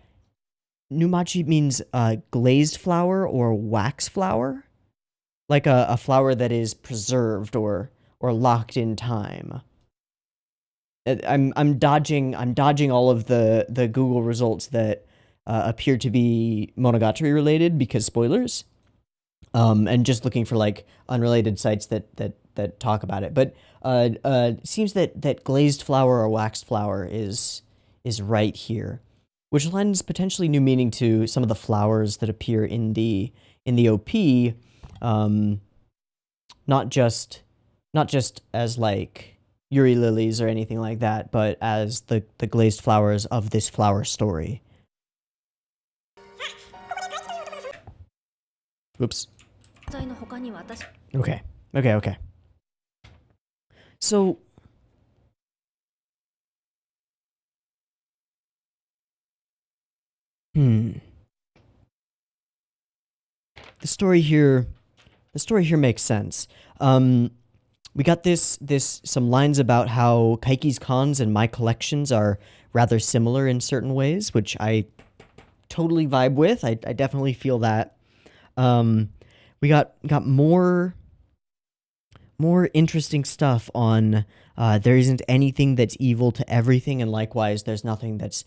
numachi means glazed flour or wax flour, like a flour that is preserved or locked in time. I'm dodging all of the Google results that appear to be Monogatari related because spoilers. And just looking for like unrelated sites that talk about it. But it seems that glazed flour or waxed flour is right here, which lends potentially new meaning to some of the flowers that appear in the OP. Not just as like Yuri lilies or anything like that, but as the glazed flowers of this flower story. Oops. Okay. So, the story here makes sense. We got some lines about how Kaiki's cons and my collections are rather similar in certain ways, which I totally vibe with. I definitely feel that. We got more interesting stuff on there isn't anything that's evil to everything, and likewise there's nothing that's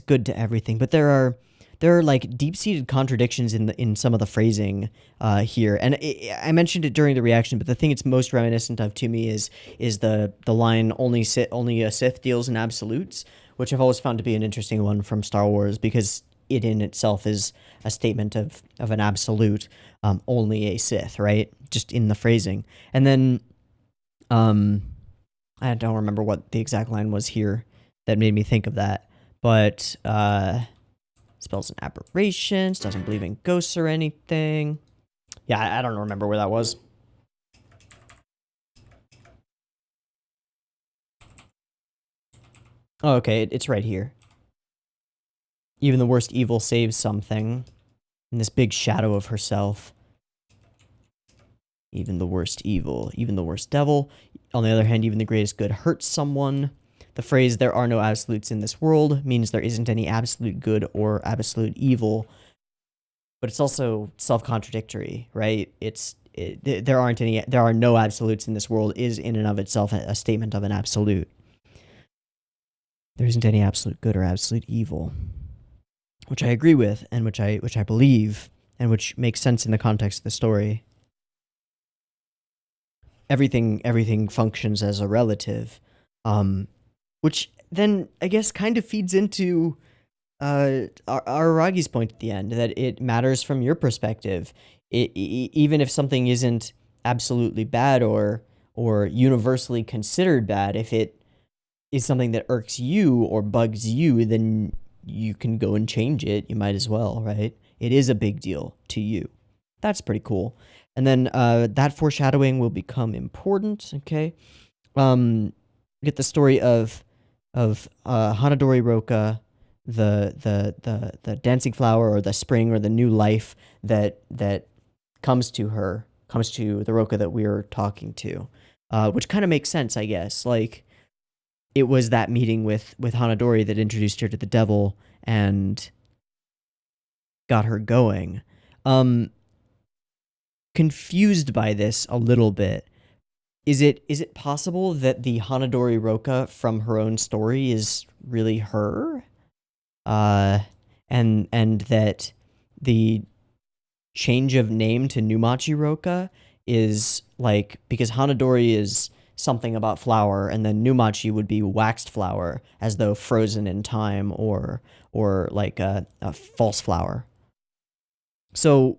good to everything. But there are like deep-seated contradictions in some of the phrasing here, and I mentioned it during the reaction. But the thing it's most reminiscent of to me is the line only a Sith deals in absolutes, which I've always found to be an interesting one from Star Wars because it in itself is a statement of an absolute, only a Sith, right? Just in the phrasing. And then, I don't remember what the exact line was here that made me think of that, but, spells and aberrations, doesn't believe in ghosts or anything. Yeah, I don't remember where that was. Oh, okay, it's right here. Even the worst evil saves something. And this big shadow of herself. Even the worst evil, even the worst devil. On the other hand, even the greatest good hurts someone. The phrase, there are no absolutes in this world, means there isn't any absolute good or absolute evil. But it's also self-contradictory, right? There are no absolutes in this world is in and of itself a statement of an absolute. There isn't any absolute good or absolute evil. Which I agree with, and which I believe, and which makes sense in the context of the story. Everything functions as a relative, which then I guess kind of feeds into Aragi's point at the end, that it matters from your perspective. Even if something isn't absolutely bad or universally considered bad, if it is something that irks you or bugs you, then you can go and change it. You might as well, right? It is a big deal to you. That's pretty cool. And then that foreshadowing will become important, okay? Get the story of Hanadori Roka, the dancing flower or the spring or the new life that comes to the Roka that we're talking to, which kind of makes sense, I guess. Like, it was that meeting with Hanadori that introduced her to the devil and got her going. Confused by this a little bit. Is it possible that the Hanadori Roka from her own story is really her? And that the change of name to Numachi Roka is like, because Hanadori is something about flour, and then Numachi would be waxed flour, as though frozen in time, or like a false flower. So,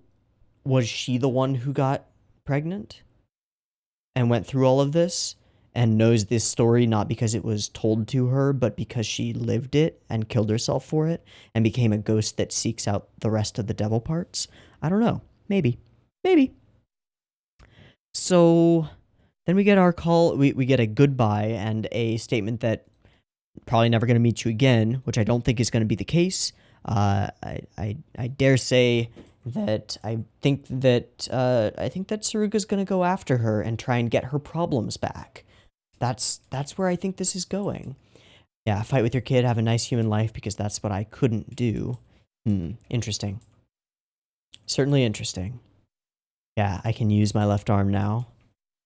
was she the one who got pregnant and went through all of this and knows this story not because it was told to her, but because she lived it and killed herself for it and became a ghost that seeks out the rest of the devil parts? I don't know. Maybe. So then we get our call, we get a goodbye and a statement that probably never going to meet you again, which I don't think is going to be the case. I dare say that I think that Saruga's gonna go after her and try and get her problems back. That's where I think this is going. Yeah, fight with your kid, have a nice human life, because that's what I couldn't do. Interesting. Certainly interesting. Yeah, I can use my left arm now.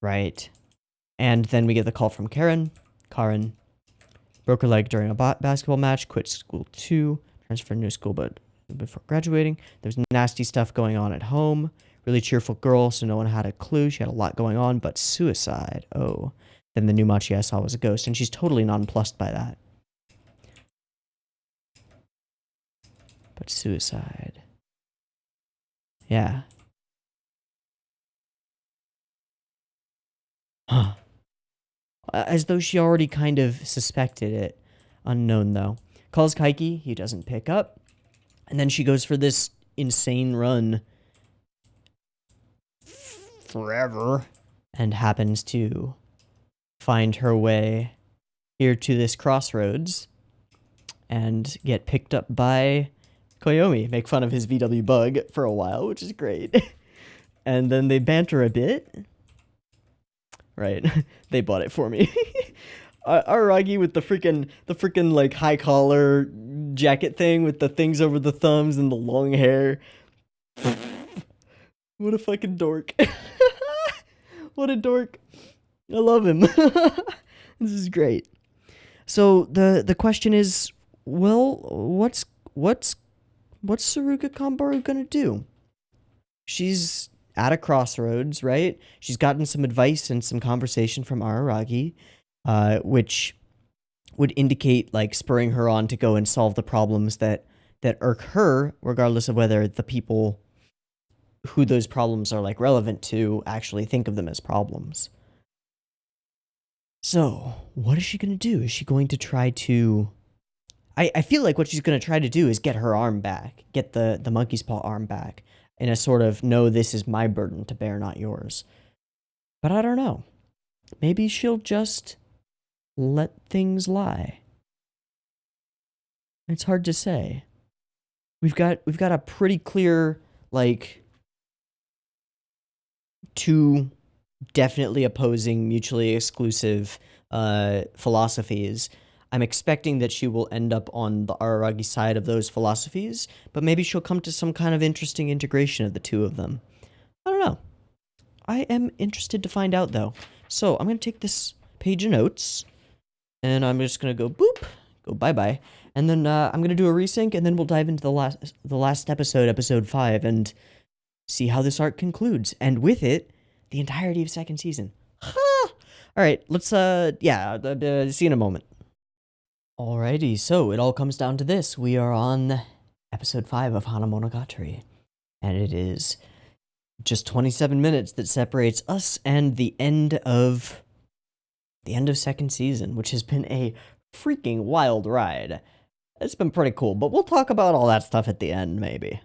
Right. And then we get the call from Karen. Karen broke her leg during a basketball match, quit school too, transferred to new school but before graduating. There's nasty stuff going on at home. Really cheerful girl, so no one had a clue. She had a lot going on, but suicide. Oh. Then the new Machi I saw was a ghost, and she's totally nonplussed by that. But suicide. Yeah. Huh. As though she already kind of suspected it. Unknown, though. Calls Kaiki. He doesn't pick up. And then she goes for this insane run. Forever. And happens to find her way here to this crossroads. And get picked up by Koyomi. Make fun of his VW bug for a while, which is great. And then they banter a bit. Right. They bought it for me. Araragi with the freaking like high collar jacket thing with the things over the thumbs and the long hair. What a fucking dork. What a dork. I love him. This is great. So the question is, well, what's Saruga Kambaru gonna do? She's at a crossroads, right? She's gotten some advice and some conversation from Araragi, which would indicate like spurring her on to go and solve the problems that irk her, regardless of whether the people who those problems are like relevant to actually think of them as problems. So, what is she going to do? Is she going to try to... I feel like what she's going to try to do is get her arm back, get the monkey's paw arm back, in a sort of, no, this is my burden to bear, not yours. But I don't know. Maybe she'll just let things lie. It's hard to say. We've got a pretty clear, like, two definitely opposing, mutually exclusive philosophies. I'm expecting that she will end up on the Araragi side of those philosophies, but maybe she'll come to some kind of interesting integration of the two of them. I don't know. I am interested to find out, though. So I'm going to take this page of notes, and I'm just going to go boop, go bye-bye, and then I'm going to do a resync, and then we'll dive into the last episode, episode 5, and see how this arc concludes. And with it, the entirety of second season. All right, let's, see you in a moment. Alrighty, so it all comes down to this. We are on episode 5 of Hanamonogatari, and it is just 27 minutes that separates us and the end of second season, which has been a freaking wild ride. It's been pretty cool, but we'll talk about all that stuff at the end, maybe.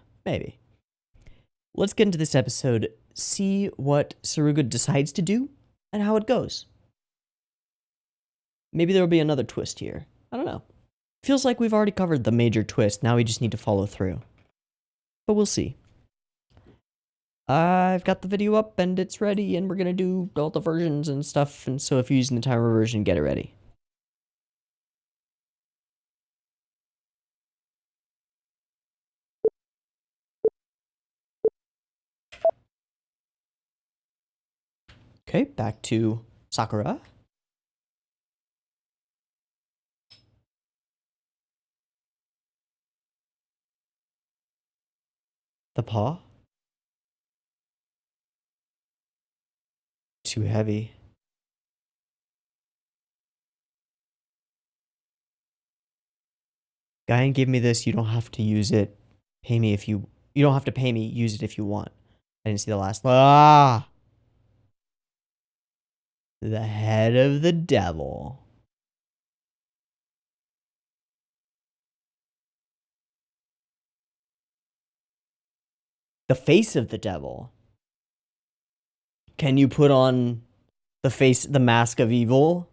Let's get into this episode, see what Saruga decides to do, and how it goes. Maybe there will be another twist here. I don't know. Feels like we've already covered the major twist, now we just need to follow through. But we'll see. I've got the video up and it's ready, and we're gonna do all the versions and stuff, and so if you're using the timer version, get it ready. Okay, back to Sakura. The paw. Too heavy. Guy and give me this, you don't have to use it. Pay me if you don't have to pay me, use it if you want. I didn't see the last. The head of the devil. The face of the devil. Can you put on the mask of evil?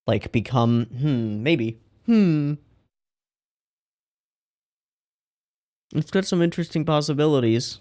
Like become, maybe. It's got some interesting possibilities.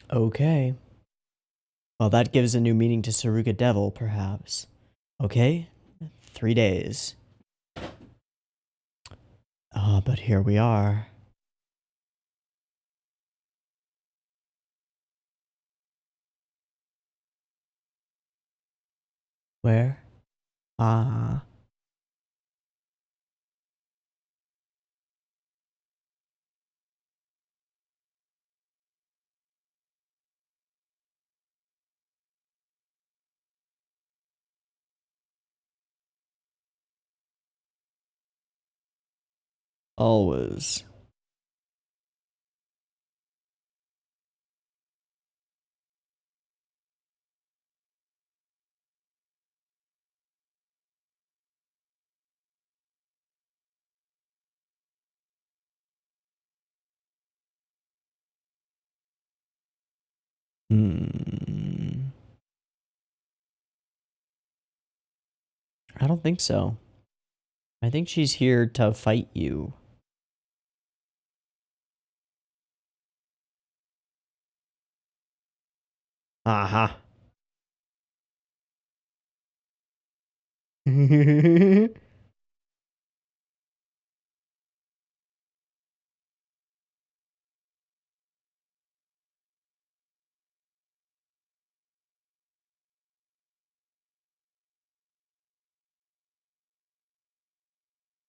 Okay. Well, that gives a new meaning to Saruga Devil, perhaps. Okay, 3 days. But here we are. Where? Ah. Always. Hmm. I don't think so. I think she's here to fight you. Aha.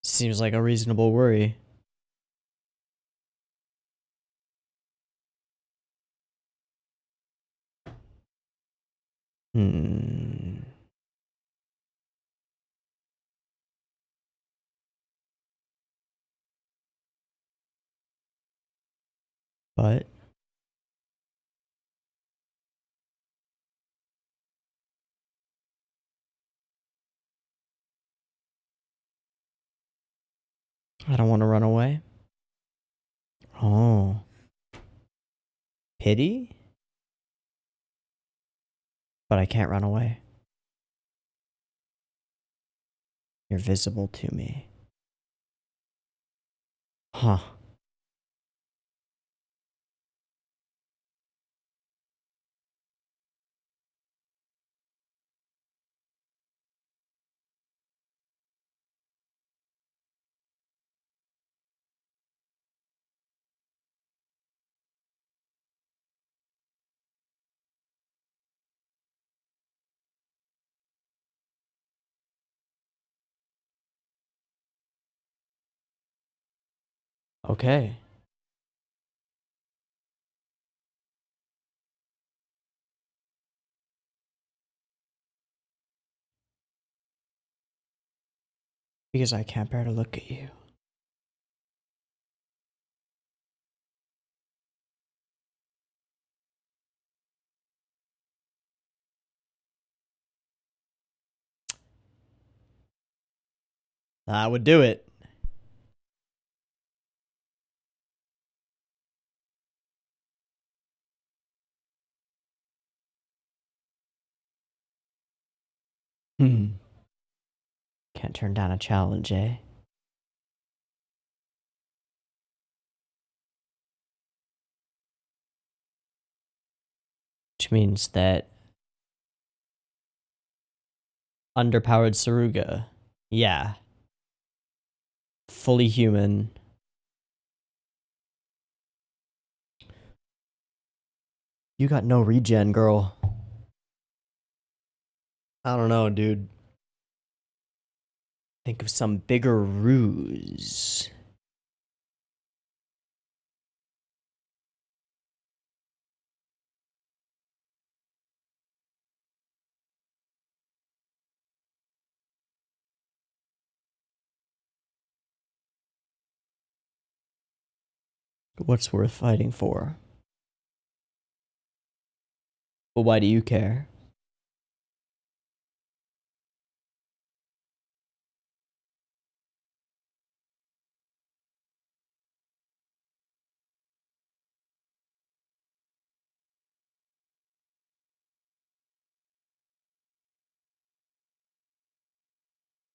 Seems like a reasonable worry. Hmm. But I don't want to run away. Oh. Pity? But I can't run away. You're visible to me. Huh. Okay. Because I can't bear to look at you. That would do it. Hmm. Can't turn down a challenge, eh? Which means that underpowered Saruga. Yeah. fully human. You got no regen, girl. I don't know, dude. Think of some bigger ruse. What's worth fighting for? But why do you care?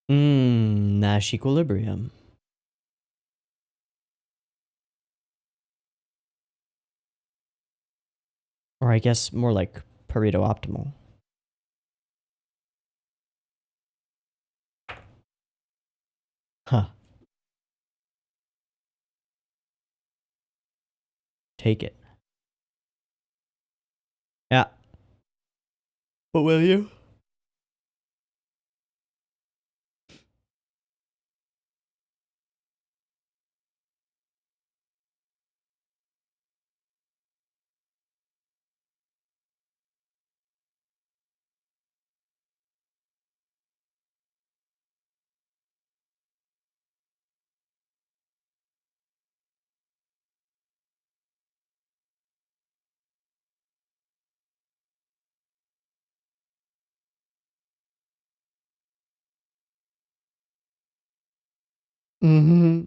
Nash equilibrium. Or I guess more like Pareto optimal. Huh. Take it. Yeah. But will you? Mm-hmm.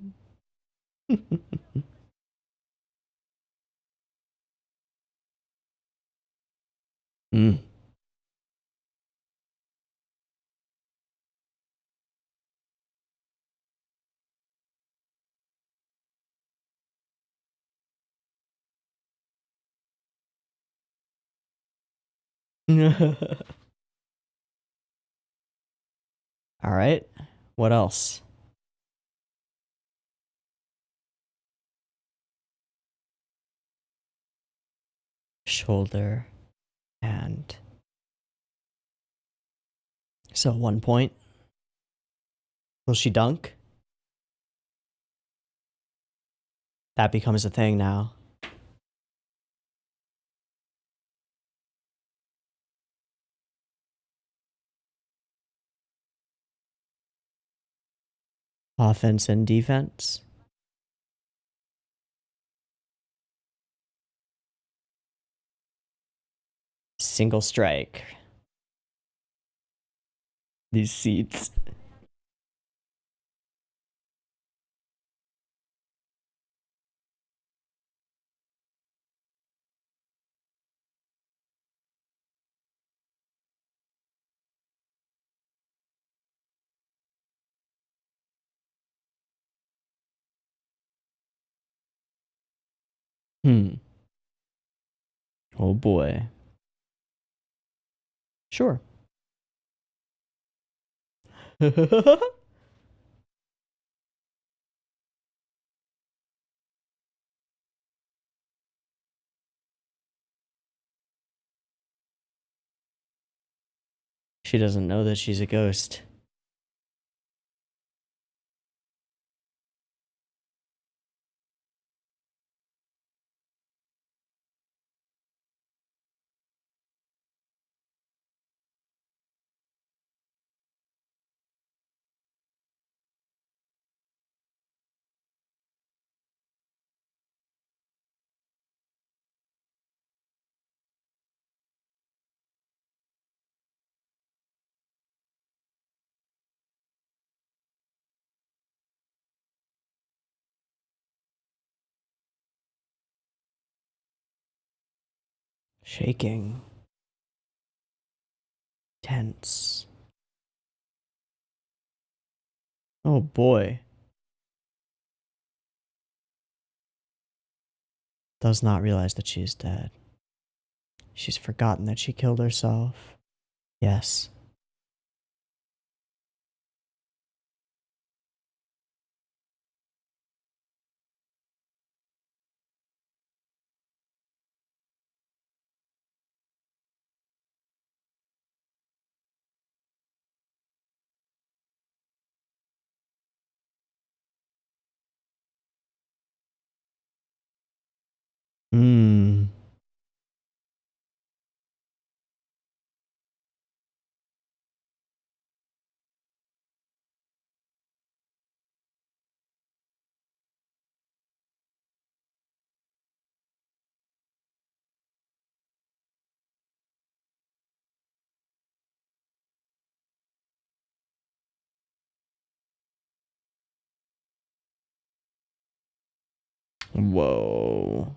Mm. All right. What else? Shoulder and so 1 point. Will she dunk? That becomes a thing now. Offense and defense. Single strike. These seats. Oh boy. Sure. She doesn't know that she's a ghost. Shaking. Tense. Oh boy. Does not realize that she is dead. She's forgotten that she killed herself. Yes. Hmm. Whoa.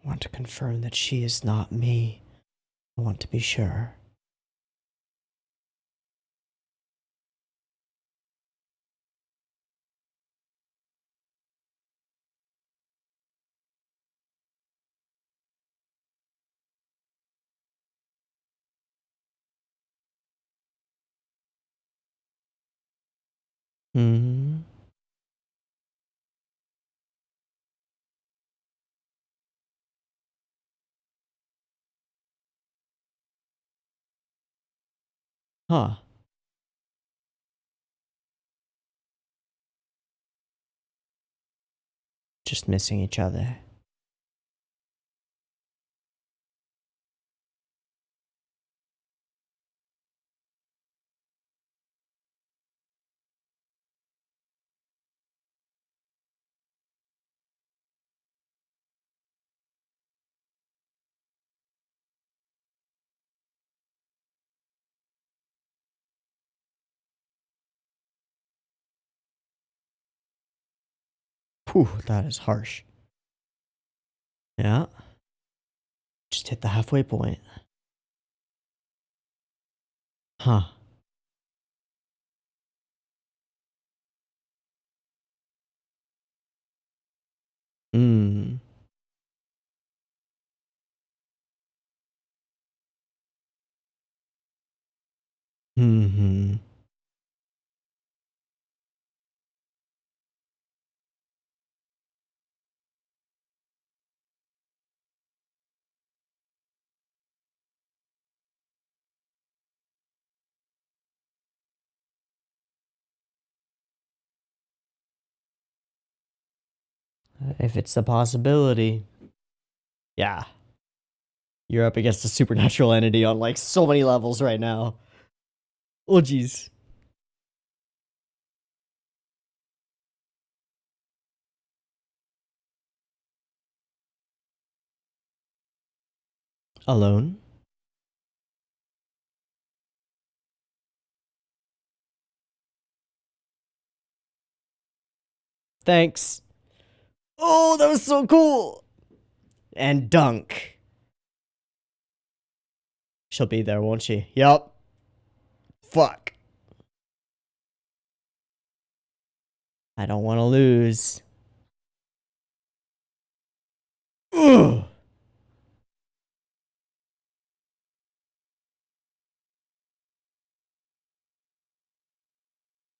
I want to confirm that she is not me. I want to be sure. Hmm. Huh. Just missing each other. Whew, that is harsh. Yeah. Just hit the halfway point. Huh. Hmm. Hmm. If it's a possibility. Yeah. You're up against a supernatural entity on like so many levels right now. Oh, jeez. Alone? Thanks. Oh, that was so cool. And dunk. She'll be there, won't she? Yup. Fuck. I don't want to lose. Ugh.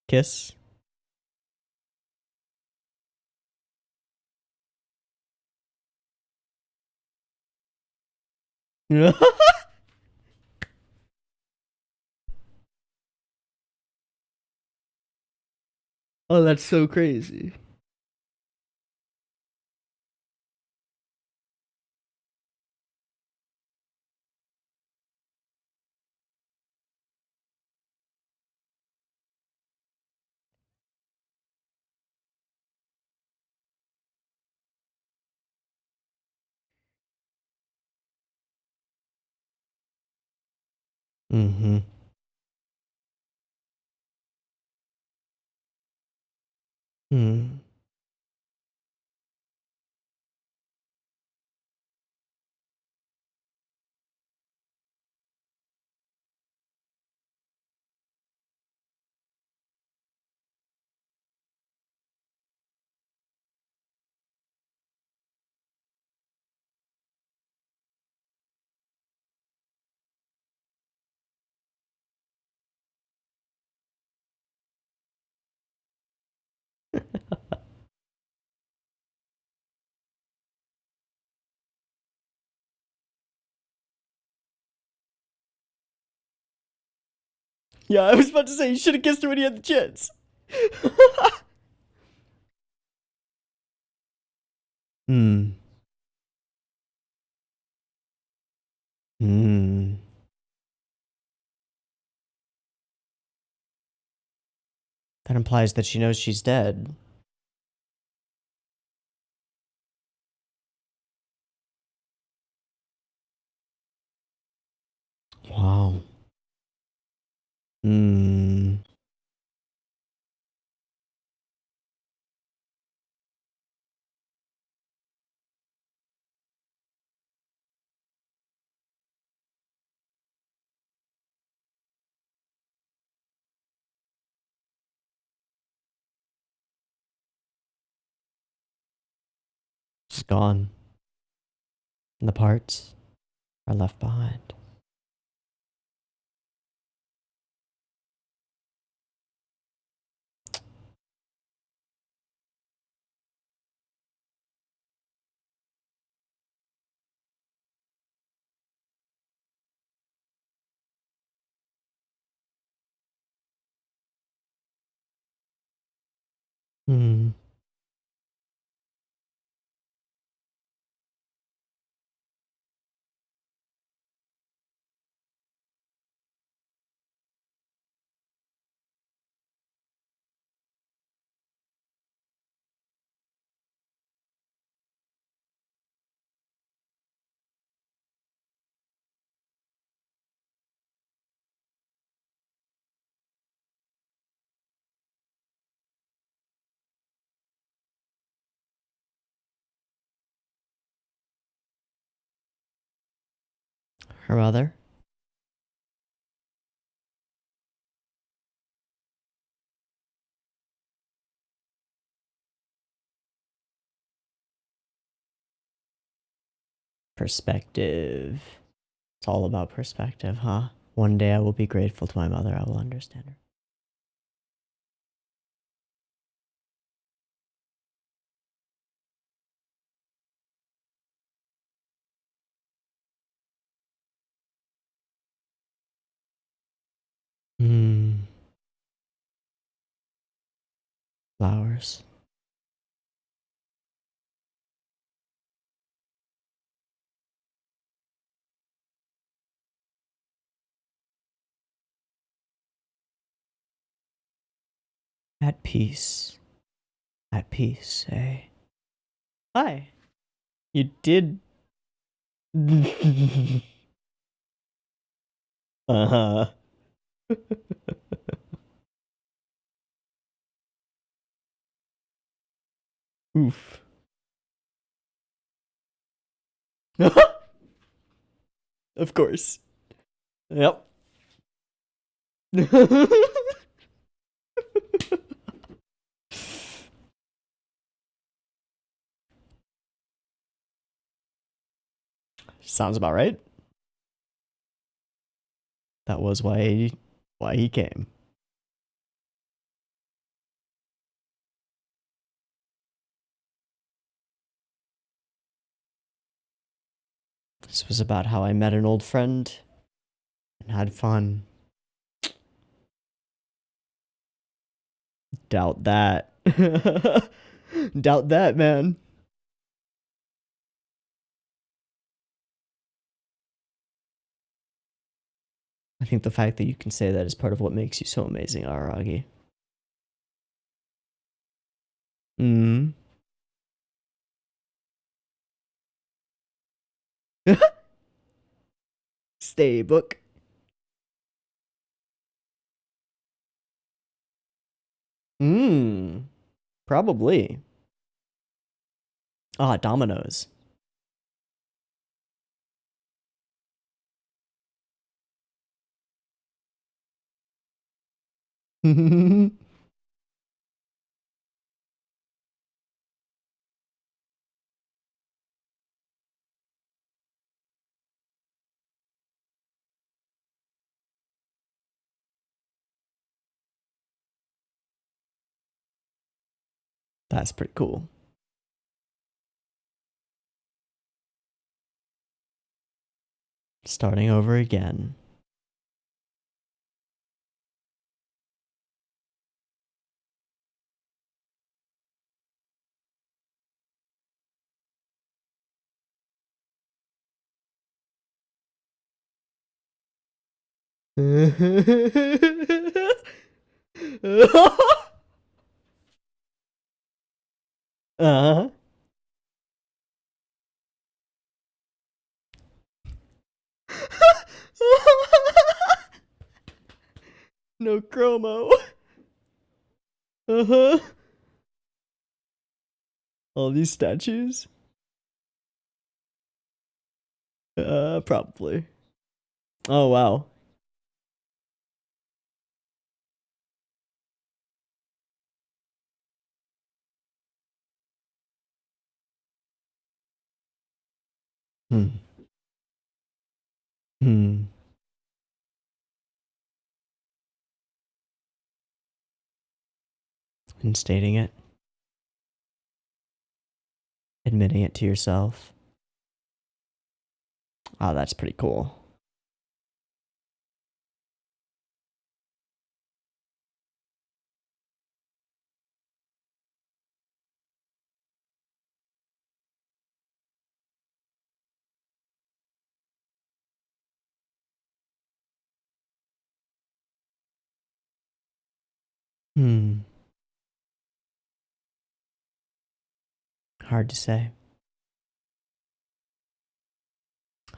Kiss. Oh, that's so crazy. Mm-hmm. Hmm. Yeah, I was about to say you should have kissed her when you had the chance. Hmm. Hmm. That implies that she knows she's dead. Wow. Hmm. She's gone. And the parts are left behind. Hmm. Her mother? Perspective. It's all about perspective, huh? One day I will be grateful to my mother. I will understand her. Hmm. Flowers. At peace. At peace, eh? Hi. You did. Uh-huh. Oof. Of course. Yep. Sounds about right. That was why he came. This was about how I met an old friend and had fun. Doubt that. Doubt that, man. I think the fact that you can say that is part of what makes you so amazing, Aragi. Mm. Stay book. Mm. Probably. Ah, dominoes. That's pretty cool. Starting over again. Uh-huh. No chromo. Uh-huh. All these statues? Probably. Oh, wow. Hmm. Hmm. And stating it, admitting it to yourself. Oh, that's pretty cool. Hmm. Hard to say.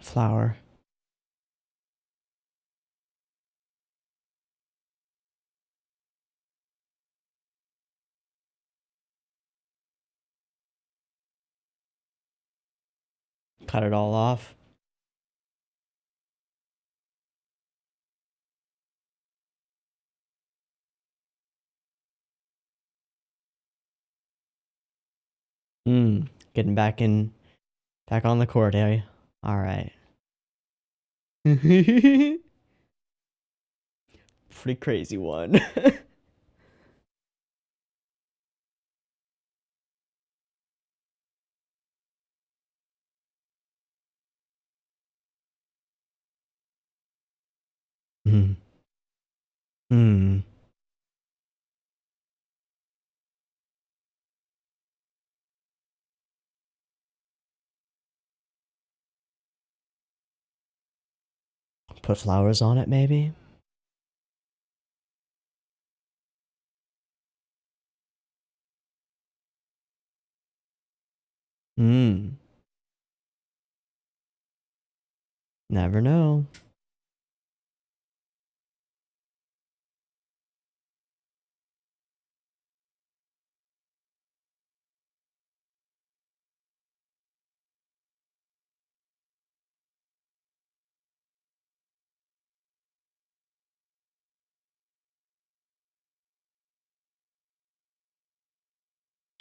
Flower. Cut it all off. Hmm. Getting back on the court, eh? All right. Pretty crazy one. Hmm. Hmm. Put flowers on it, maybe? Hmm. Never know.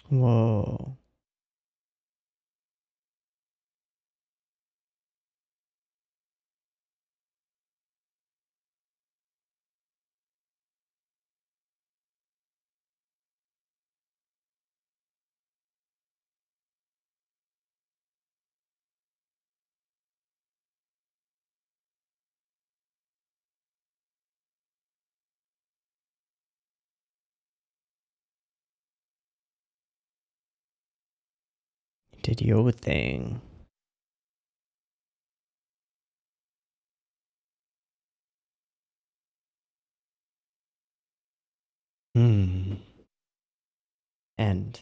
Whoa. Did your thing. Hmm. End.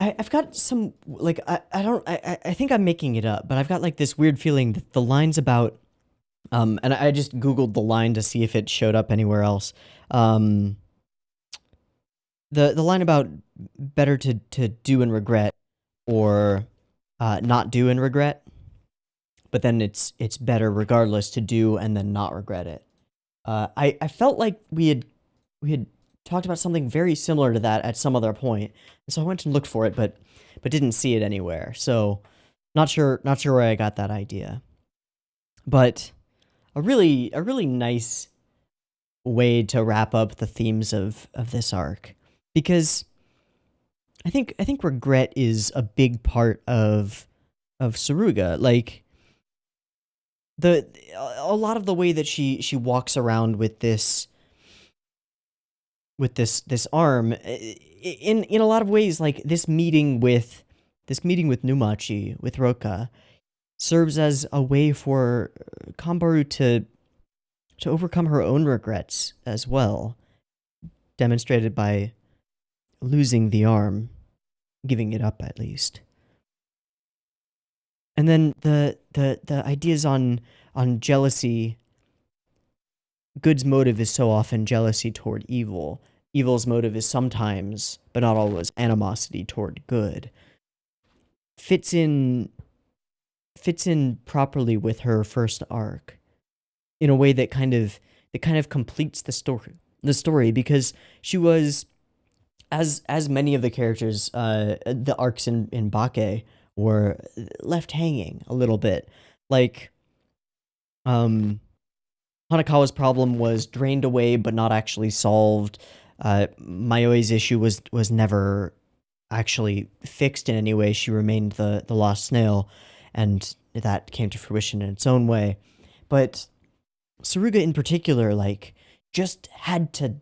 I've got some like I don't I think I'm making it up, but I've got like this weird feeling that the lines about and I just googled the line to see if it showed up anywhere else. Um, the line about better to do and regret or not do and regret, but then it's better regardless to do and then not regret it. I felt like we had talked about something very similar to that at some other point, and so I went and looked for it, but didn't see it anywhere. So not sure where I got that idea, but a really nice way to wrap up the themes of this arc, because I think regret is a big part of Saruga. Like the a lot of the way that she walks around with this arm, in a lot of ways, like this meeting with Numachi, with Roka, serves as a way for Kambaru to overcome her own regrets as well, demonstrated by losing the arm, giving it up at least. And then the ideas on jealousy. Good's motive is so often jealousy toward evil. Evil's motive is sometimes, but not always, animosity toward good. Fits in properly with her first arc in a way that kind of completes the story, because she was, as many of the characters, the arcs in Bake were left hanging a little bit. Like um Hanakawa's problem was drained away but not actually solved. Mayoi's issue was never actually fixed in any way. She remained the lost snail, and that came to fruition in its own way. But Saruga in particular, like, just had to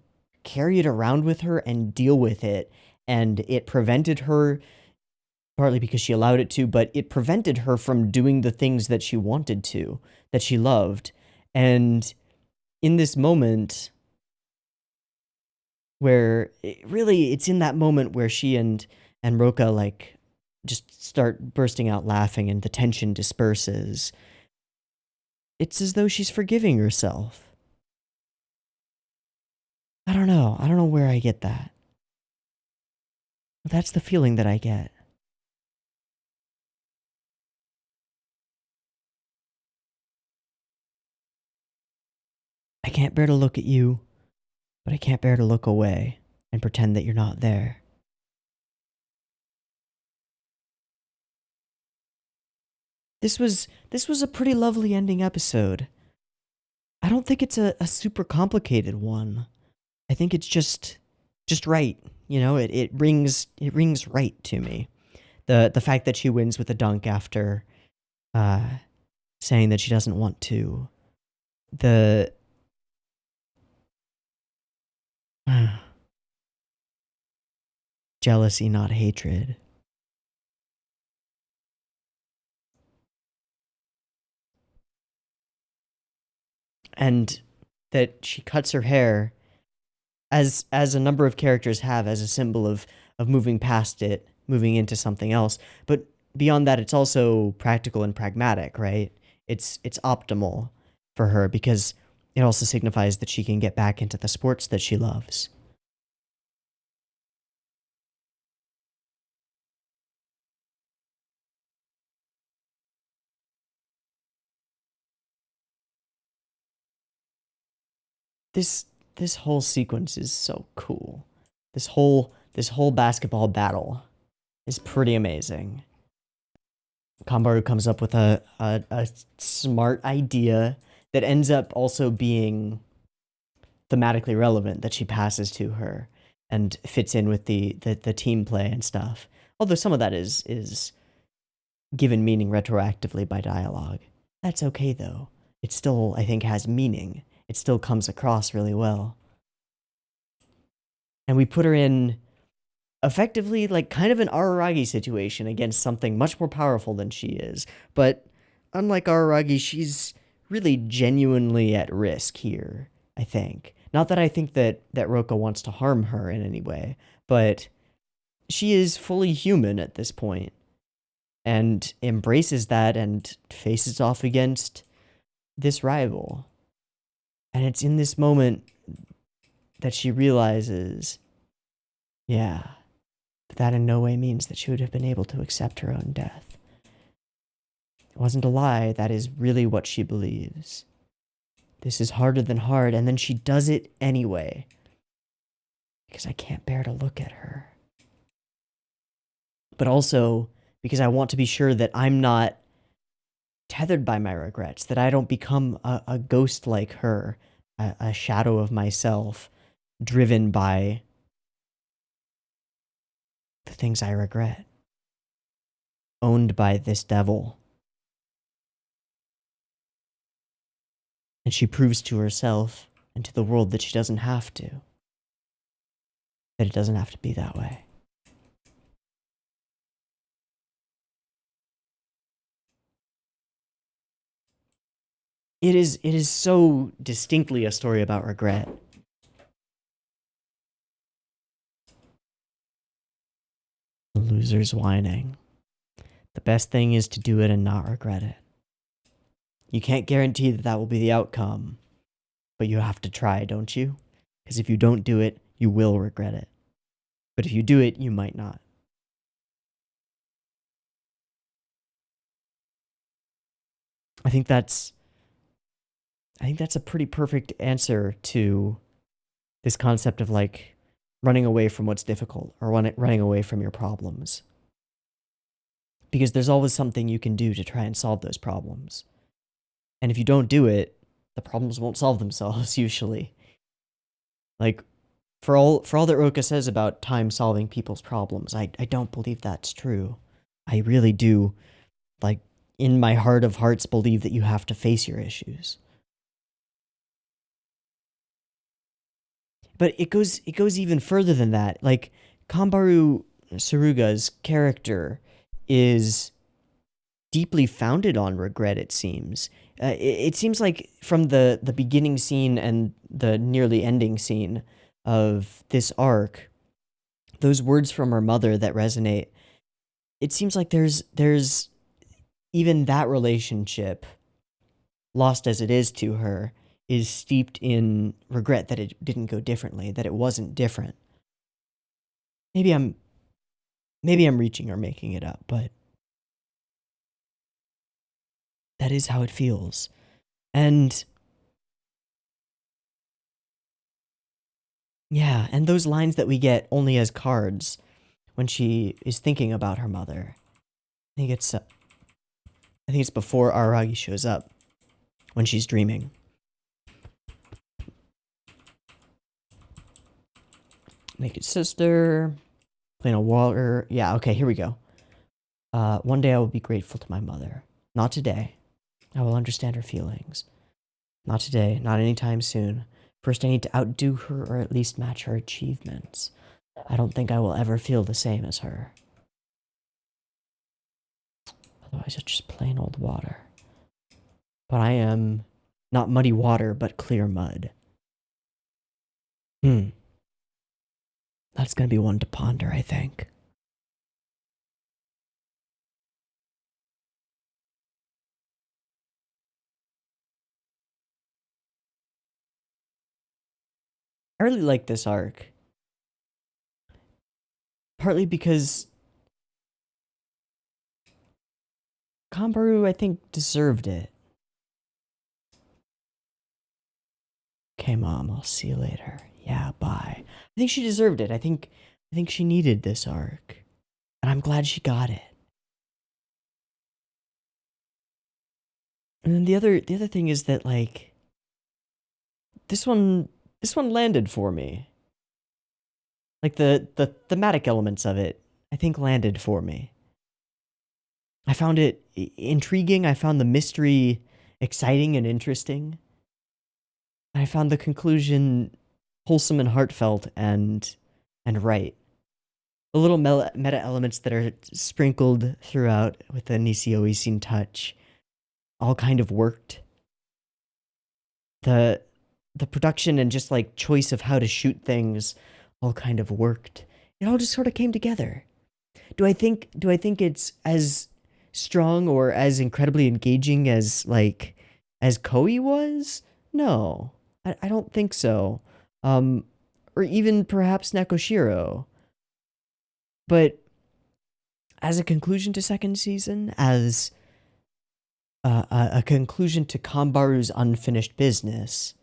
carry it around with her and deal with it, and it prevented her, partly because she allowed it to, but it prevented her from doing the things that she wanted to, that she loved. And in this moment where it's in that moment where she and Roka, like, just start bursting out laughing and the tension disperses. It's as though she's forgiving herself. I don't know. I don't know where I get that. But that's the feeling that I get. I can't bear to look at you, but I can't bear to look away and pretend that you're not there. This was a pretty lovely ending episode. I don't think it's a super complicated one. I think it's just right. It rings right to me. The fact that she wins with a dunk after uh saying that she doesn't want to. The jealousy, not hatred. And that she cuts her hair, as a number of characters have, as a symbol of moving past it, moving into something else. But beyond that, it's also practical and pragmatic, right? It's optimal for her because it also signifies that she can get back into the sports that she loves. This this whole sequence is so cool. This whole basketball battle is pretty amazing. Kambaru comes up with a smart idea that ends up also being thematically relevant, that she passes to her and fits in with the team play and stuff. Although some of that is given meaning retroactively by dialogue. That's okay though. It still, I think, has meaning. It still comes across really well. And we put her in effectively like kind of an Araragi situation against something much more powerful than she is. But unlike Araragi, she's really genuinely at risk here, I think. Not that I think that Roka wants to harm her in any way, but she is fully human at this point and embraces that and faces off against this rival. And it's in this moment that she realizes, yeah, but that in no way means that she would have been able to accept her own death. It wasn't a lie, that is really what she believes. This is harder than hard, and then she does it anyway. Because I can't bear to look at her. But also because I want to be sure that I'm not tethered by my regrets, that I don't become a ghost like her, a shadow of myself, driven by the things I regret, owned by this devil. And she proves to herself and to the world that she doesn't have to, that it doesn't have to be that way. It is so distinctly a story about regret. The loser's whining. The best thing is to do it and not regret it. You can't guarantee that that will be the outcome, but you have to try, don't you? Because if you don't do it, you will regret it. But if you do it, you might not. I think that's a pretty perfect answer to this concept of like running away from what's difficult or running away from your problems. Because there's always something you can do to try and solve those problems. And if you don't do it, the problems won't solve themselves usually. Like, for all that Roka says about time solving people's problems, I don't believe that's true. I really do, like, in my heart of hearts, believe that you have to face your issues. But it goes even further than that. Like, Kambaru Suruga's character is deeply founded on regret, it seems. It seems like from the beginning scene and the nearly ending scene of this arc, those words from her mother that resonate, it seems like there's even that relationship, lost as it is to her, is steeped in regret that it didn't go differently, that it wasn't different. Maybe I'm reaching or making it up, but that is how it feels. And yeah, and those lines that we get only as cards when she is thinking about her mother. I think it's before Araragi shows up, when she's dreaming. Naked sister, plain old water. Yeah, okay, here we go. One day I will be grateful to my mother. Not today. I will understand her feelings. Not today, not anytime soon. First I need to outdo her or at least match her achievements. I don't think I will ever feel the same as her. Otherwise it's just plain old water. But I am not muddy water, but clear mud. That's gonna be one to ponder, I think. I really like this arc. Partly because Kambaru, I think, deserved it. Okay, Mom, I'll see you later. Yeah, bye. I think she deserved it. I think she needed this arc. And I'm glad she got it. And then the other thing is that, like, this one landed for me. Like, the thematic elements of it, I think, landed for me. I found it intriguing. I found the mystery exciting and interesting. I found the conclusion wholesome and heartfelt and right. The little meta elements that are sprinkled throughout with the Nisio scene touch all kind of worked. The production and just like choice of how to shoot things all kind of worked. it all just sort of came together. Do I think it's as strong or as incredibly engaging as as Koi was? No. I don't think so. Um or even perhaps Nekoshiro. But as a conclusion to second season, as a conclusion to Kambaru's unfinished business,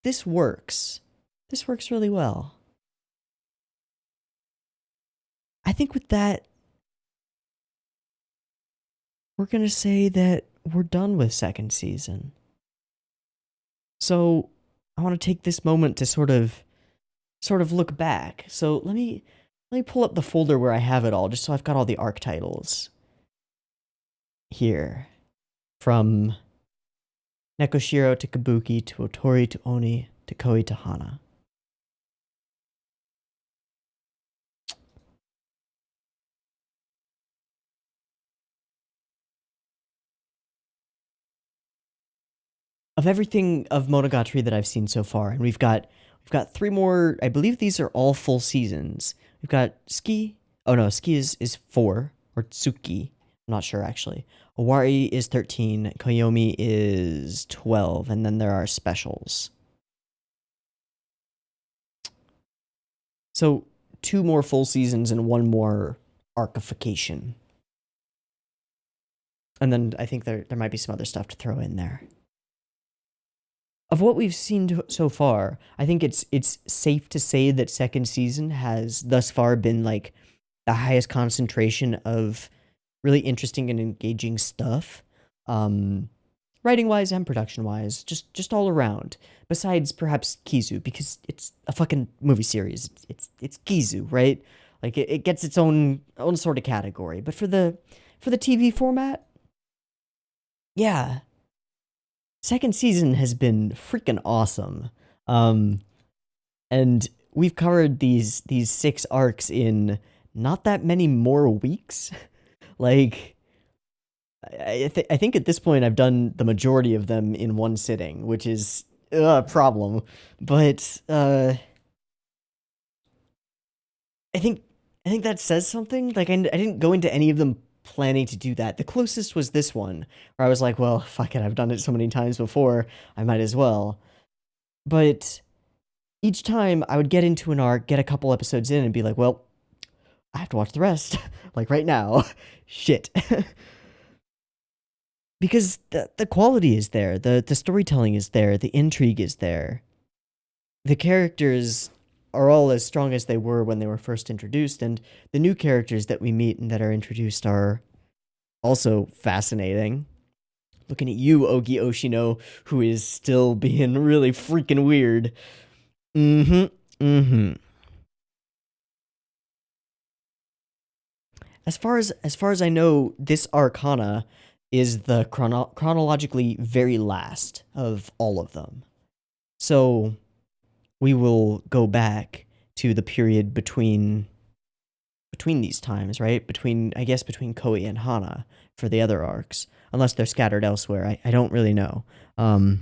this works. This works really well. I think with that, we're going to say that we're done with second season. So I want to take this moment to sort of look back. So let me pull up the folder where I have it all, just so I've got all the arc titles here. From Nekoshiro to Kabuki to Otori to Oni to Koi to Hanah. Of everything of Monogatari that I've seen so far, and we've got 3 more. I believe these are all full seasons. We've got Ski. Oh no, Ski is 4, or Tsuki. I'm not sure actually. Owari is 13. Koyomi is 12, and then there are specials. So 2 more full seasons and 1 more arcification. And then I think there might be some other stuff to throw in there. Of what we've seen so far, I think it's safe to say that second season has thus far been like the highest concentration of really interesting and engaging stuff, writing wise and production wise, just all around. Besides perhaps Kizu, because it's a fucking movie series. It's Kizu, right? Like it gets its own sort of category. But for the TV format, yeah. Second season has been freaking awesome. And we've covered these 6 arcs in not that many more weeks. Like, I think at this point I've done the majority of them in one sitting, which is a problem. But I think that says something. Like I didn't go into any of them planning to do that. The closest was this one, where I was like, well, fuck it, I've done it so many times before, I might as well. But each time I would get into an arc, get a couple episodes in, and be like, well, I have to watch the rest. Like right now. Shit. Because the quality is there, the storytelling is there, the intrigue is there. The characters are all as strong as they were when they were first introduced, and the new characters that we meet and that are introduced are also fascinating. Looking at you, Ogi Oshino, who is still being really freaking weird. As far as I know, this Arcana is the chronologically very last of all of them. So we will go back to the period between these times, right? Between Koi and Hanah for the other arcs, unless they're scattered elsewhere. I don't really know. But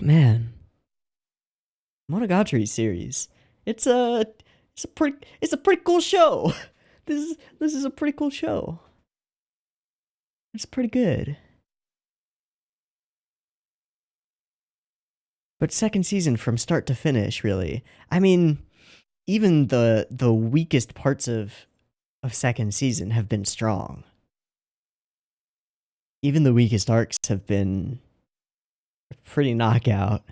man, Monogatari series, it's a pretty cool show. This is a pretty cool show. It's pretty good. But second season from start to finish, really. I mean, even the weakest parts of second season have been strong. Even the weakest arcs have been pretty knockout.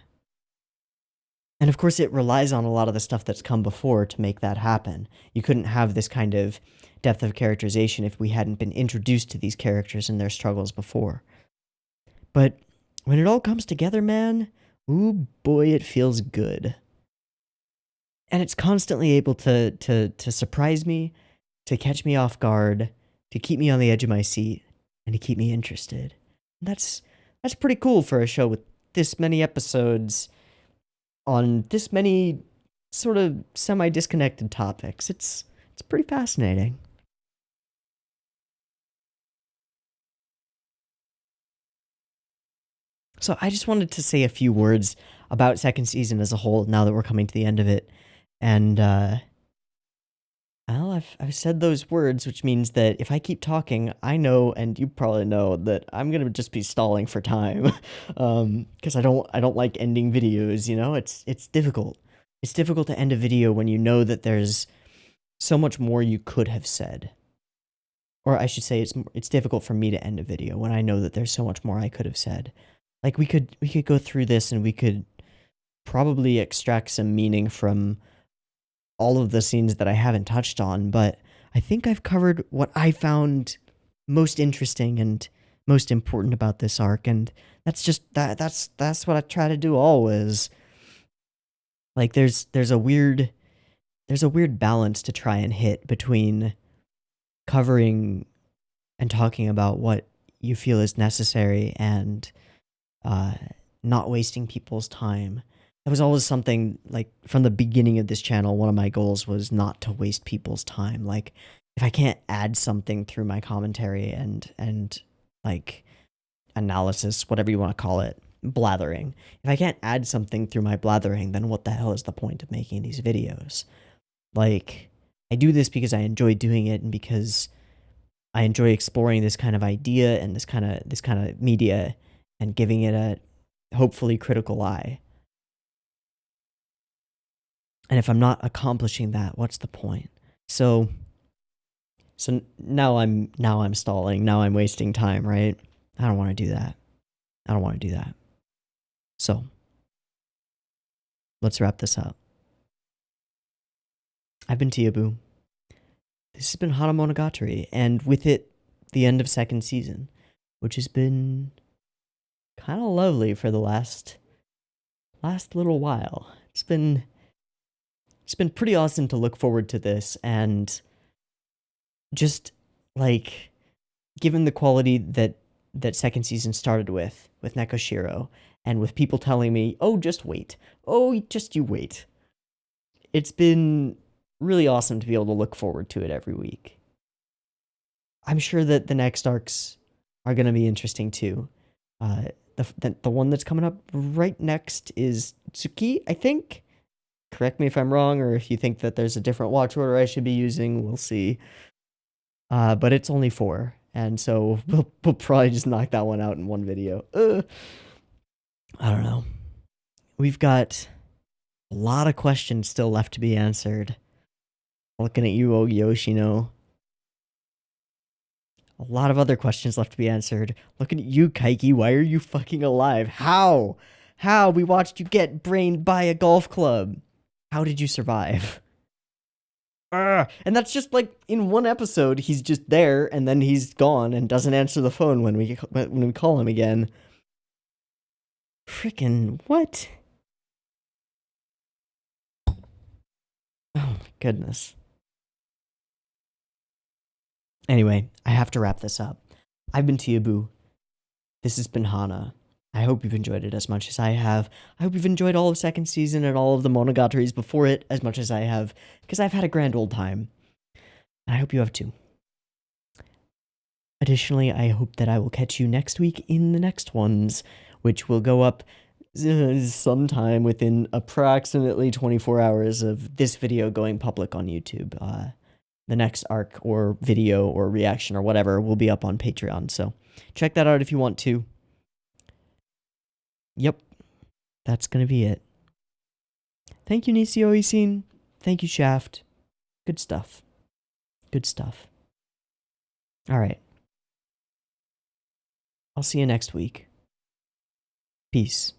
And of course, it relies on a lot of the stuff that's come before to make that happen. You couldn't have this kind of depth of characterization if we hadn't been introduced to these characters and their struggles before. But when it all comes together, man, ooh boy, it feels good. And it's constantly able to surprise me, to catch me off guard, to keep me on the edge of my seat, and to keep me interested. That's pretty cool for a show with this many episodes on this many sort of semi-disconnected topics. It's pretty fascinating. So I just wanted to say a few words about second season as a whole now that we're coming to the end of it. And, well, I've said those words, which means that if I keep talking, I know, and you probably know, that I'm gonna just be stalling for time, because I don't like ending videos. You know, it's difficult. It's difficult to end a video when you know that there's so much more you could have said, or I should say, it's difficult for me to end a video when I know that there's so much more I could have said. Like we could go through this and we could probably extract some meaning from all of the scenes that I haven't touched on, but I think I've covered what I found most interesting and most important about this arc, and that's just that's what I try to do always. Like there's a weird balance to try and hit between covering and talking about what you feel is necessary and not wasting people's time. That was always something, like, from the beginning of this channel, one of my goals was not to waste people's time. Like, if I can't add something through my commentary and like, analysis, whatever you want to call it, blathering. If I can't add something through my blathering, then what the hell is the point of making these videos? Like, I do this because I enjoy doing it and because I enjoy exploring this kind of idea and this kind of media and giving it a hopefully critical eye. And if I'm not accomplishing that, what's the point? So now I'm stalling. Now I'm wasting time, right? I don't want to do that. I don't want to do that. So let's wrap this up. I've been Teeaboo. This has been Hanamonogatari, and with it, the end of second season, which has been kind of lovely for the last little while. It's been pretty awesome to look forward to this, and just, like, given the quality that second season started with Nekoshiro, and with people telling me, oh, just wait. Oh, just you wait. It's been really awesome to be able to look forward to it every week. I'm sure that the next arcs are going to be interesting too. The one that's coming up right next is Tsuki, I think. Correct me if I'm wrong, or if you think that there's a different watch order I should be using, we'll see. But it's only 4, and so we'll probably just knock that one out in one video. I don't know. We've got a lot of questions still left to be answered. Looking at you, Yoshino. A lot of other questions left to be answered. Looking at you, Kaiki. Why are you fucking alive? How? How? We watched you get brained by a golf club. How did you survive? And that's just like in one episode, he's just there and then he's gone and doesn't answer the phone when we call him again. Frickin' what? Oh my goodness. Anyway, I have to wrap this up. I've been Teeaboo. This has been Hanah. I hope you've enjoyed it as much as I have. I hope you've enjoyed all of second season and all of the Monogataris before it as much as I have, because I've had a grand old time. And I hope you have too. Additionally, I hope that I will catch you next week in the next ones, which will go up sometime within approximately 24 hours of this video going public on YouTube. The next arc or video or reaction or whatever will be up on Patreon, so check that out if you want to. Yep, that's gonna be it. Thank you, Nisio Isin. Thank you, Shaft. Good stuff. Good stuff. Alright. I'll see you next week. Peace.